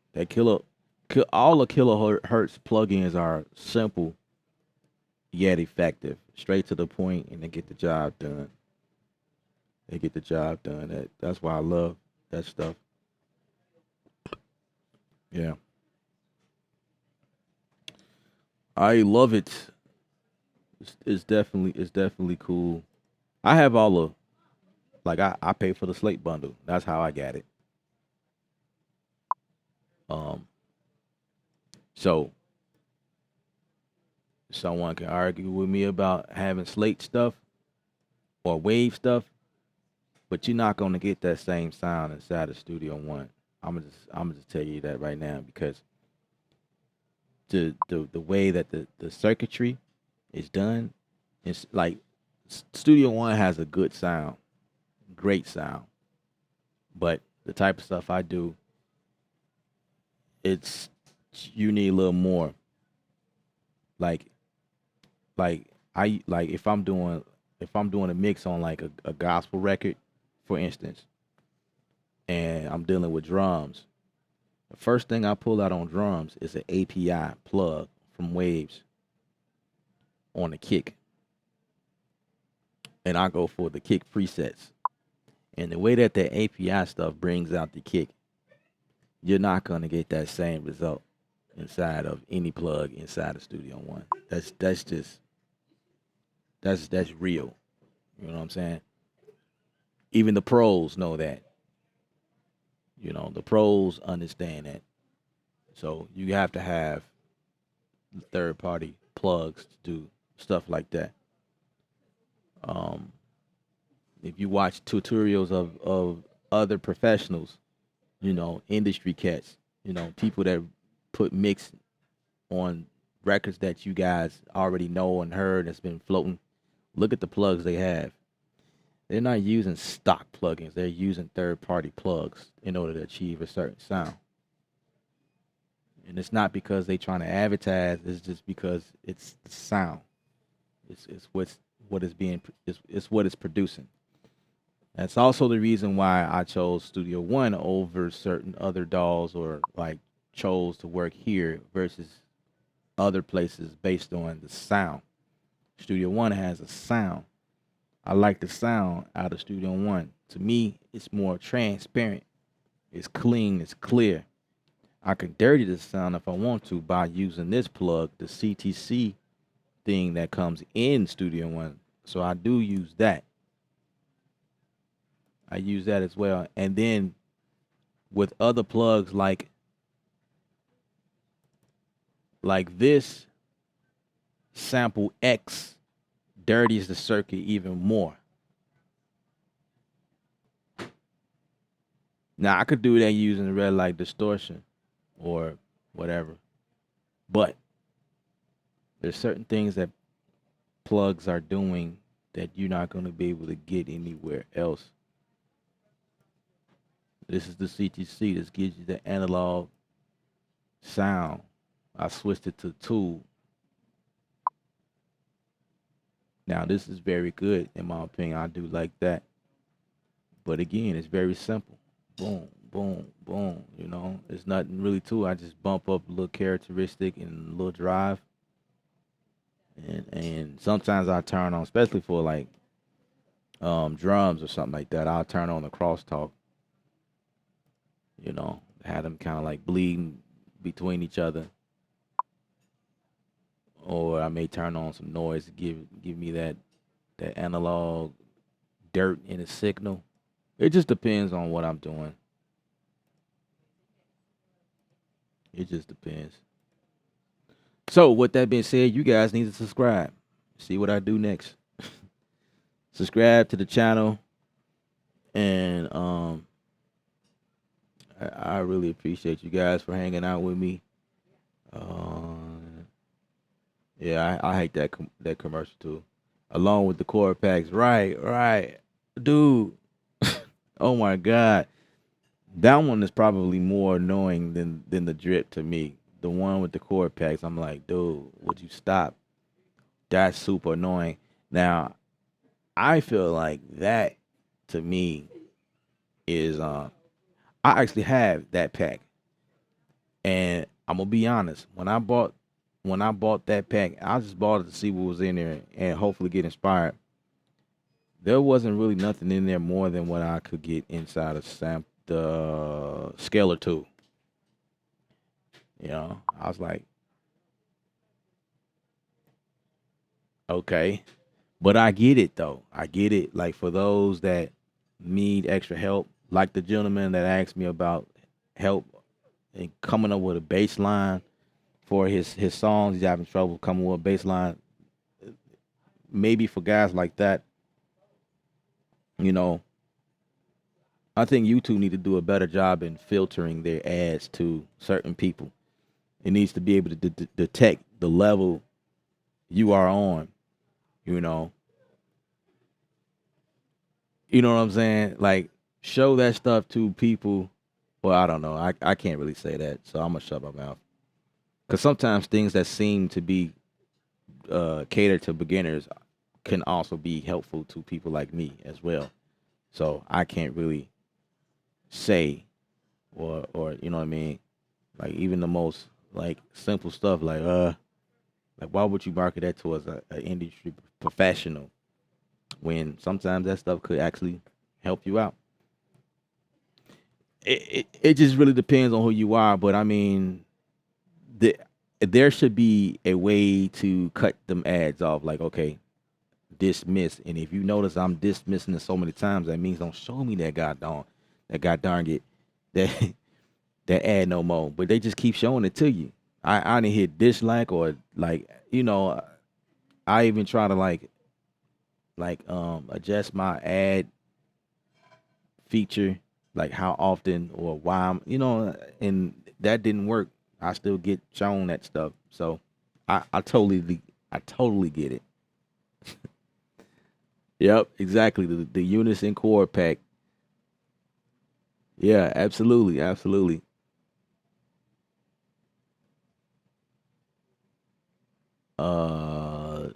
all the kilohertz plugins are simple yet effective, straight to the point, and they get the job done. They get the job done. That's why I love that stuff. Yeah, I love it. It's definitely cool. I have all the like I pay for the slate bundle. That's how I got it. Um, so someone can argue with me about having slate stuff or wave stuff, but you're not gonna get that same sound inside of Studio One. I'm gonna just tell you that right now because the way that the circuitry is done, it's like Studio One has a good sound, great sound, but the type of stuff I do, it's you need a little more. Like like if I'm doing a mix on like a gospel record, for instance, and I'm dealing with drums. The first thing I pull out on drums is an API plug from Waves. on the kick, and I go for the kick presets. And the way that the API stuff brings out the kick, you're not gonna get that same result inside of any plug inside of Studio One. That's real. You know what I'm saying? Even the pros know that. You know, the pros understand that. So you have to have third party plugs to do stuff like that. If you watch tutorials of other professionals, you know, industry cats, you know, people that put mix on records that you guys already know and heard that's been floating, look at the plugs they have. They're not using stock plugins. They're using third-party plugs in order to achieve a certain sound. And it's not because they're trying to advertise. It's just because it's the sound. It's what is being. It's what it's producing. That's also the reason why I chose Studio One over certain other DAWs, or like chose to work here versus other places based on the sound. Studio One has a sound. I like the sound out of Studio One. To me, it's more transparent. It's clean. It's clear. I could dirty the sound if I want to by using this plug, the CTC thing that comes in Studio One. So I do use that. I use that as well. And then with other plugs like this, Sample X dirties the circuit even more. Now I could do that using the red light distortion or whatever, but there's certain things that plugs are doing that you're not going to be able to get anywhere else. This is the CTC. This gives you the analog sound. I switched it to tool. Now this is very good in my opinion. I do like that. But again, it's very simple. Boom, boom, boom. You know, there's nothing really to it. I just bump up a little characteristic and a little drive. And sometimes I turn on, especially for like drums or something like that, I'll turn on the crosstalk. You know, have them kind of like bleeding between each other. Or I may turn on some noise to give me that analog dirt in the signal. It just depends on what I'm doing. It just depends. So with that being said, you guys need to subscribe. See what I do next. Subscribe to the channel, and I really appreciate you guys for hanging out with me. Yeah, I hate that commercial too, along with the chord packs. Right, dude. Oh my God, that one is probably more annoying than the drip to me. The one with the chord packs, I'm like, dude, would you stop? That's super annoying. Now, I feel like that to me is I actually have that pack, and I'm gonna be honest. When I bought that pack, I just bought it to see what was in there and hopefully get inspired. There wasn't really nothing in there more than what I could get inside of the Scalar 2. You know, I was like, okay. But I get it though. I get it. Like for those that need extra help, like the gentleman that asked me about help in coming up with a bass line for his songs. He's having trouble coming with a bass line. Maybe for guys like that, you know, I think YouTube need to do a better job in filtering their ads to certain people. It needs to be able to detect the level you are on, you know. You know what I'm saying? Like, show that stuff to people. Well, I don't know. I can't really say that, so I'm going to shut my mouth. Because sometimes things that seem to be catered to beginners can also be helpful to people like me as well. So I can't really say or you know what I mean? Like even the most like simple stuff like Like, why would you market that towards a industry professional when sometimes that stuff could actually help you out? It just really depends on who you are, but I mean, the, there should be a way to cut them ads off. Like, okay, dismiss, and if you notice I'm dismissing it so many times, that means don't show me that god darn it, that that ad no more. But they just keep showing it to you. I didn't hit dislike, or like, I even try to adjust my ad feature, like how often or why and that didn't work. I still get shown that stuff. So I totally get it. Yep, exactly. The unison chord pack. Yeah, absolutely, absolutely. Uh,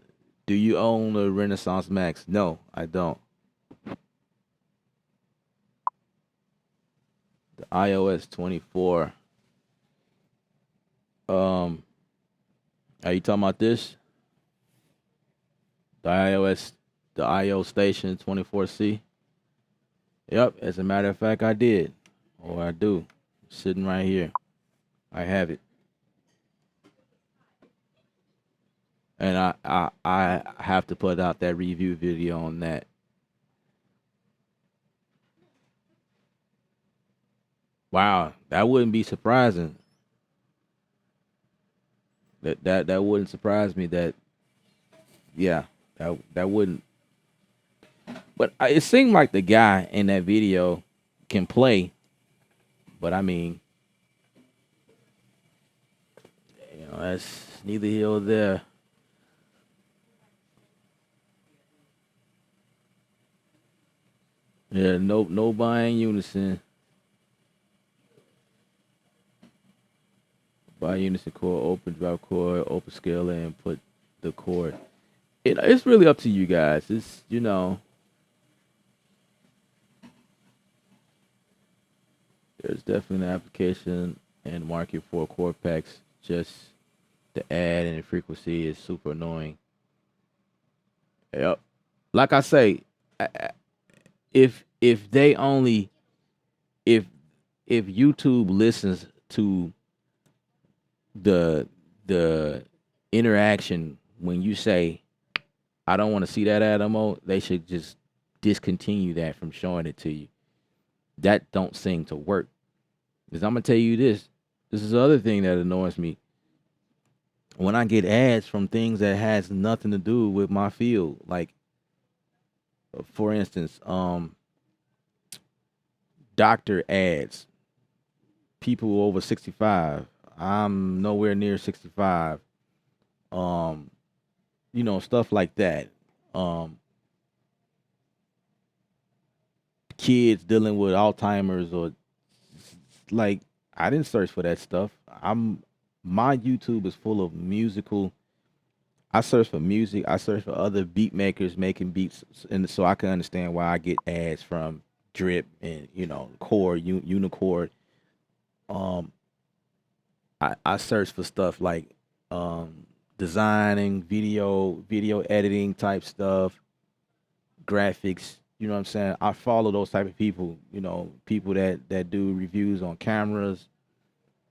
do you own a Renaissance Max? No, I don't. The iOS 24. Um, are you talking about this? The iOS, the IO Station 24C? Yep, as a matter of fact, I did. Or I do. Sitting right here. I have it. And I have to put out that review video on that. Wow, that wouldn't be surprising. That wouldn't surprise me. That, yeah, that wouldn't. But it seemed like the guy in that video can play. But I mean, that's neither here or there. Yeah, no buying unison. Buy unison chord, open drop chord, open scalar, and put the chord. It's really up to you guys. There's definitely an application and market for chord packs. Just the ad and the frequency is super annoying. Yep. Like I say, if they only if if YouTube listens to the the interaction when you say I don't want to see that ad no more, they should just discontinue that from showing it to you. That don't seem to work. Because I'm gonna tell you this. This is the other thing that annoys me. When I get ads from things that has nothing to do with my field, like for instance, doctor ads, people over 65. I'm nowhere near 65. Um, stuff like that. Um, Kids dealing with Alzheimer's, or like, I didn't search for that stuff. My YouTube is full of musical. I search for music. I search for other beat makers making beats, and so I can understand why I get ads from Drip and Chord, Unicord. Um, I search for stuff like designing, video editing type stuff, graphics. You know what I'm saying? I follow those type of people. People that do reviews on cameras,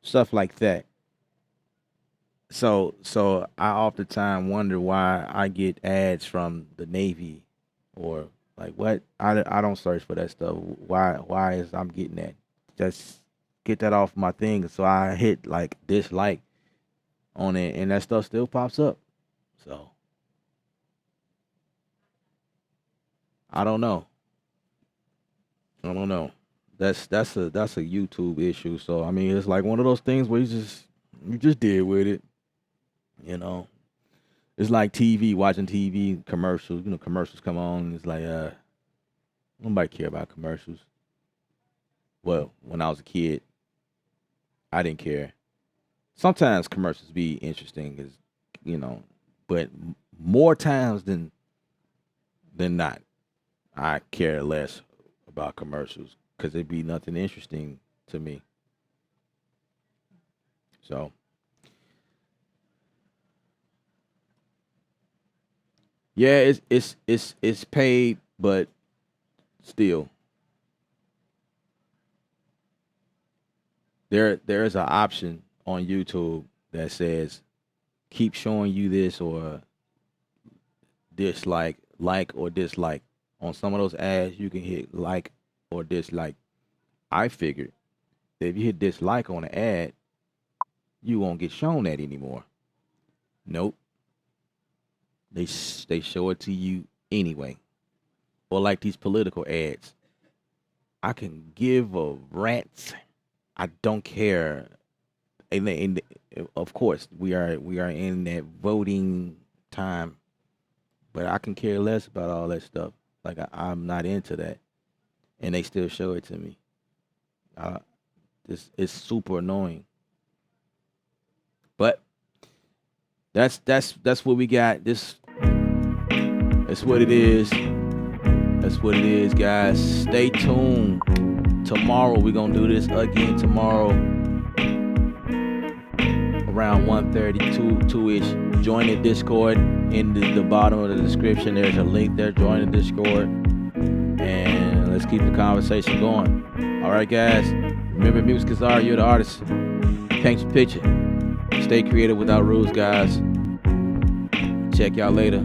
stuff like that. So I oftentimes wonder why I get ads from the Navy, or like, what? I don't search for that stuff. Why is I'm getting that? Just get that off my thing. So I hit like dislike on it, and that stuff still pops up. So I don't know. I don't know. That's a YouTube issue. So I mean, it's like one of those things where you just deal with it. You know, it's like TV, watching TV commercials. Commercials come on. It's like nobody care about commercials. Well, when I was a kid, I didn't care. Sometimes commercials be interesting, you know, but more times than not, I care less about commercials because it be nothing interesting to me. So Yeah, it's paid, but still, there is an option on YouTube that says keep showing you this or dislike, like or dislike. On some of those ads, you can hit like or dislike. I figured that if you hit dislike on an ad, you won't get shown that anymore. Nope, they show it to you anyway. Or like these political ads, I can give a rant. I don't care. And of course, we are in that voting time, but I can care less about all that stuff. Like I'm not into that, and they still show it to me. Uh, this it's super annoying. But that's what we got. That's what it is. That's what it is, guys. Stay tuned. Tomorrow we're gonna do this again tomorrow around 1:30, 2-ish. Join the Discord in the bottom of the description. There's a link there. Join the Discord. And let's keep the conversation going. All right, guys. Remember, music is art. You're the artist. Paint your picture. Stay creative without rules, guys. Check y'all later.